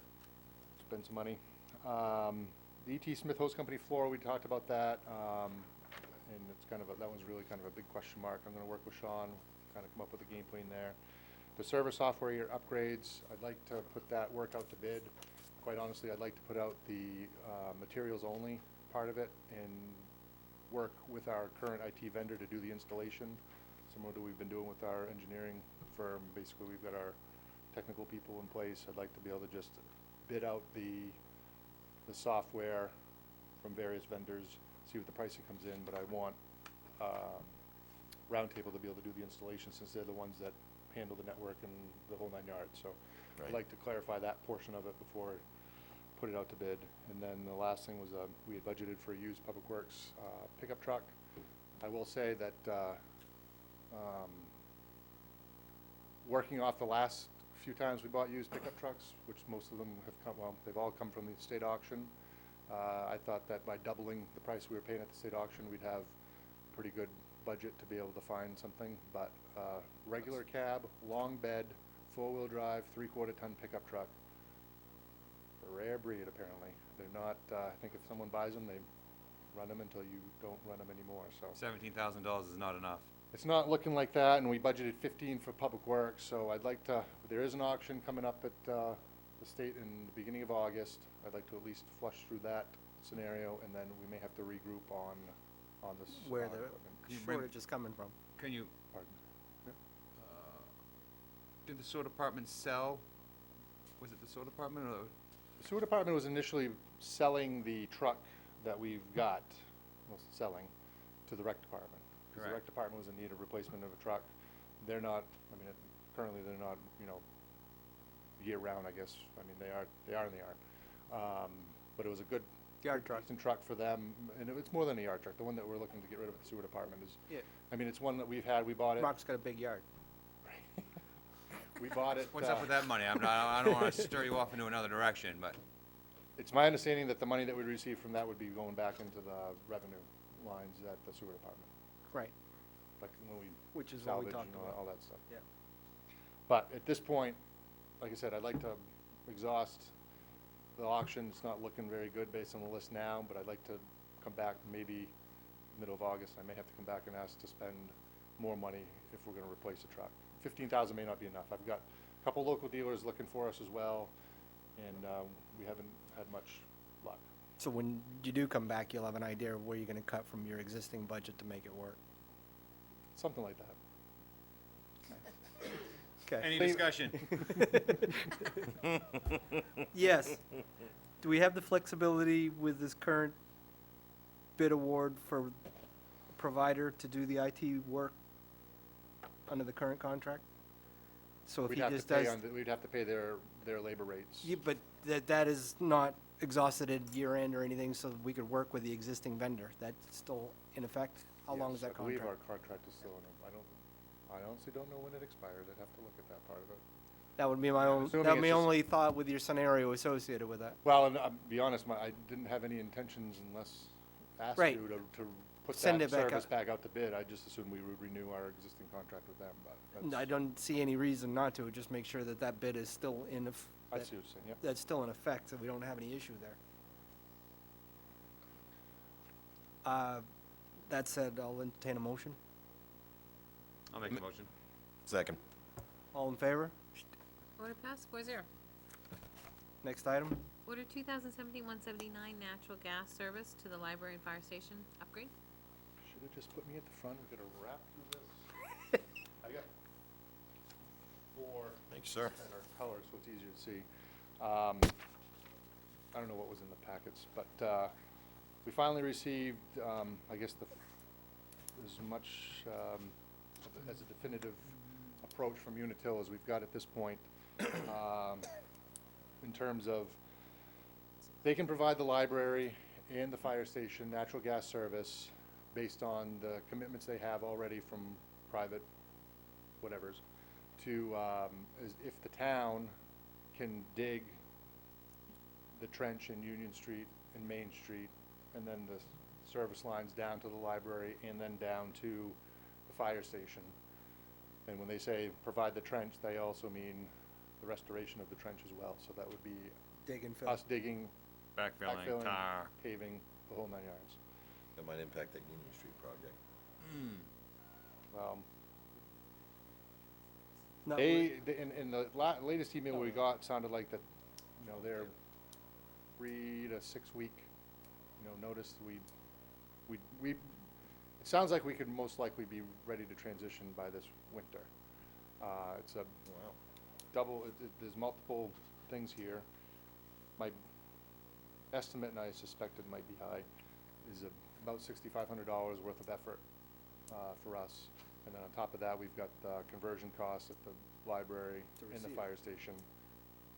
spend some money. The E.T. Smith Hose Company floor, we talked about that, and it's kind of that one's really kind of a big question mark. I'm gonna work with Sean, kind of come up with a game plan there. The server software upgrades, I'd like to put that work out to bid. Quite honestly, I'd like to put out the materials only part of it and work with our current IT vendor to do the installation, similar to what we've been doing with our engineering firm. Basically, we've got our technical people in place. I'd like to be able to just bid out the software from various vendors, see what the pricing comes in, but I want Roundtable to be able to do the installation, since they're the ones that handle the network and the whole 9 yards. So Right. I'd like to clarify that portion of it before I put it out to bid. And then the last thing was, we had budgeted for a used Public Works pickup truck. I will say that working off the last few times we bought used pickup trucks, which most of them have come, well, they've all come from the state auction. I thought that by doubling the price we were paying at the state auction, we'd have a pretty good budget to be able to find something. But regular cab, long bed, 4-wheel drive, 3/4 ton pickup truck. A rare breed, apparently. They're not, I think if someone buys them, they run them until you don't run them anymore, so. $17,000 is not enough. It's not looking like that, and we budgeted 15 for Public Works, so I'd like to, there is an auction coming up at the state in the beginning of August. I'd like to at least flush through that scenario, and then we may have to regroup on this. Where equipment. the shortage is coming from. Can you, Pardon. did the sewer department sell? Was it the sewer department or? The sewer department was initially selling the truck that we've got, well, selling, to the rec department. Because the rec Correct. department was in need of replacement of a truck. They're not, I mean, currently they're not, year-round, I guess. I mean, they are and they aren't. But it was a good Yard truck. decent truck for them, and it's more than a yard truck. The one that we're looking to get rid of at the sewer department is, Yeah. I mean, it's one that we've had, we bought it. Mark's got a big yard. We bought it. What's up with that money? I don't wanna stir you off into another direction, but It's my understanding that the money that we receive from that would be going back into the revenue lines at the sewer department, Right, like when we which is what we salvage talked and about. all that stuff. Yeah. But at this point, like I said, I'd like to exhaust the auction. It's not looking very good based on the list now, but I'd like to come back maybe middle of August. I may have to come back and ask to spend more money if we're gonna replace the truck. 15,000 may not be enough. I've got a couple local dealers looking for us as well, and we haven't had much luck. So when you do come back, you'll have an idea of where you're gonna cut from your existing budget to make it work. Something like that. Okay. Any discussion? Yes. Do we have the flexibility with this current bid award for provider to do the IT work under the current contract? So if We'd he have to just pay does, we'd have to pay their labor rates. yeah, but that is not exhausted at year end or anything, so we could work with the existing vendor. That's still in effect? How long is that I believe contract? our contract is still in, I honestly don't know when it expires. I'd have to look at that part of it. That would be my assuming that would it's be just- only thought with your scenario associated with that. Well, and I'll be honest, I didn't have any intentions unless asked Right. to put Send that it back service up. back out to bid. I just assumed we would renew our existing contract with them, but I that's, don't see any reason not to, just make sure that that bid is still in, I see what you're saying, yep. that's still in effect, so we don't have any issue there. That said, I'll entertain a motion. I'll make the motion. Second. All in favor? Order passed, 4-0. Next item. Order 2017-179 natural gas service to the library and fire station upgrade. Should have just put me at the front. We're gonna wrap through this. I got 4. Thank you, sir. And our colors, so it's easier to see. I don't know what was in the packets, but we finally received, I guess, as much as a definitive approach from Unitil as we've got at this point, in terms of they can provide the library and the fire station natural gas service based on the commitments they have already from private whatevers to, if the town can dig the trench in Union Street and Main Street, and then the service lines down to the library and then down to the fire station. And when they say provide the trench, they also mean the restoration of the trench as well. So that would be Dig and fill. us digging, Backfilling, tar. paving, the whole 9 yards. That might impact that Union Street project. Not In the latest email we got, sounded like that, they're 3 to 6 week, notice. It sounds like we could most likely be ready to transition by this winter. It's a double, there's multiple things here. My estimate, and I suspect it might be high, is about $6,500 worth of effort for us. And then on top of that, we've got conversion costs at the library To and the receive. fire station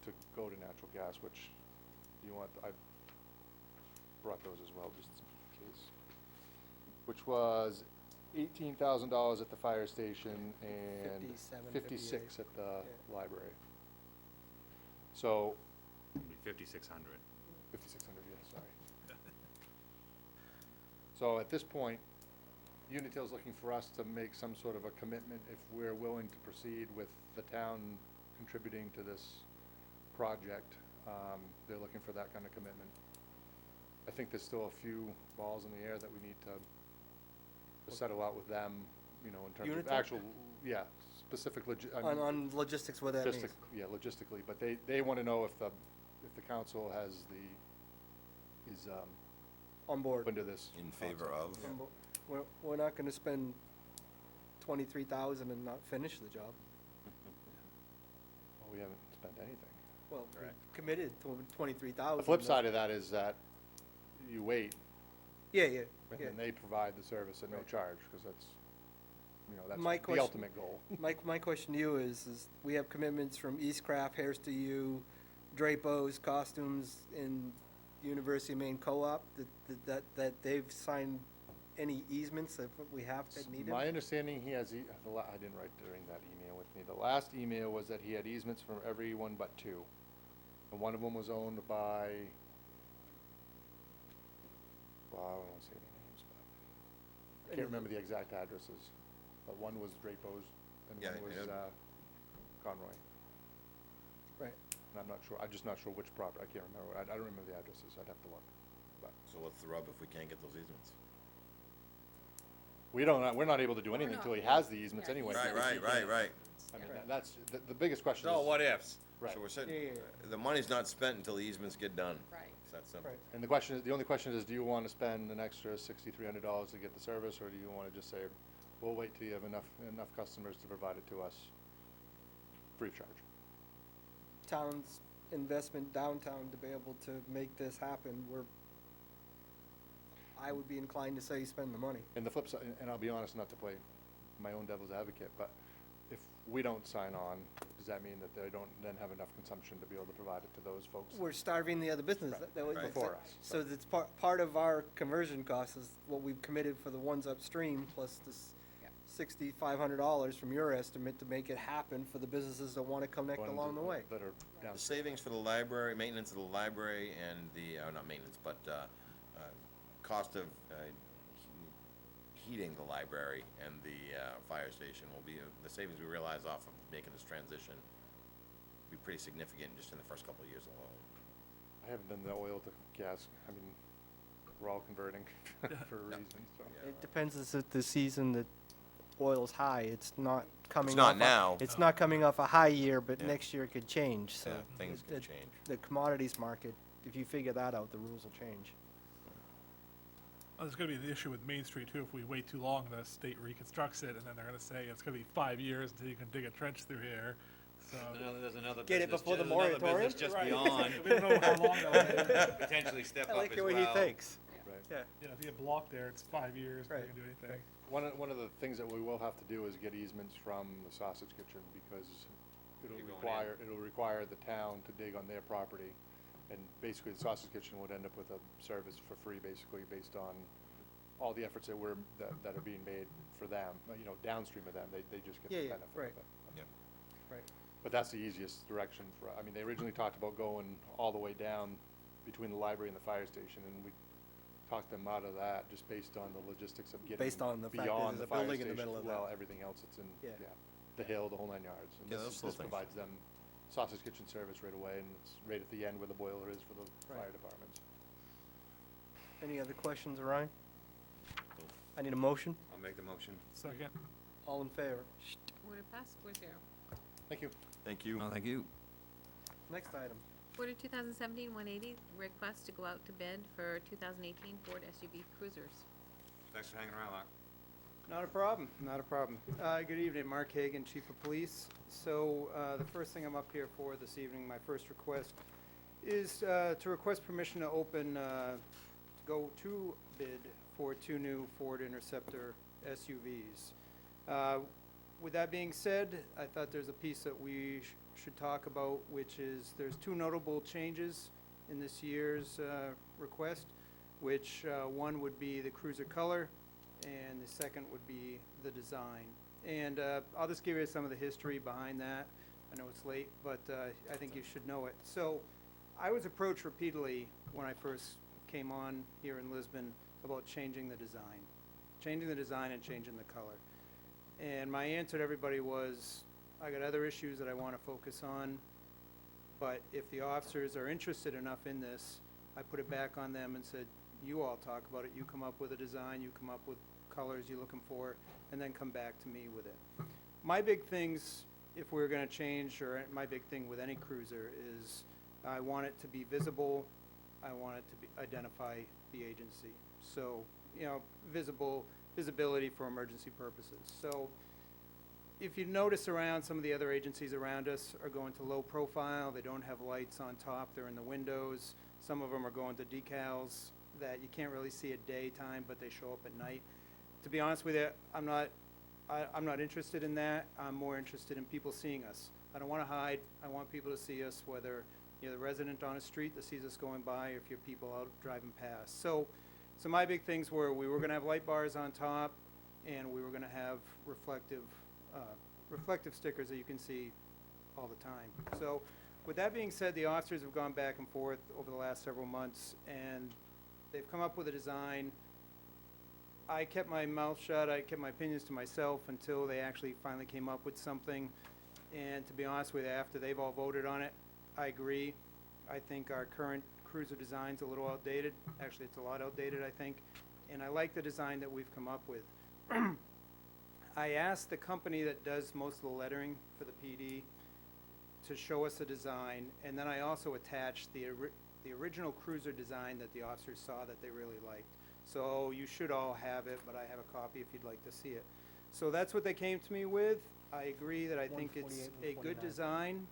to go to natural gas, which I brought those as well, just in case. Which was $18,000 at the fire station and 57, 56 58. at the library. So, 5,600. 5,600, yeah, sorry. So at this point, Unitil's looking for us to make some sort of a commitment if we're willing to proceed with the town contributing to this project. They're looking for that kind of commitment. I think there's still a few balls in the air that we need to settle out with them, in terms of Unitil? actual, specific On logistics, what that means. logistically, but they want to know if the council is On board. open to this. In favor of? On bo- We're not gonna spend 23,000 and not finish the job. Well, we haven't spent anything. Well, we committed to 23,000. The flip side of that is that you wait, Yeah, and yeah. then they provide the service at no Right. charge, because that's, My that's the question- ultimate goal. My question to you is we have commitments from East Craft, Harris to You, Drapos, Costumes, and University of Maine Co-op, that they've signed any easements that we have that need My it? understanding, he has, I didn't write during that email with me, the last email was that he had easements from everyone but 2. And one of them was owned by, well, I don't want to say any names, but I can't remember the exact addresses. But one was Drapos, and Yeah, one was yeah. Conroy. Right. And I'm not sure, I'm just not sure which property, I can't remember, I don't remember the addresses, I'd have to look. But So what's the rub if we can't get those easements? we're not able to do anything until he has the easements anyway. Right. I mean, that's, the biggest question It's all is. what ifs. Right. So we're saying, Yeah. the money's not spent until the easements get done. Right. It's that simple. Right. And the only question is, do you want to spend an extra $6,300 to get the service, or do you want to just say, we'll wait till you have enough customers to provide it to us free of charge? Town's investment downtown to be able to make this happen, I would be inclined to say spend the money. And the flip side, and I'll be honest, not to play my own devil's advocate, but if we don't sign on, does that mean that they don't then have enough consumption to be able to provide it to those folks? We're starving the other business. Right. That was- Right. Before us, So that's part of our conversion cost is what we've committed for the ones upstream, plus this $6,500 from your estimate to make it happen for the businesses that want to connect Ones along the way. That are down. The savings for the library, maintenance of the library, and the, not maintenance, but cost of heating the library and the fire station will be, the savings we realize off of making this transition will be pretty significant just in the first couple of years alone. I haven't done the oil to gas, I mean, we're all converting for a reason, so. Yeah. It depends as if the season that oil's high, it's not coming not off a- now. It's not coming off a high year, but Yeah. next year it could change, so. Yeah, things can it- change. The commodities market, if you figure that out, the rules will change. Well, there's gonna be the issue with Main Street too. If we wait too long, the state reconstructs it, and then they're gonna say it's gonna be 5 years until you can dig a trench through here. So There's another Get it business, before the there's another moratorium? business just Right. beyond. we don't know how long that'll take. Potentially step I up like as the well. way he thinks. Right. Yeah. You know, if you get blocked there, it's 5 years before you Right. can do anything. One of the things that we will have to do is get easements from the sausage kitchen, because You're going it'll require the town to dig on their property. And basically, the sausage kitchen would end up with a service for free, basically, based on all the efforts that are being made for them, downstream of them, they just get Yeah, the yeah, benefit right. of it. Yeah. Right. But that's the easiest direction for, I mean, they originally talked about going all the way down between the library and the fire station, and we talked them out of that, just based on the logistics of getting Based on the fact that beyond there's the a fire building in the station. middle of Well, that. everything else that's in, Yeah. the hill, the whole 9 yards. And Yeah, this- those little this things. provides them sausage kitchen service right away, and it's right at the end where the boiler is for the Right. fire departments. Any other questions, Ryan? I need a motion. I'll make the motion. Second. All in favor? Order passed 4-0. Thank you. Thank you. Thank you. Next item. Order 2017-180, request to go out to bid for 2018 Ford SUV Cruisers. Thanks for hanging around, Mark. Not a problem, not a problem. Good evening, Mark Hagan, Chief of Police. So, the first thing I'm up here for this evening, my first request, is to request permission to open, to go to bid for 2 new Ford Interceptor SUVs. With that being said, I thought there's a piece that we should talk about, which is there's 2 notable changes in this year's request, which one would be the cruiser color, and the second would be the design. And I'll just give you some of the history behind that. I know it's late, but I think you should know it. So I was approached repeatedly when I first came on here in Lisbon about changing the design and changing the color. And my answer to everybody was, I got other issues that I want to focus on, but if the officers are interested enough in this, I put it back on them and said, you all talk about it, you come up with a design, you come up with colors you're looking for, and then come back to me with it. My big things, if we're gonna change, or my big thing with any cruiser is, I want it to be visible, I want it to identify the agency. So, visibility for emergency purposes. So, if you notice around, some of the other agencies around us are going to low profile, they don't have lights on top, they're in the windows. Some of them are going to decals that you can't really see at daytime, but they show up at night. To be honest with you, I'm not interested in that. I'm more interested in people seeing us. I don't want to hide. I want people to see us, whether you're the resident on a street that sees us going by, or if you're people out driving past. So my big things were, we were going to have light bars on top, and we were going to have reflective stickers that you can see all the time. So with that being said, the officers have gone back and forth over the last several months, and they've come up with a design. I kept my mouth shut, I kept my opinions to myself until they actually finally came up with something. And to be honest with you, after they've all voted on it, I agree. I think our current cruiser design's a little outdated. Actually, it's a lot outdated, I think. And I like the design that we've come up with. I asked the company that does most of the lettering for the PD to show us a design, and then I also attached the original cruiser design that the officers saw that they really liked. So you should all have it, but I have a copy if you'd like to see it. So that's what they came to me with. I agree that I think it's 148, a good 149. design.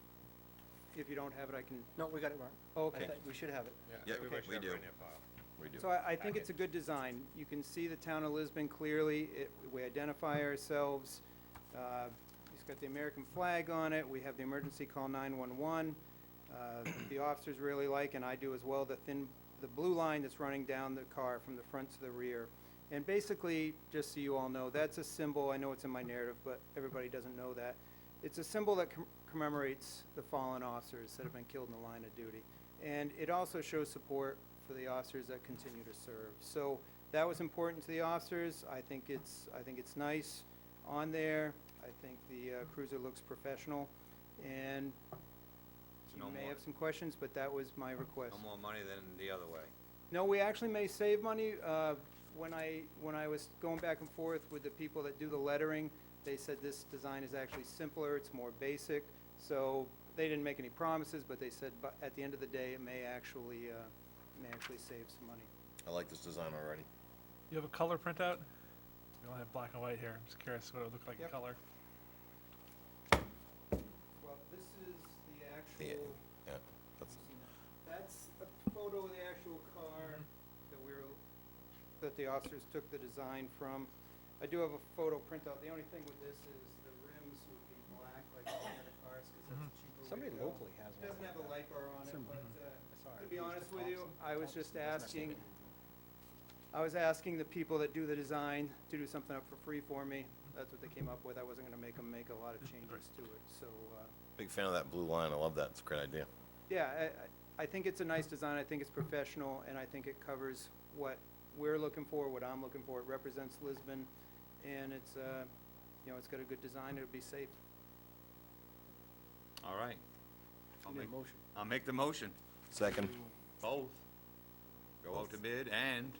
If you don't have it, I can, No, we got it, Mark. okay. We should have it. Yeah, we do. We do. So I think it's a good design. You can see the town of Lisbon clearly. We identify ourselves. It's got the American flag on it. We have the emergency call 911. The officers really like, and I do as well, the blue line that's running down the car from the front to the rear. And basically, just so you all know, that's a symbol. I know it's in my narrative, but everybody doesn't know that. It's a symbol that commemorates the fallen officers that have been killed in the line of duty. And it also shows support for the officers that continue to serve. So that was important to the officers. I think it's nice on there. I think the cruiser looks professional. And So no you may more, have some questions, but that was my request. no more money than the other way. No, we actually may save money. When I was going back and forth with the people that do the lettering, they said this design is actually simpler, it's more basic. So they didn't make any promises, but they said, but at the end of the day, it may actually save some money. I like this design already. You have a color printout? We only have black and white here. I'm just curious what it would look like in Yep. color. Well, this is the Yeah, actual, yeah. That's, that's a photo of the actual car that the officers took the design from. I do have a photo printout. The only thing with this is the rims would be black like all the other cars, because that's a cheaper way Somebody to go. locally has It doesn't one. have a light bar on it, Some- but, Sorry, to be Mr. honest with you, Thompson. I was just Thompson. asking, I was asking the people that do the design to do something up for free for me. That's what they came up with. I wasn't gonna make them make a lot of changes to it, so, big fan of that blue line. I love that. It's a great idea. yeah, I think it's a nice design. I think it's professional, and I think it covers what we're looking for, what I'm looking for. It represents Lisbon, and it's, it's got a good design. It'll be safe. All right. Need a motion. I'll make the motion. Second. Both. Go out to bid and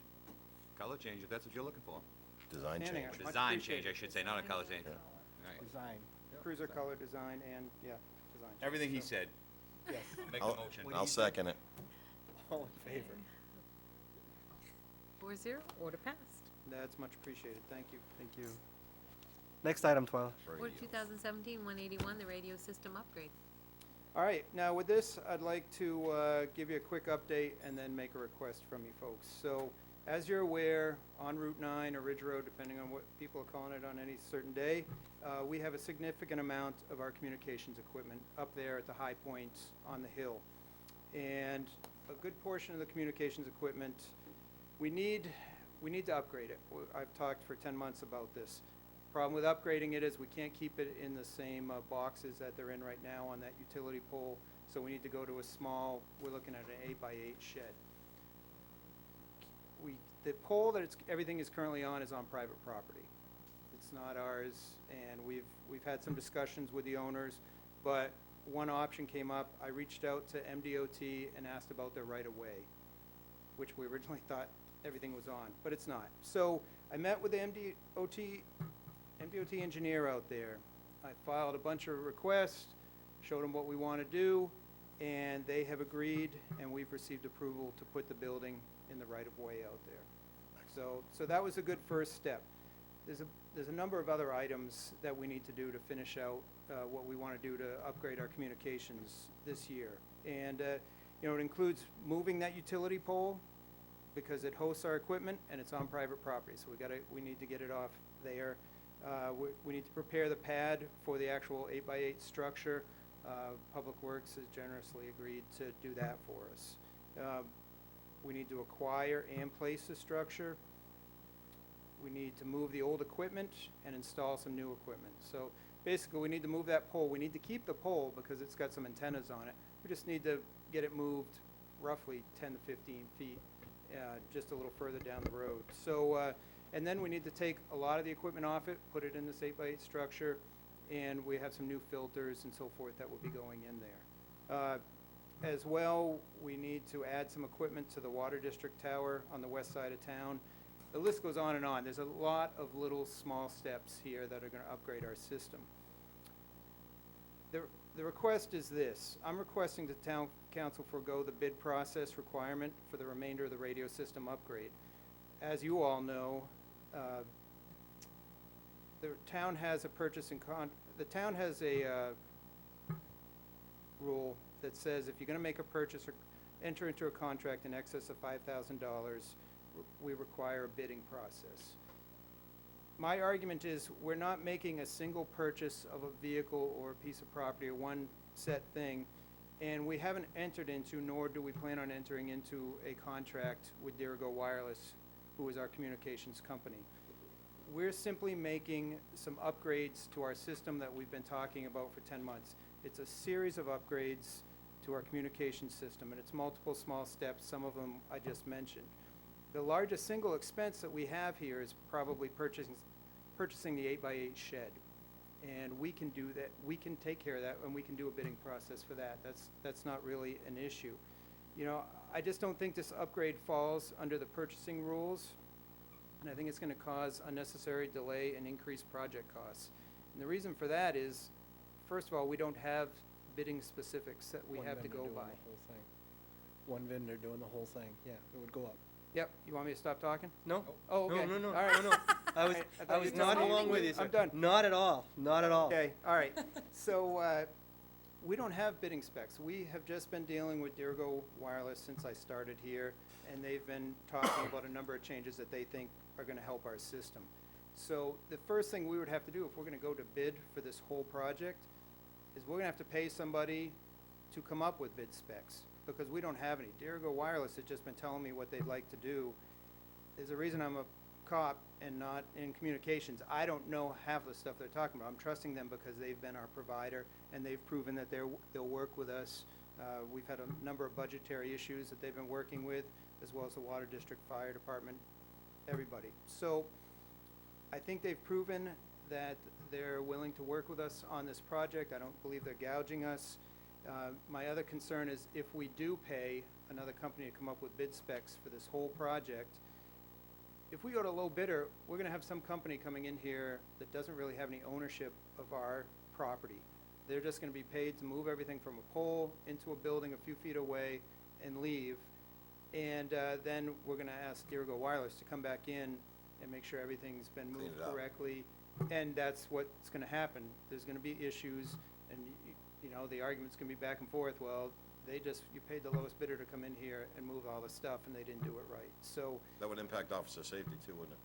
color change, if that's what you're looking for. Design Standing change. up. Or Much design appreciated. change, I should say, not a color change. Yeah. All right. Design. Cruiser color design and, yeah, design. change. Everything he So, said. Yes. Make the motion. I'll second it. All in favor? 4-0, order passed. That's much appreciated. Thank you. Thank you. Next item, 12. Order 2017-181, the radio system upgrade. All right, now with this, I'd like to give you a quick update and then make a request from you folks. So, as you're aware, on Route 9 or Ridge Road, depending on what people are calling it on any certain day, we have a significant amount of our communications equipment up there at the high points on the hill. And a good portion of the communications equipment, we need to upgrade it. I've talked for 10 months about this. Problem with upgrading it is we can't keep it in the same boxes that they're in right now on that utility pole, so we need to go to a small, we're looking at an 8x8 shed. The pole that everything is currently on is on private property. It's not ours, and we've had some discussions with the owners, but one option came up. I reached out to MDOT and asked about their right-of-way, which we originally thought everything was on, but it's not. So I met with the MDOT engineer out there. I filed a bunch of requests, showed them what we want to do, and they have agreed, and we've received approval to put the building in the right-of-way out there. So that was a good first step. There's a number of other items that we need to do to finish out what we want to do to upgrade our communications this year. And, it includes moving that utility pole because it hosts our equipment and it's on private property, so we need to get it off there. We need to prepare the pad for the actual 8x8 structure. Public Works has generously agreed to do that for us. We need to acquire and place the structure. We need to move the old equipment and install some new equipment. So basically, we need to move that pole. We need to keep the pole because it's got some antennas on it. We just need to get it moved roughly 10 to 15 feet, just a little further down the road. So, and then we need to take a lot of the equipment off it, put it in this 8x8 structure, and we have some new filters and so forth that will be going in there. As well, we need to add some equipment to the Water District Tower on the west side of town. The list goes on and on. There's a lot of little small steps here that are going to upgrade our system. The request is this. I'm requesting the town council forego the bid process requirement for the remainder of the radio system upgrade. As you all know, the town has a rule that says if you're gonna make a purchase or enter into a contract in excess of $5,000, we require a bidding process. My argument is, we're not making a single purchase of a vehicle or a piece of property or one set thing, and we haven't entered into, nor do we plan on entering into, a contract with Dirigo Wireless, who is our communications company. We're simply making some upgrades to our system that we've been talking about for 10 months. It's a series of upgrades to our communication system, and it's multiple small steps, some of them I just mentioned. The largest single expense that we have here is probably purchasing the 8x8 shed. And we can do that, we can take care of that, and we can do a bidding process for that. That's not really an issue. You know, I just don't think this upgrade falls under the purchasing rules, and I think it's gonna cause unnecessary delay and increased project costs. And the reason for that is, first of all, we don't have bidding specifics that we One have to vendor go doing by. the whole thing. One vendor doing the whole thing, yeah, it would go up. Yep, you want me to stop talking? No. Oh, okay. No. All right. No. I was, I thought I you was were telling nodding me- along with you, sir. I'm done. Not at all, not at all. Okay, all right. So, we don't have bidding specs. We have just been dealing with Dirigo Wireless since I started here, and they've been talking about a number of changes that they think are gonna help our system. So, the first thing we would have to do if we're gonna go to bid for this whole project is we're gonna have to pay somebody to come up with bid specs, because we don't have any. Dirigo Wireless has just been telling me what they'd like to do. There's a reason I'm a cop and not in communications. I don't know half the stuff they're talking about. I'm trusting them because they've been our provider, and they've proven that they'll work with us. We've had a number of budgetary issues that they've been working with, as well as the Water District Fire Department, everybody. So I think they've proven that they're willing to work with us on this project. I don't believe they're gouging us. My other concern is if we do pay another company to come up with bid specs for this whole project, if we go to low bidder, we're gonna have some company coming in here that doesn't really have any ownership of our property. They're just gonna be paid to move everything from a pole into a building a few feet away and leave. And then we're gonna ask Dirigo Wireless to come back in and make sure everything's been Clean moved it up. correctly. And that's what's gonna happen. There's gonna be issues, and you know, the argument's gonna be back and forth. Well, you paid the lowest bidder to come in here and move all the stuff, and they didn't do it right. So That would impact officer safety too, wouldn't it?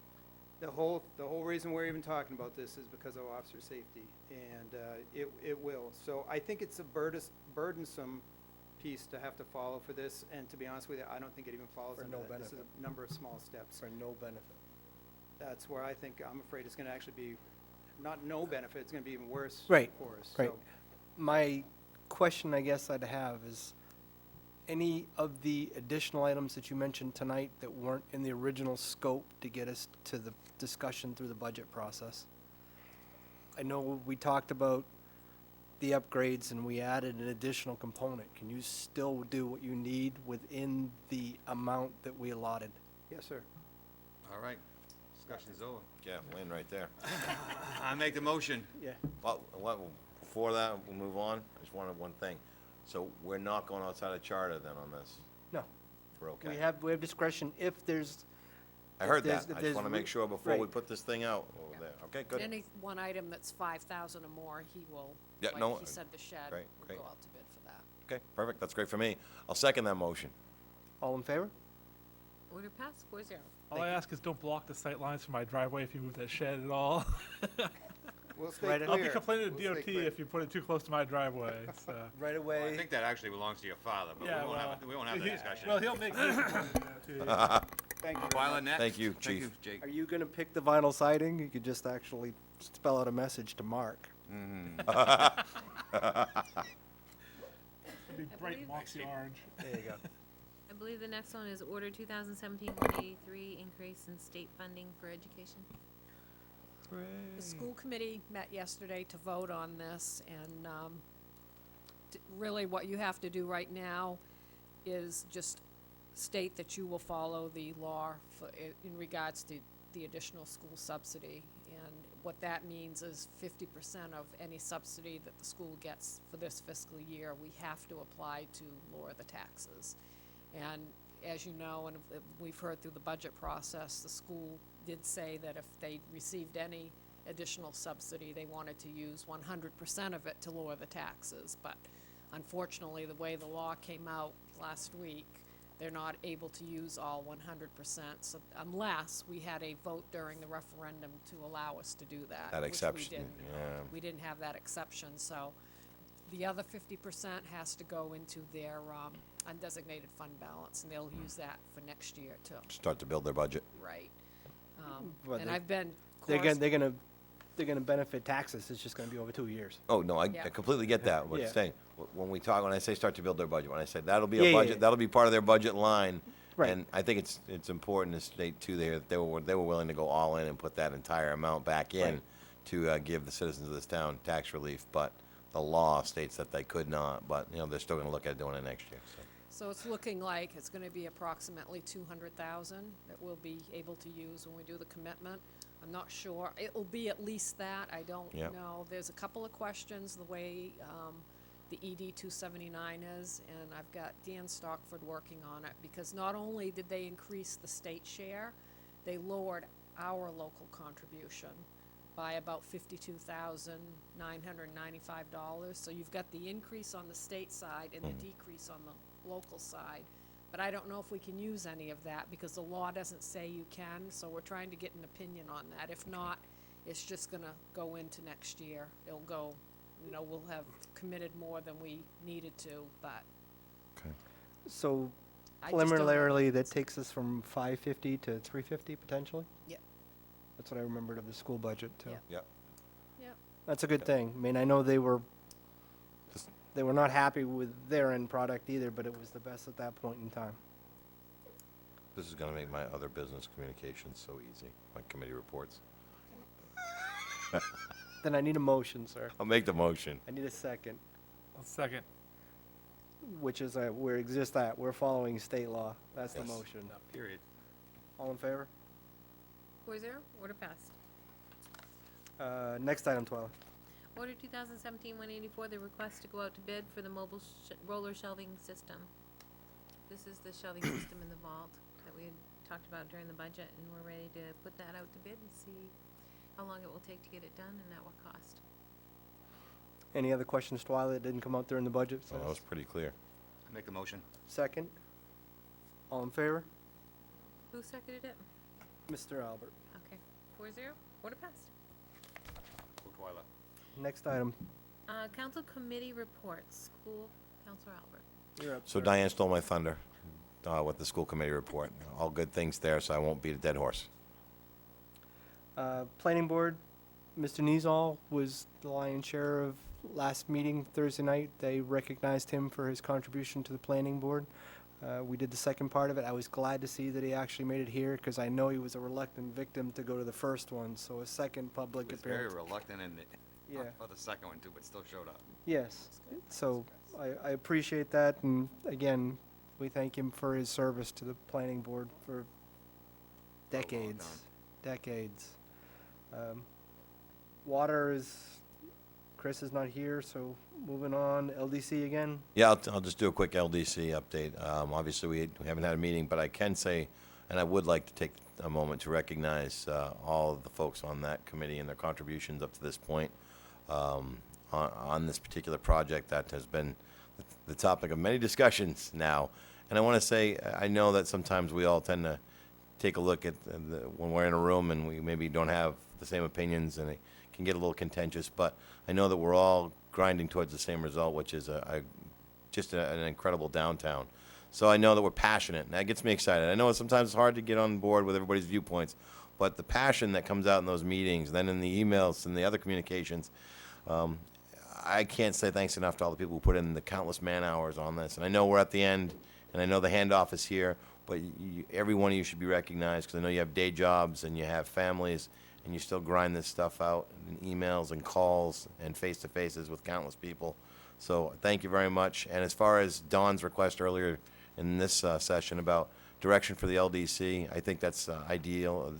the whole reason we're even talking about this is because of officer safety, and it will. So I think it's a burdensome piece to have to follow for this, and to be honest with you, I don't think it even follows For into no that. This is benefit. a number of small steps. For no benefit. That's where I think, I'm afraid it's gonna actually be, not no benefit, it's gonna be even worse Right, for us. right. So, My question I guess I'd have is, any of the additional items that you mentioned tonight that weren't in the original scope to get us to the discussion through the budget process? I know we talked about the upgrades and we added an additional component. Can you still do what you need within the amount that we allotted? yes, sir. All right, discussion's over. Yeah, win right there. I make the motion. Yeah. Well, before that, we'll move on. I just wanted one thing. So we're not going outside of charter then on this? No. We're okay? We have discretion if there's, I heard there's- that. if I there's just want to re- make sure before we right. put this thing out over there. Okay, good. Any one item that's 5,000 or more, he will, Yeah, no, like he said, the shed, great, will great. go out to bid for that. Okay, perfect. That's great for me. I'll second that motion. all in favor? Order passed, 4-0. All I ask is don't block the sight lines from my driveway if you move that shed at all. We'll stay Right, clear. I'll be complaining to We'll stay DOT clear. if you put it too close to my driveway, so. Right I away. think that actually belongs to your father, but Yeah, we won't have that discussion. Well, he'll make this DOT. Thank you. very File it much. next. Thank you, Thank Chief. you, Jake. Are you gonna pick the vinyl siding? You could just actually spell out a message to Mark. It'd be bright believe- moxie orange. There you go. I believe the next one is Order 2017-183, increase in state funding for education. The school committee met yesterday to vote on this, and really what you have to do right now is just state that you will follow the law in regards to the additional school subsidy. And what that means is 50% of any subsidy that the school gets for this fiscal year, we have to apply to lower the taxes. And as you know, and we've heard through the budget process, the school did say that if they received any additional subsidy, they wanted to use 100% of it to lower the taxes. But unfortunately, the way the law came out last week, they're not able to use all 100%, so unless we had a vote during the referendum to allow us to do that. That which we exception, didn't. yeah. We didn't have that exception, so the other 50% has to go into their undesignated fund balance, and they'll use that for next year too. Start to build their budget. Right. But And they- I've been. They're gonna benefit taxes, it's just gonna be over 2 years. Oh, no, I Yeah. completely get that, what Yeah. you're saying. When I say start to build their budget, when I say that'll be Yeah, a yeah, budget, yeah. that'll be part of their budget line. Right. And I think it's important to state too there that they were willing to go all in and put that entire amount back in Right. to give the citizens of this town tax relief, but the law states that they could not, but, they're still gonna look at doing it next year, so. So it's looking like it's gonna be approximately 200,000 that we'll be able to use when we do the commitment. I'm not sure, it'll be at least that, I don't Yep. know. There's a couple of questions, the way, the ED 279 is, and I've got Dan Stockford working on it, because not only did they increase the state share, they lowered our local contribution by about $52,995. So you've got the increase on the state side and the decrease on the local side. But I don't know if we can use any of that because the law doesn't say you can, so we're trying to get an opinion on that. If not, it's just gonna go into next year. It'll go, we'll have committed more than we needed to, but So I just don't know. preliminarily, that takes us from 550 to 350 potentially? Yep. That's what I remembered of the school budget too. Yep. Yep. Yep. That's a good thing. I mean, I know they were not happy with their end product either, but it was the best at that point in time. This is gonna make my other business communications so easy, my committee reports. Then I need a motion, sir. I'll make the motion. I need a second, I'll second. which is we're following state law. That's the Yes. motion. Period. All in favor? 4-0, order passed. Next item, Twyla. Order 2017-184, the request to go out to bid for the mobile roller shelving system. This is the shelving system in the vault that we had talked about during the budget, and we're ready to put that out to bid and see how long it will take to get it done and at what cost. Any other questions, Twyla, that didn't come out during the budget? So that was pretty clear. Make the motion. Second? All in favor? Who seconded it? Mr. Albert. Okay, 4-0, order passed. Next item. Council committee reports, school, Counselor Albert. You're up, So sir. Diane stole my thunder with the school committee report. All good things there, so I won't beat a dead horse. Planning board, Mr. Niesall was the lion's share of last meeting Thursday night. They recognized him for his contribution to the planning board. We did the second part of it. I was glad to see that he actually made it here because I know he was a reluctant victim to go to the first one, so a second public Was very appearance. reluctant and Yeah. for the second one too, but still showed up. Yes, so I appreciate that, and again, we thank him for his service to the planning board for decades, decades. Water is, Chris is not here, so moving on, LDC again. Yeah, I'll just do a quick LDC update. Obviously, we haven't had a meeting, but I can say, and I would like to take a moment to recognize all of the folks on that committee and their contributions up to this point on this particular project that has been the topic of many discussions now. And I want to say, I know that sometimes we all tend to take a look at when we're in a room and we maybe don't have the same opinions and it can get a little contentious, but I know that we're all grinding towards the same result, which is just an incredible downtown. So I know that we're passionate, and that gets me excited. I know sometimes it's hard to get on board with everybody's viewpoints, but the passion that comes out in those meetings, then in the emails and the other communications, I can't say thanks enough to all the people who put in the countless man-hours on this. And I know we're at the end, and I know the handoff is here, but every one of you should be recognized because I know you have day jobs and you have families, and you still grind this stuff out in emails and calls and face-to-faces with countless people. So thank you very much. And as far as Dawn's request earlier in this session about direction for the LDC, I think that's ideal.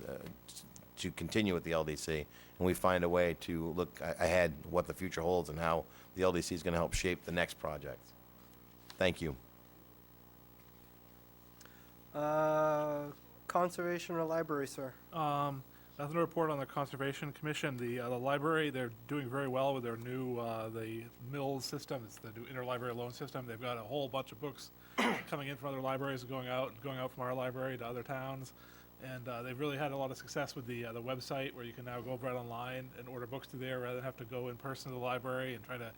to continue with the LDC, and we find a way to look ahead what the future holds and how the LDC is going to help shape the next project. Thank you. Conservation or library, sir? Nothing to report on the Conservation Commission. The library, they're doing very well with their new, the Mills system. It's the new interlibrary loan system. They've got a whole bunch of books coming in from other libraries, going out from our library to other towns. And they've really had a lot of success with the website, where you can now go right online and order books through there rather than have to go in person to the library and try to,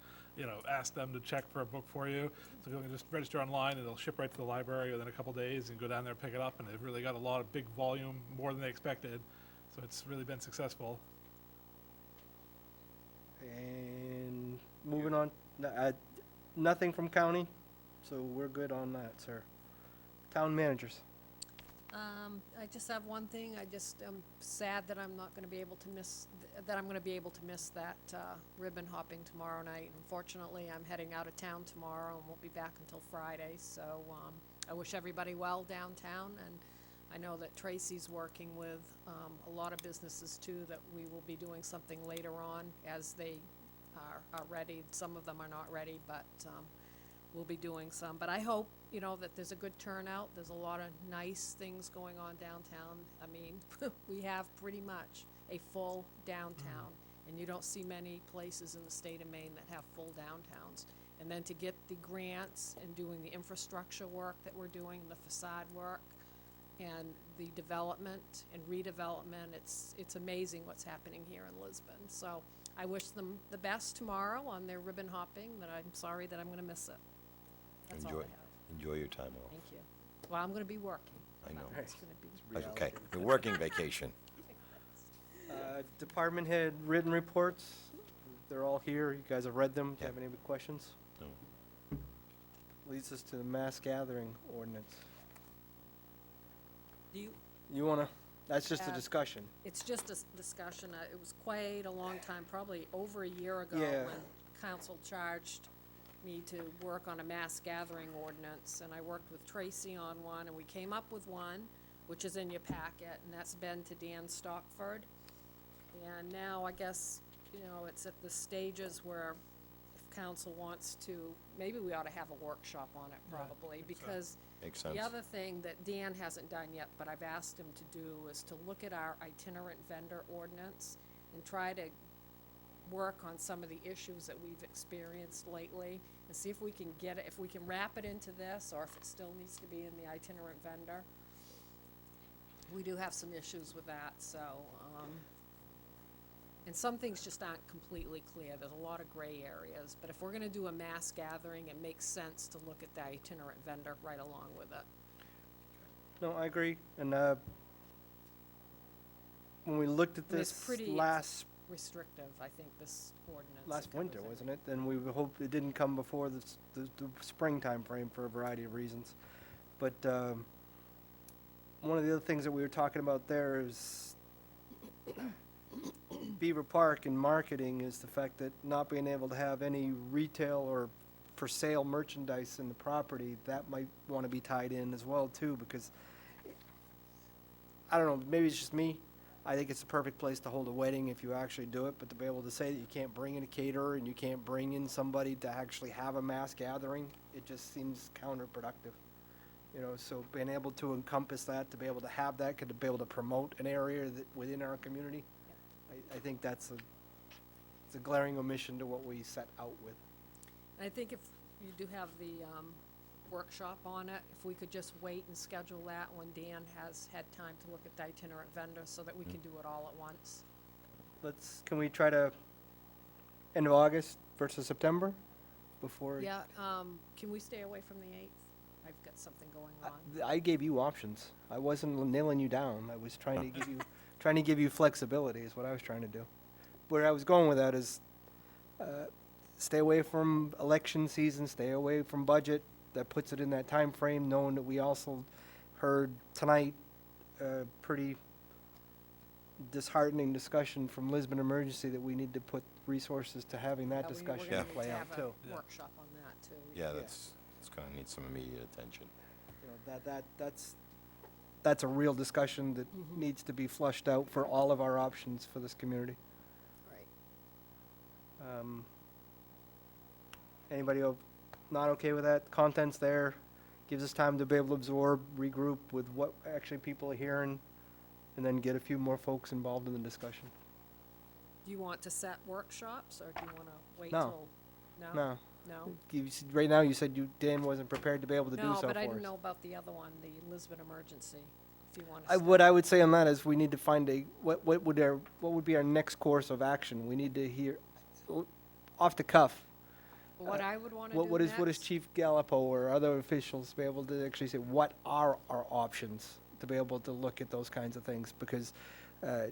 ask them to check for a book for you. So you can just register online and it'll ship right to the library within a couple days, and go down there and pick it up. And they've really got a lot of big volume, more than they expected. So it's really been successful. And moving on, nothing from county, so we're good on that, sir. Town managers. I just have one thing. I just am sad that I'm not gonna be able to miss, that I'm gonna be able to miss that, ribbon hopping tomorrow night. Unfortunately, I'm heading out of town tomorrow and won't be back until Friday, so, I wish everybody well downtown, and I know that Tracy's working with, a lot of businesses too, that we will be doing something later on as they are ready. Some of them are not ready, but, we'll be doing some. But I hope, that there's a good turnout. There's a lot of nice things going on downtown. I mean, we have pretty much a full downtown, and you don't see many places in the state of Maine that have full downtowns. And then to get the grants and doing the infrastructure work that we're doing, the facade work, and the development and redevelopment, it's amazing what's happening here in Lisbon. So I wish them the best tomorrow on their ribbon hopping, but I'm sorry that I'm gonna miss it. That's all I have. Enjoy your time off. Thank you. Well, I'm gonna be working. I know. It's gonna be. Okay, you're working vacation. Department head written reports, they're all here, you guys have read them, do you have any questions? No. Leads us to the mass gathering ordinance. Do you, You wanna, that's just a discussion. it's just a discussion. It was quite a long time, probably over a year ago, Yeah. when council charged me to work on a mass gathering ordinance, and I worked with Tracy on one, and we came up with one, which is in your packet, and that's been to Dan Stockford. And now, I guess, it's at the stages where if council wants to, maybe we ought to have a workshop on it, probably, because Makes sense. the other thing that Dan hasn't done yet, but I've asked him to do, is to look at our itinerant vendor ordinance and try to work on some of the issues that we've experienced lately, and see if we can get it, if we can wrap it into this, or if it still needs to be in the itinerant vendor. We do have some issues with that, so, and some things just aren't completely clear. There's a lot of gray areas, but if we're gonna do a mass gathering, it makes sense to look at the itinerant vendor right along with it. No, I agree, and, when we looked at And it's this pretty restrictive, I think, this ordinance. last It covers winter, it. wasn't it? Then we would hope it didn't come before the springtime frame for a variety of reasons. But, one of the other things that we were talking about there is Beaver Park and marketing is the fact that not being able to have any retail or for sale merchandise in the property, that might want to be tied in as well too, because I don't know, maybe it's just me. I think it's the perfect place to hold a wedding if you actually do it, but to be able to say that you can't bring in a caterer and you can't bring in somebody to actually have a mass gathering, it just seems counterproductive. So being able to encompass that, to be able to have that, to be able to promote an area that within our community, I think it's a glaring omission to what we set out with. And I think if you do have the, workshop on it, if we could just wait and schedule that when Dan has had time to look at the itinerant vendor, so that we can do it all at once. Can we try to end of August versus September before? Yeah, can we stay away from the 8th? I've got something going on. I gave you options. I wasn't nailing you down. I was trying to give you flexibility is what I was trying to do. Where I was going with that is, stay away from election season, stay away from budget. That puts it in that time frame, knowing that we also heard tonight pretty disheartening discussion from Lisbon Emergency that we need to put resources to having that discussion We're play gonna out need to too. have a workshop on that, too. Yeah, it's going to need some immediate attention. that's a real discussion that needs to be flushed out for all of our options for this community. Right. Anybody not okay with that? Content's there, gives us time to be able to absorb, regroup with what actually people are hearing, and then get a few more folks involved in the discussion. Do you want to set workshops, or do you want to wait No. till? No? No. No? Right now, you said Dan wasn't prepared to be able to do so No, for us. but I didn't know about the other one, the Lisbon emergency, if you want I, to. what I would say on that is we need to find what would be our next course of action? We need to hear, off the cuff. What I would want to do What is next. Chief Gallipo or other officials be able to actually say, what are our options to be able to look at those kinds of things? Because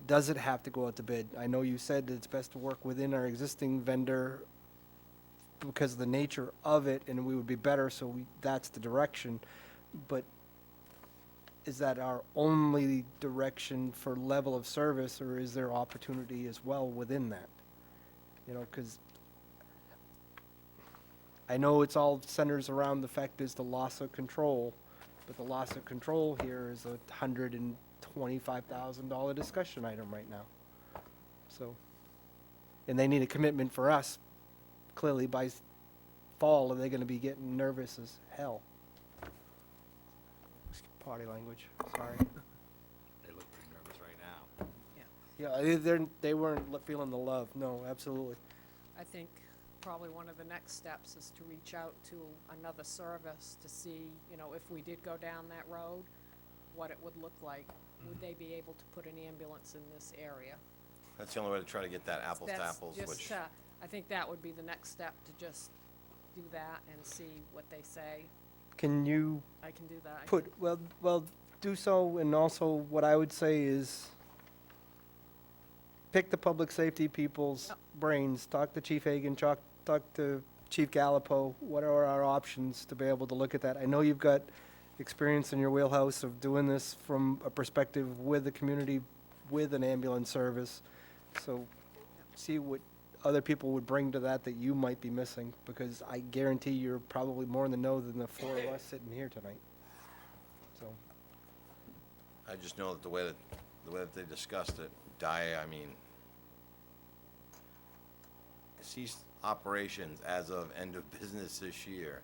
does it have to go out to bid? I know you said that it's best to work within our existing vendor because of the nature of it, and we would be better, so that's the direction. But is that our only direction for level of service, or is there opportunity as well within that? You know, because I know it's all centers around the fact is the loss of control, but the loss of control here is a $125,000 discussion item right now. So, and they need a commitment for us, clearly by fall, are they gonna be getting nervous as hell? Party language, sorry. They look pretty nervous right now. Yeah, they weren't feeling the love, no, absolutely. I think probably one of the next steps is to reach out to another service to see, you know, if we did go down that road, what it would look like. Would they be able to put an ambulance in this area? That's the only way to try to get that apples to That's apples, just, which, I think that would be the next step, to just do that and see what they say. Can you I can do that. I put, can- well, do so, and also what I would say is pick the public safety people's Yep. brains, talk to Chief Hagan, talk to Chief Gallipo, what are our options to be able to look at that? I know you've got experience in your wheelhouse of doing this from a perspective with the community, with an ambulance service, so see what other people would bring to that you might be missing, because I guarantee you're probably more in the know than the four of us sitting here tonight. So, I just know that the way that they discussed it, I mean, ceased operations as of end of business this year.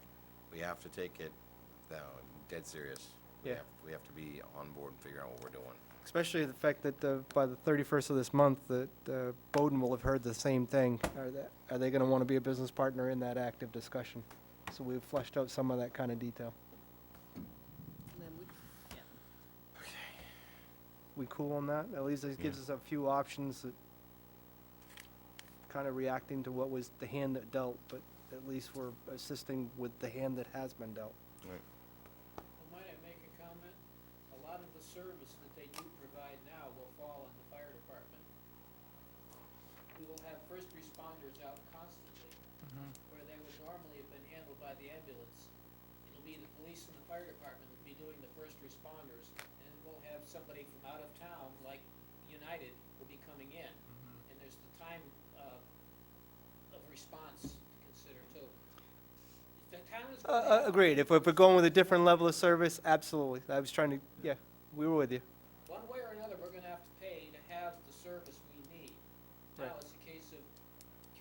We have to take it dead serious. Yeah. We have to be on board and figure out what we're doing. especially the fact that by the 31st of this month, that Bowden will have heard the same thing. Are they going to want to be a business partner in that active discussion? So we've fleshed out some of that kind of detail. And then we, yeah. We cool on that? At least it gives us a few options that kind of reacting to what was the hand that dealt, but at least we're assisting with the hand that has been dealt. Might I make a comment? A lot of the service that they do provide now will fall on the fire department. We will have first responders out constantly, where they would normally have been handled by the ambulance. It'll be the police and the fire department will be doing the first responders, and we'll have somebody from out of town, like United, will be coming in. And there's the time of response to consider too. If the town is. Agreed. If we're going with a different level of service, absolutely. I was trying to, yeah, we were with you. One way or another, we're gonna have to pay to have the service we need. Now, Right. it's a case of,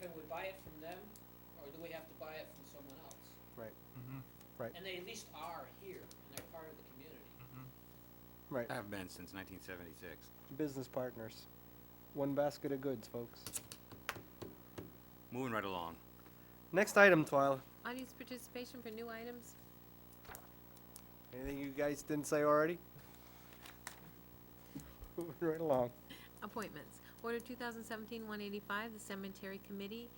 can we buy it from them, or do we have to buy it from someone else? Right. And they at least are here, and they're part of the community. Right. Have been since 1976. Business partners. One basket of goods, folks. Moving right along. Next item, Twyla. Audience participation for new items? Anything you guys didn't say already? Moving right along. Appointments. Order 2017-185, the Cemetery Committee.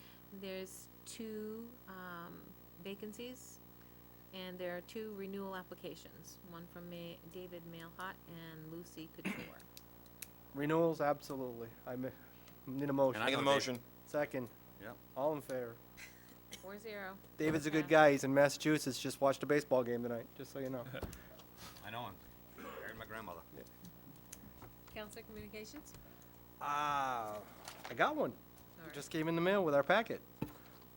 There's 2 vacancies, and there are 2 renewal applications, one from David Mailhot and Lucy Couture. Renewals, absolutely. Need a motion. And I Make a go motion. Second. Yep. All in favor. 4-0. David's a good guy. He's in Massachusetts. Just watched a baseball game tonight, just so you know. I know him. Married my grandmother. Council Communications? I got one. All right. Just came in the mail with our packet.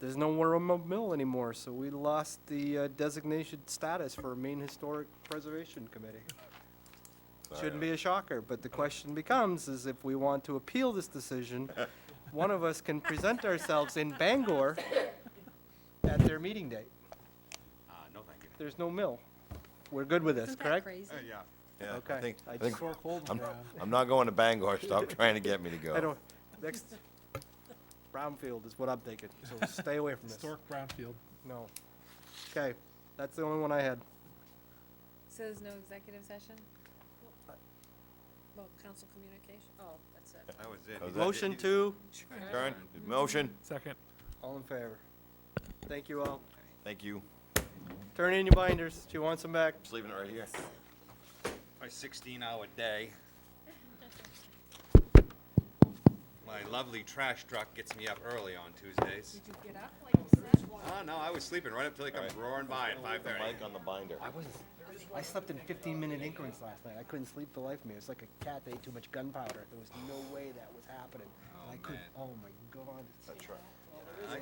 There's no Warren Mill anymore, so we lost the designation status for Maine Historic Preservation Committee. Shouldn't be a shocker, but the question becomes, is if we want to appeal this decision, one of us can present ourselves in Bangor at their meeting date. No, thank you. There's no mill. We're good with this, Isn't that correct? crazy? Yeah. Yeah, Okay. I think, I I think, just- I'm not going to Bangor, stop trying to get me to go. I don't, next, Brownfield is what I'm thinking, so stay away from this. Historic Brownfield. No. Okay, that's the only one I had. So there's no executive session? Well, council communication, oh, that's it. That was it. That was it. Motion to, Turn, motion, Second. all in favor. Thank you all. thank you. Turn in your binders. Do you want some back? Just leaving it right here. My 16-hour day. My lovely trash truck gets me up early on Tuesdays. Did you get up like you said? Oh, no, I was sleeping right up till it comes roaring by at 5:30. The mic on the binder. I slept in 15-minute increments last night. I couldn't sleep for the life of me. It was like a cat that ate too much gunpowder. There was no way that was happening. Oh, I couldn't, man. oh my God. That's right. I